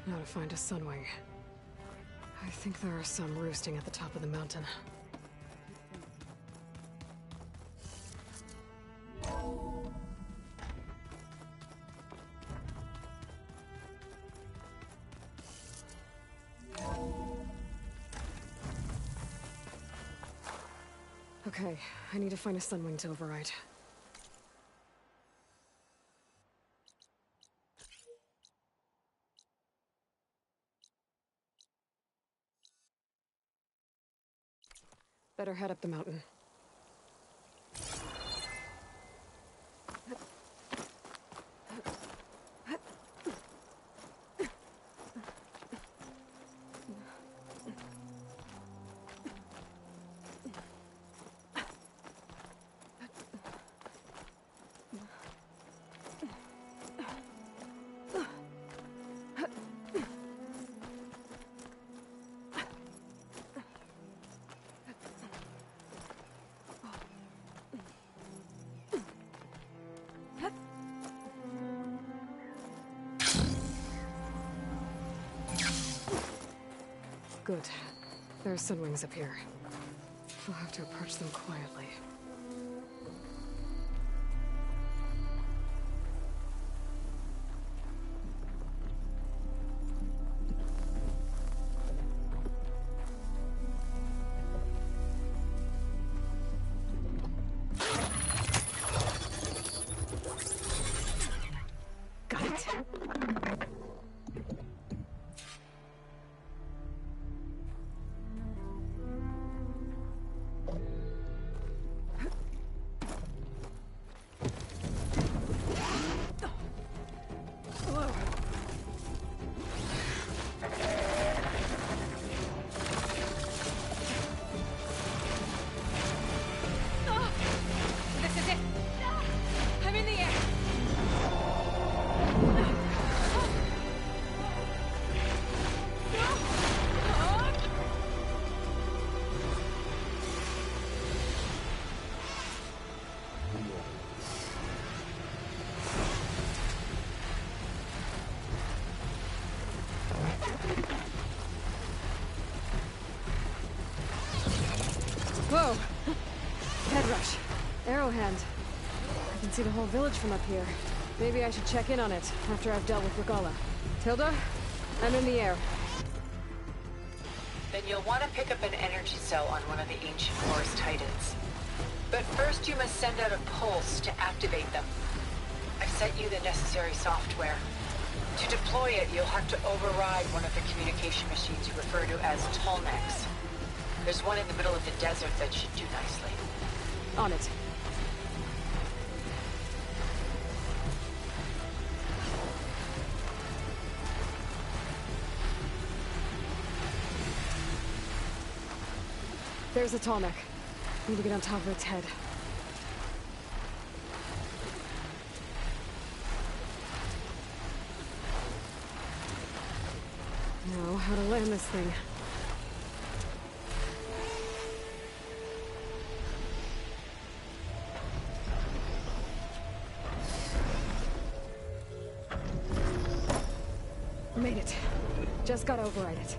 Now to find a sunwing. I think there are some roosting at the top of the mountain. Okay, I need to find a sunwing to override. Better head up the mountain. Good. There's sunwings up here. We'll have to approach them quietly. Got it. This is it. I'm in the air. Whoa! Head rush. Arrowhand. I can see the whole village from up here. Maybe I should check in on it after I've dealt with Regala. Tilda? I'm in the air. Then you'll want to pick up an energy cell on one of the ancient Horus Titans. But first you must send out a pulse to activate them. I've sent you the necessary software. To deploy it, you'll have to override one of the communication machines you refer to as Tolmecs. There's one in the middle of the desert that should do nicely. On it. There's a Tolmec. Need to get on top of its head. Now, how to land this thing. Made it. Just gotta override it.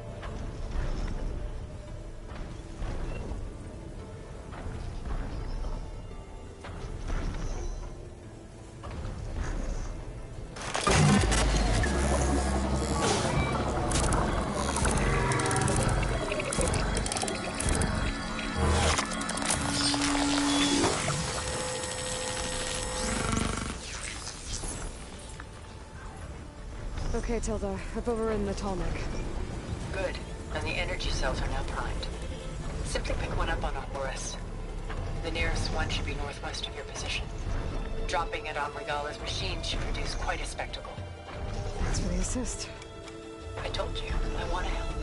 Okay, Tilda. I've overridden the Tolmec. Good. And the energy cells are now primed. Simply pick one up on a Horus. The nearest one should be northwest of your position. Dropping it on Regala's machine should produce quite a spectacle. Thanks for the assist. I told you, I want to help.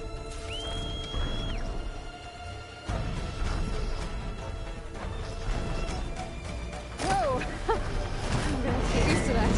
Whoa! I'm gonna have to get used to that.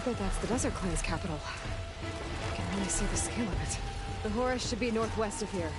bet that's the Desert Clan's capital. I can really see the scale of it. The Horus should be northwest of here.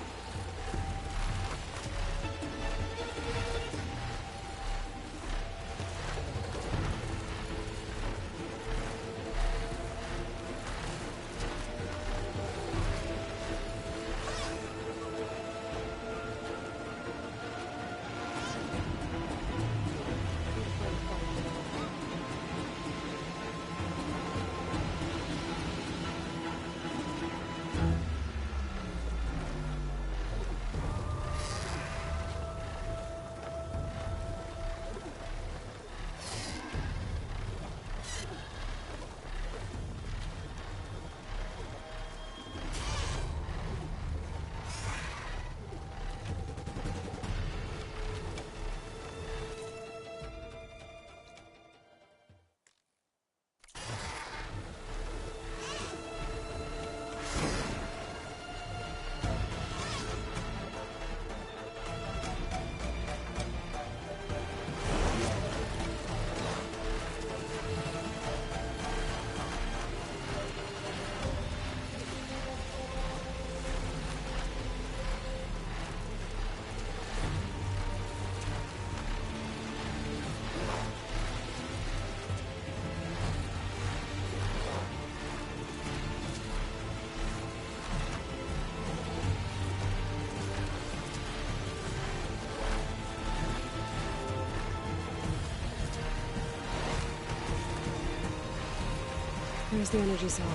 There's the energy cell.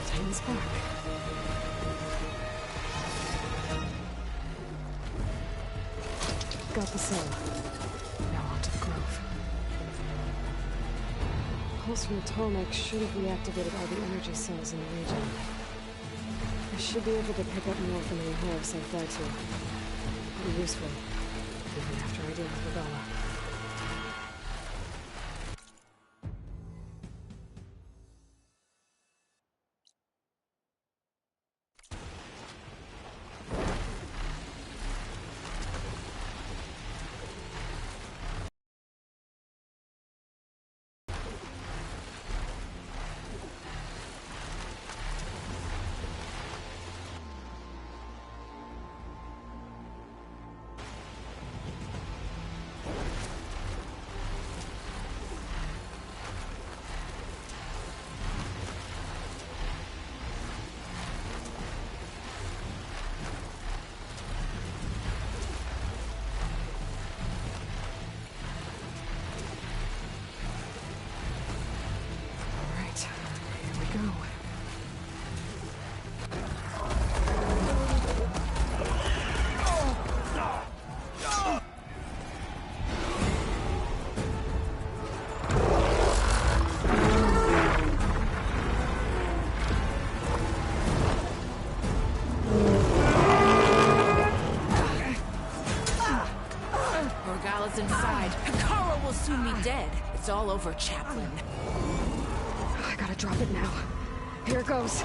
Tiny spark. Got the cell. Now on to the grove. Pulse from the Tolmec should have reactivated all the energy cells in the region. I should be able to pick up more from the Horus I've died to. Be useful, even after I deal with Rebella. Inside. Hikara will soon be dead. It's all over, Chaplain. I gotta drop it now. Here it goes.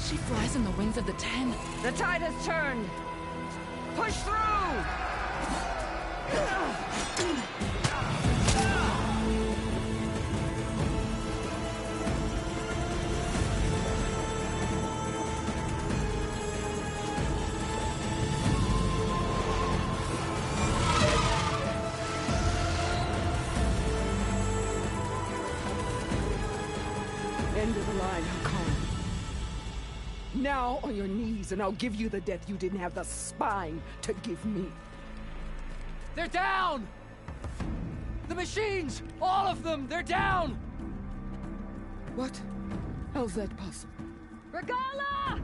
She flies in the wings of the Ten. The tide has turned. Push through! End of the line, Hikara. Now on your knees, and I'll give you the death you didn't have the spine to give me. They're down! The machines! All of them! They're down! What? How's that possible? Regala!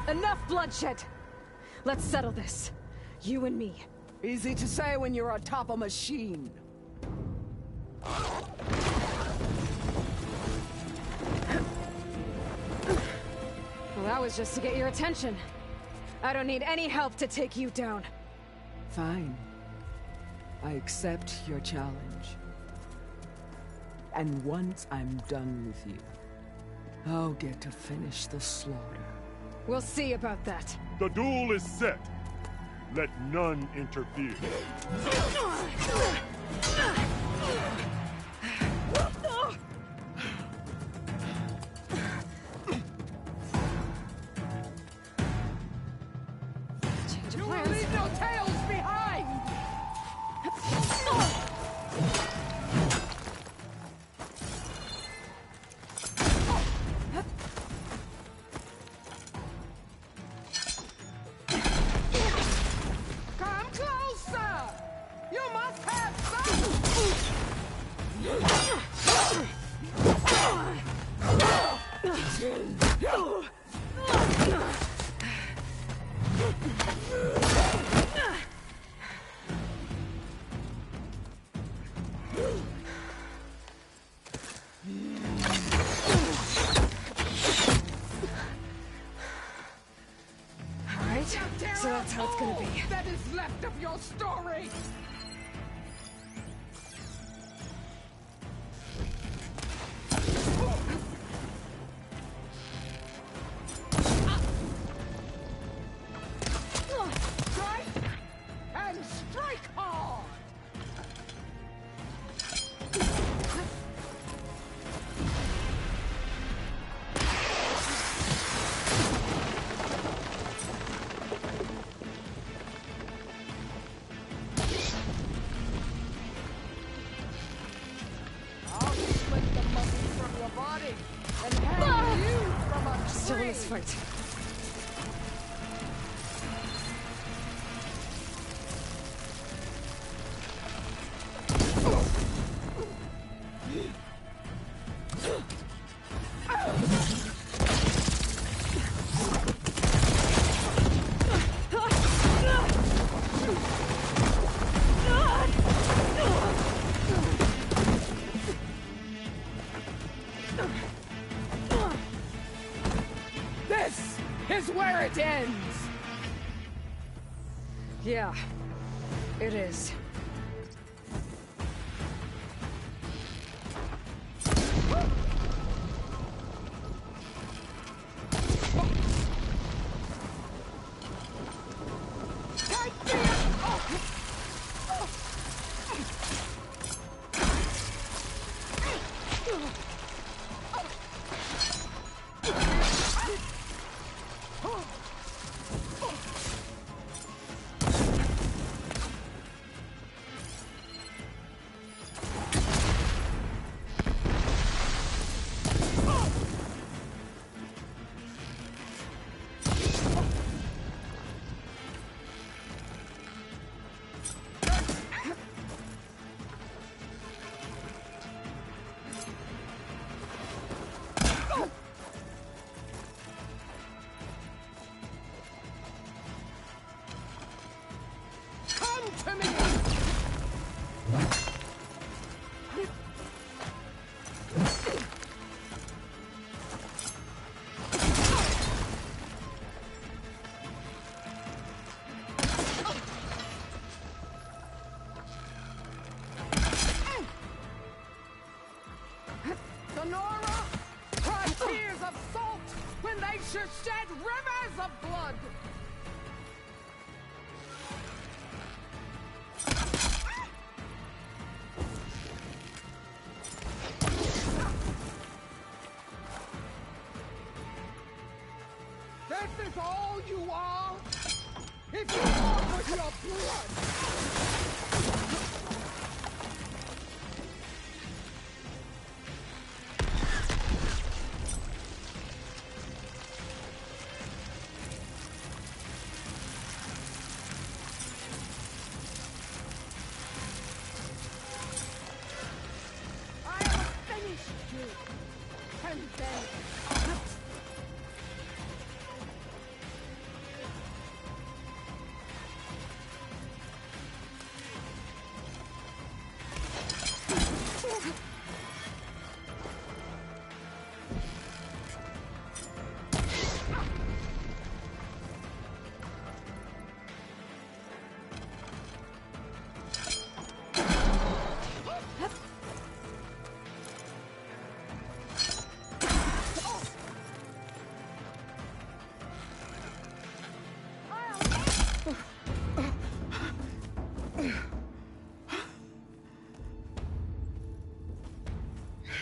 Enough bloodshed! Let's settle this. You and me. Easy to say when you're atop a machine. Well, that was just to get your attention. I don't need any help to take you down. Fine. I accept your challenge. And once I'm done with you, I'll get to finish the slaughter. We'll see about that. The duel is set. Let none interfere. You will leave no tails behind! Come closer! You must have Alright, so that's how it's gonna be. That is left of your story! Strike and strike hard! I'll split the muscle from your body and hang you from a Still in tree. this fight. This is where it ends! Yeah, it is. Come to me! Sonora, cry tears of salt when they should shed rivers of blood! This is all you are? If you offered your blood! I have finished you! And then...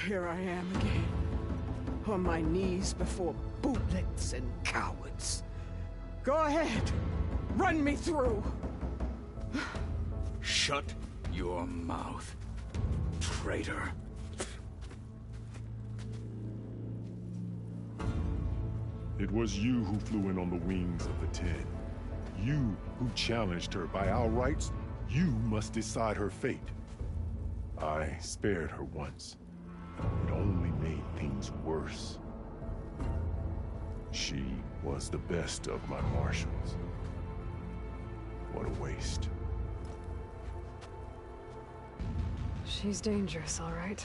Here I am again, on my knees before bootlets and cowards. Go ahead, run me through. Shut your mouth, traitor. It was you who flew in on the wings of the Ten. You who challenged her. By our rights, you must decide her fate. I spared her once. It only made things worse. She was the best of my marshals. What a waste. She's dangerous, all right.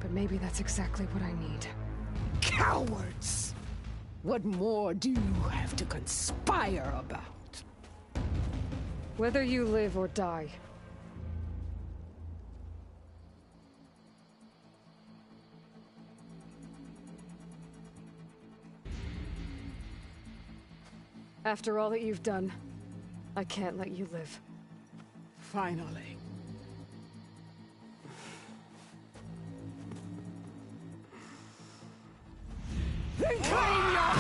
But maybe that's exactly what I need. Cowards! What more do you have to conspire about? Whether you live or die. After all that you've done, I can't let you live. Finally. Then claim your...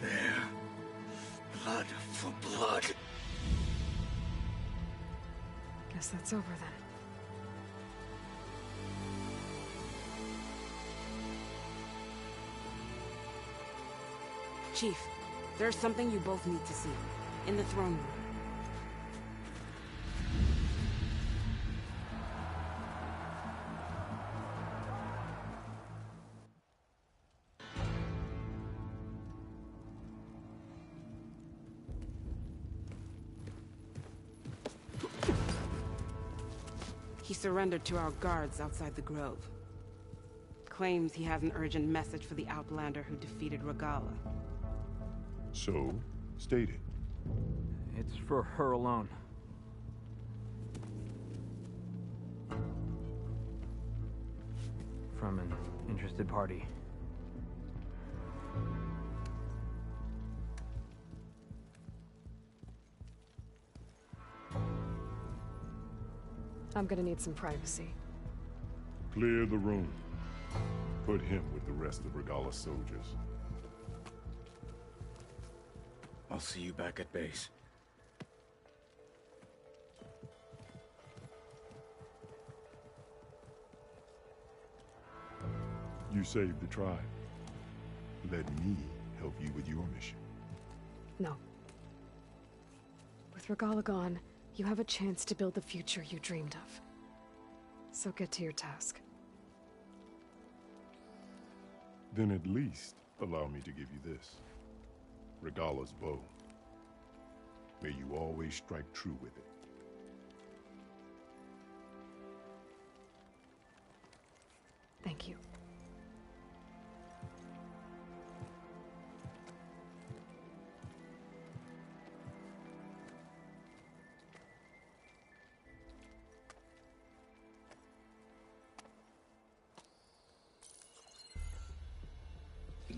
There. Blood for blood. Guess that's over then. Chief, there's something you both need to see. In the throne room. He surrendered to our guards outside the grove. Claims he has an urgent message for the Outlander who defeated Regala. So, state it. It's for her alone. From an interested party. I'm gonna need some privacy. Clear the room. Put him with the rest of Regala's soldiers. I'll see you back at base. You saved the tribe. Let me help you with your mission. No. With Regala gone, you have a chance to build the future you dreamed of. So get to your task. Then at least allow me to give you this. Regala's bow. May you always strike true with it. Thank you.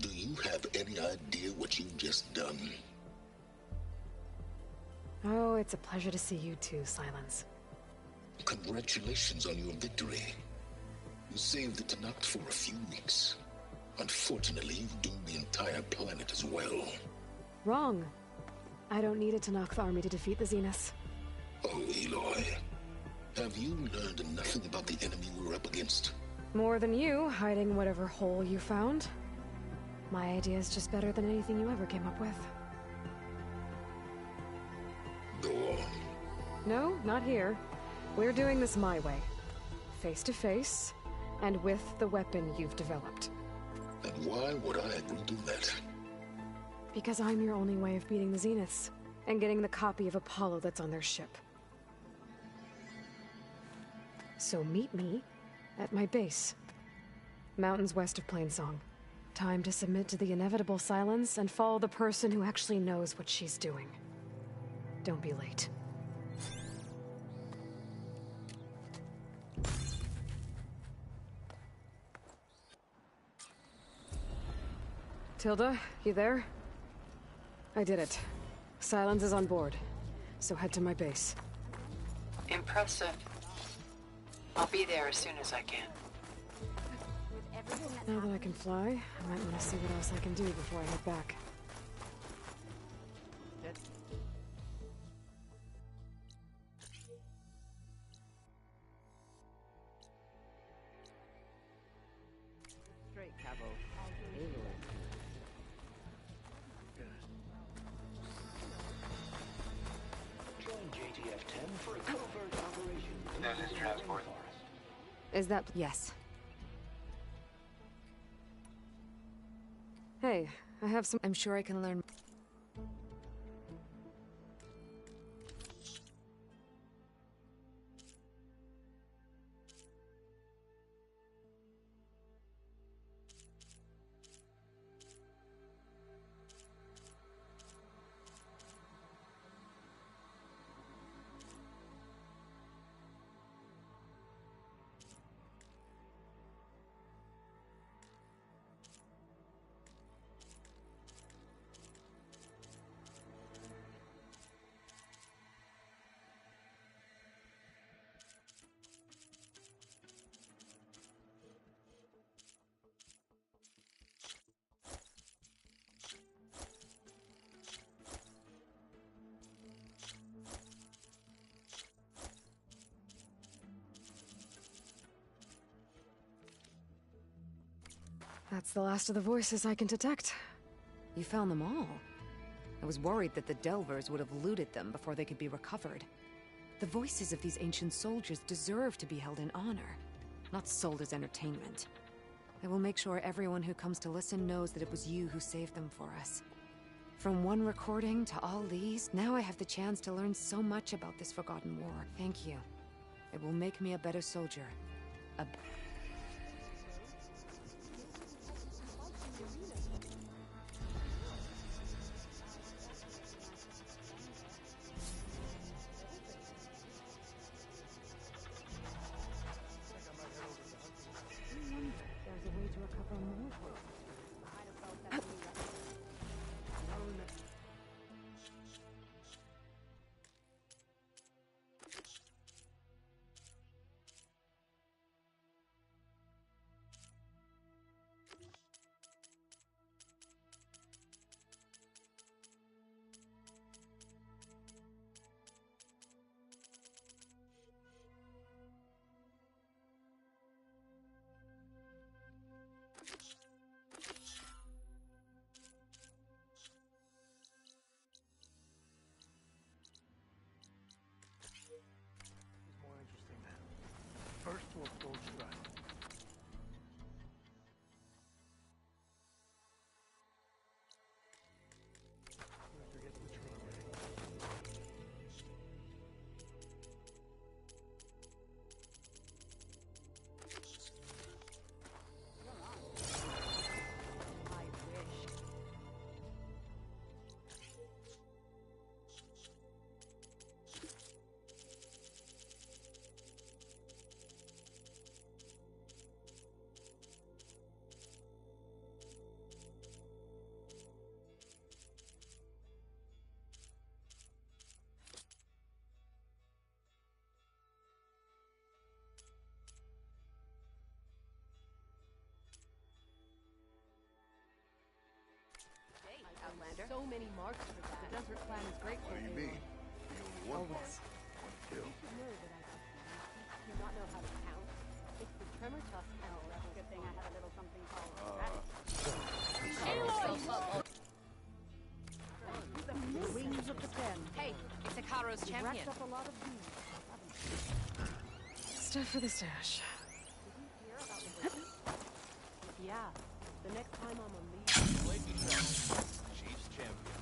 Do you have any idea what you've just done? Oh, it's a pleasure to see you too, Silence. Congratulations on your victory. You saved the Tanakh for a few weeks. Unfortunately, you've doomed the entire planet as well. Wrong. I don't need a Tanakh army to defeat the Zeniths. Oh, Eloy. Have you learned nothing about the enemy we're up against? More than you, hiding whatever hole you found. My idea is just better than anything you ever came up with. Go on. No, not here. We're doing this my way. Face to face, and with the weapon you've developed. And why would I agree to that? Because I'm your only way of beating the Zeniths, and getting the copy of Apollo that's on their ship. So meet me at my base. Mountains west of Plainsong. Time to submit to the inevitable silence and follow the person who actually knows what she's doing. Don't be late. Tilda, you there? I did it. Silence is on board, so head to my base. Impressive. I'll be there as soon as I can. Now that I can fly, I might want to see what else I can do before I head back. Straight, Cabo. Join JTF-10 for a covert operation. There's his transport. Is that... Yes. Hey, I have some... I'm sure I can learn... That's the last of the voices I can detect. You found them all. I was worried that the Delvers would have looted them before they could be recovered. The voices of these ancient soldiers deserve to be held in honor, not sold as entertainment. I will make sure everyone who comes to listen knows that it was you who saved them for us. From one recording to all these, now I have the chance to learn so much about this forgotten war. Thank you. It will make me a better soldier. A There's a way to recover more. More interesting now. First to a full strike. We have to get the train ready. Outlander. So many marks for that. The desert plan is great for What do you mean? The only one mark. One kill. You should know that I do not know how to count. It's the tremor tusk. Oh, that's a good thing I had a little something called the wings of the pen. Hey, it's Ikaro's champion. Up a lot of these. Stuff for the stash. Yeah, the next time I'm on leave. Chief's champion.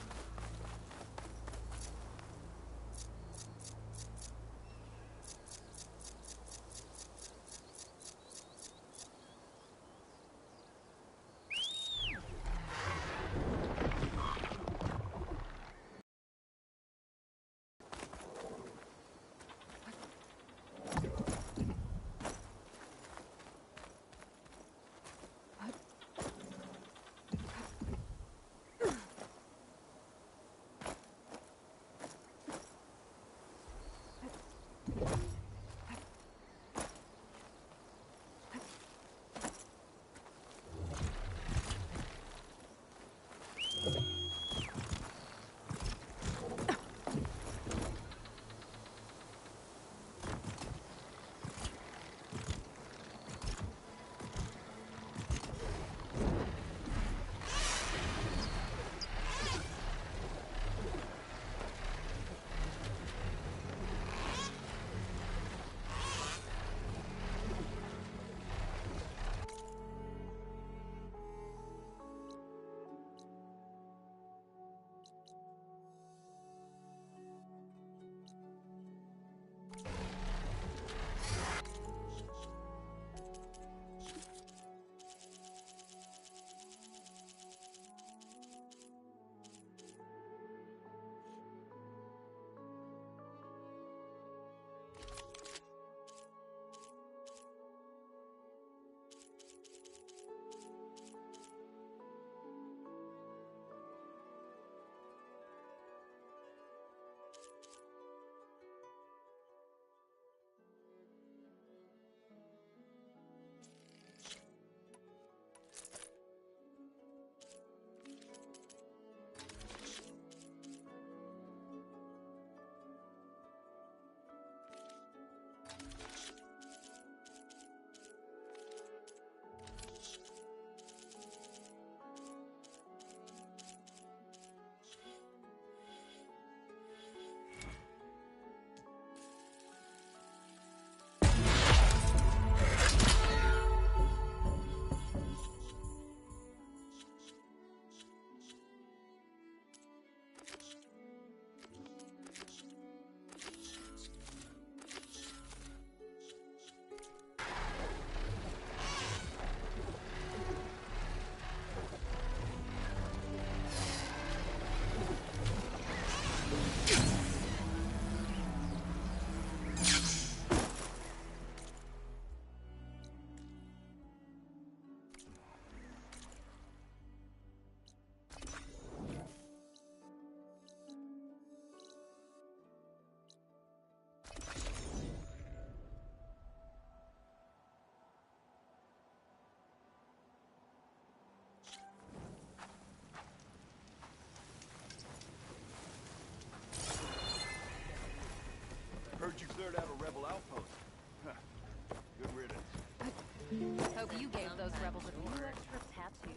You gave those rebels a few extra tattoos.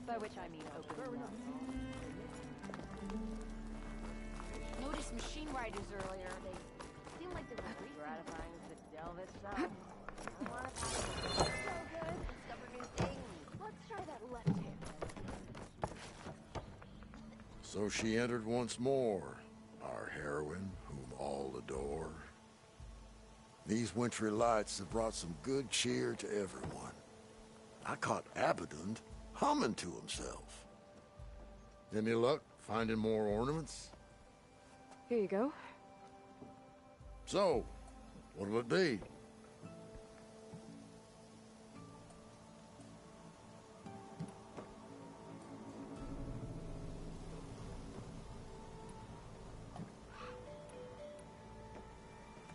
By which I mean open mouth. Noticed machine riders earlier. They seem like they were breathing. Gratifying to delve itself. I want to so good. Discover new things. Let's try that left hand. So she entered once more, our heroine, whom all adore. These wintry lights have brought some good cheer to everyone. I caught Abaddon humming to himself. Any luck finding more ornaments? Here you go. So, what'll it be?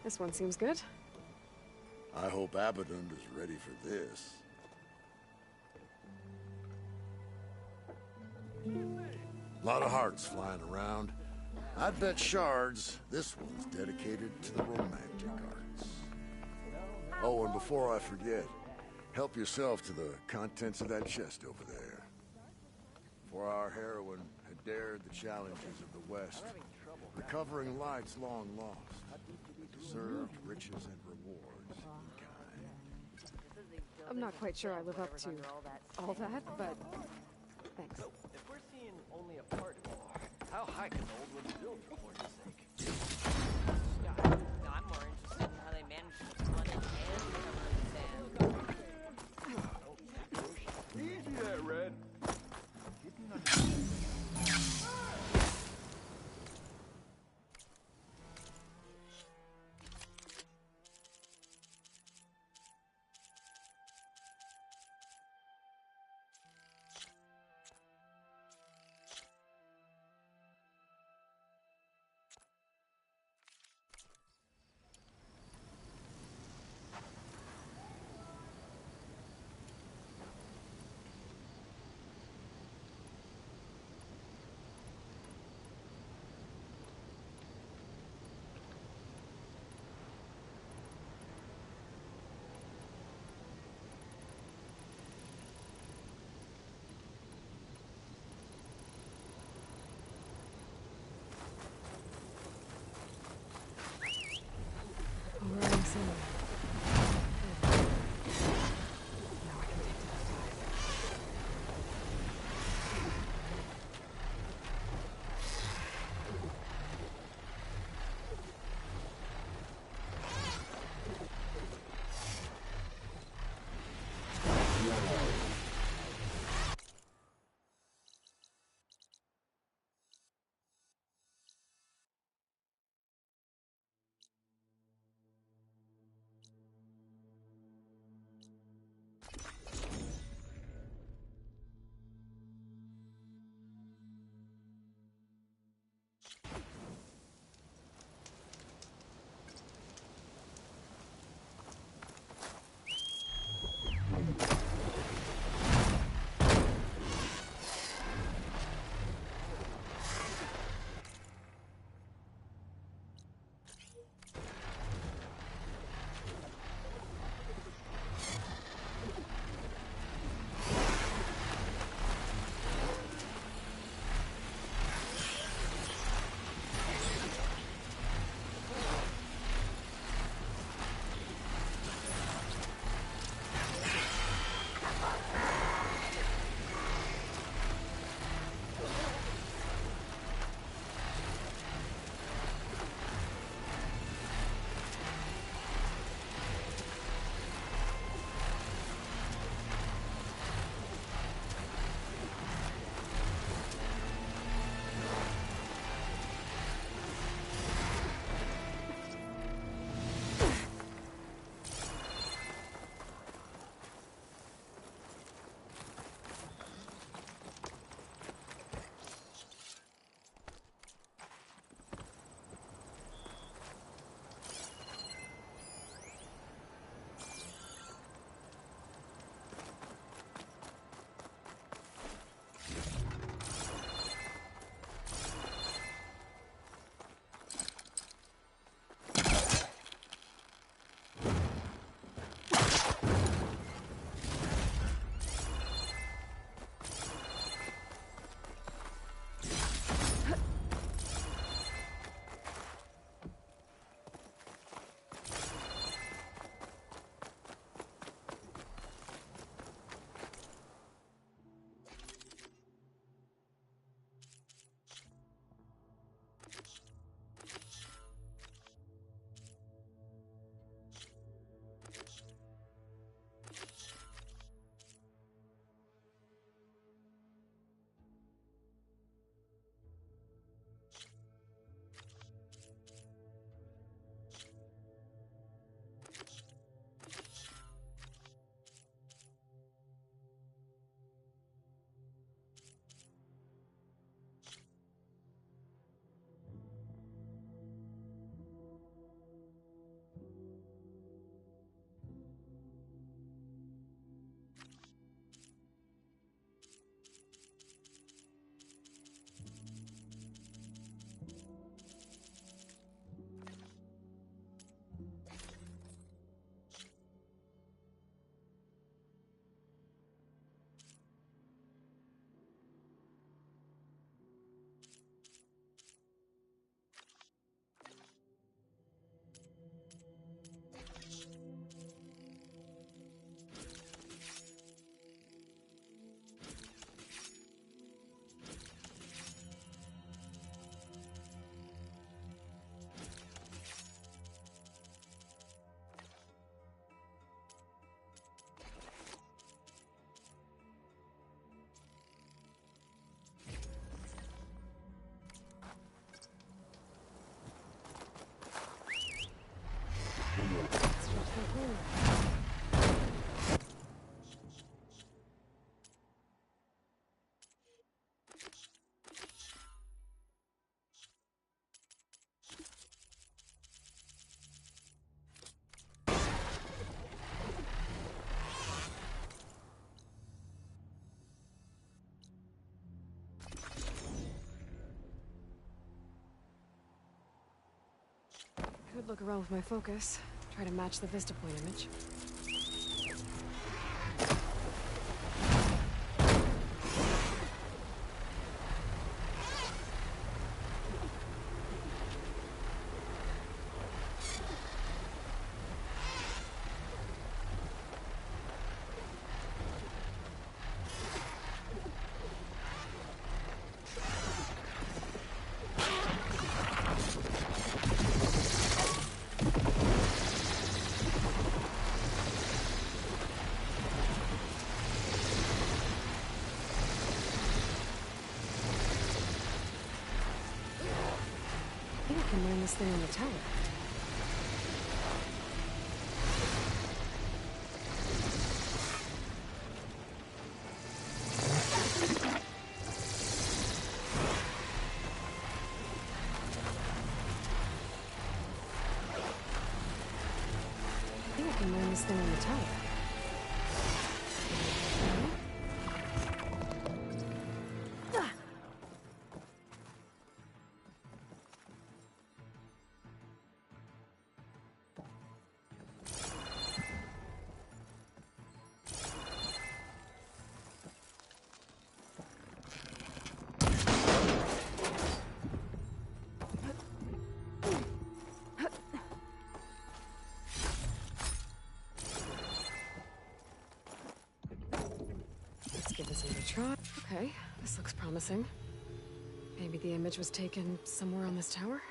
This one seems good. I hope Abaddon is ready for this. Lot of hearts flying around. I'd bet shards this one's dedicated to the romantic arts. Oh, and before I forget, help yourself to the contents of that chest over there. For our heroine had dared the challenges of the West, recovering lights long lost, deserved riches and rewards in kind. I'm not quite sure I live up to all that, but thanks. So, if we're seeing only a part of it, how high can the old ones build for Lord's sake? No, I'm more interested in how they managed to flood it and cover it in sand. Easy there, Red. look around with my focus. Try to match the Vista Point image. I think I can learn this thing on the tower. I think I can learn this thing on the tower. Give this another try. Okay, this looks promising. Maybe the image was taken somewhere on this tower?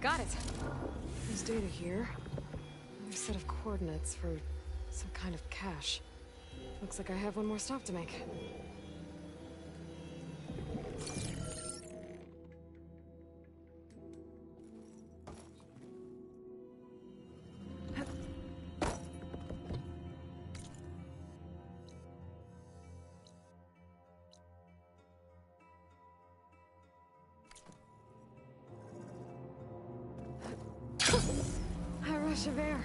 Got it. There's data here. Another set of coordinates for Some kind of cache. Looks like I have one more stop to make. A rush of air.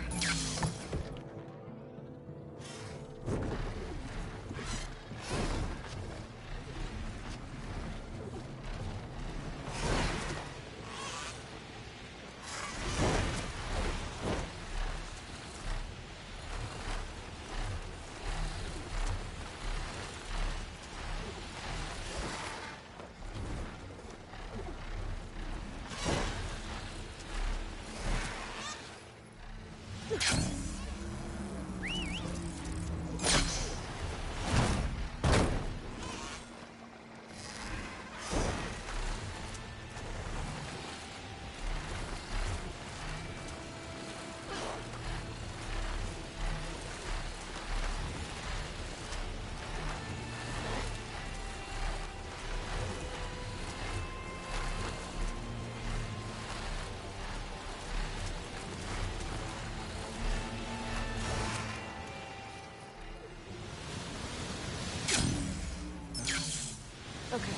Okay.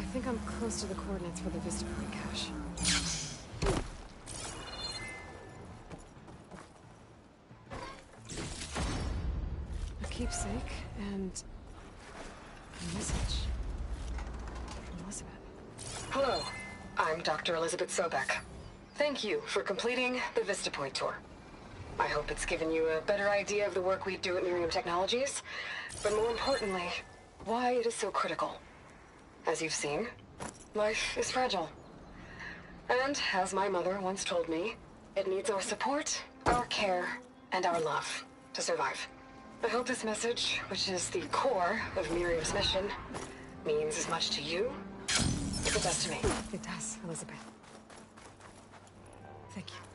I think I'm close to the coordinates for the Vista Point cache. A keepsake and a message from Elizabeth. Hello, I'm Dr. Elizabeth Sobek. Thank you for completing the Vista Point tour. I hope it's given you a better idea of the work we do at Miriam Technologies, but more importantly, why it is so critical. As you've seen, life is fragile. And, as my mother once told me, it needs our support, our care, and our love to survive. I hope this message, which is the core of Miriam's mission, means as much to you as it does to me. It does, Elizabeth. Thank you.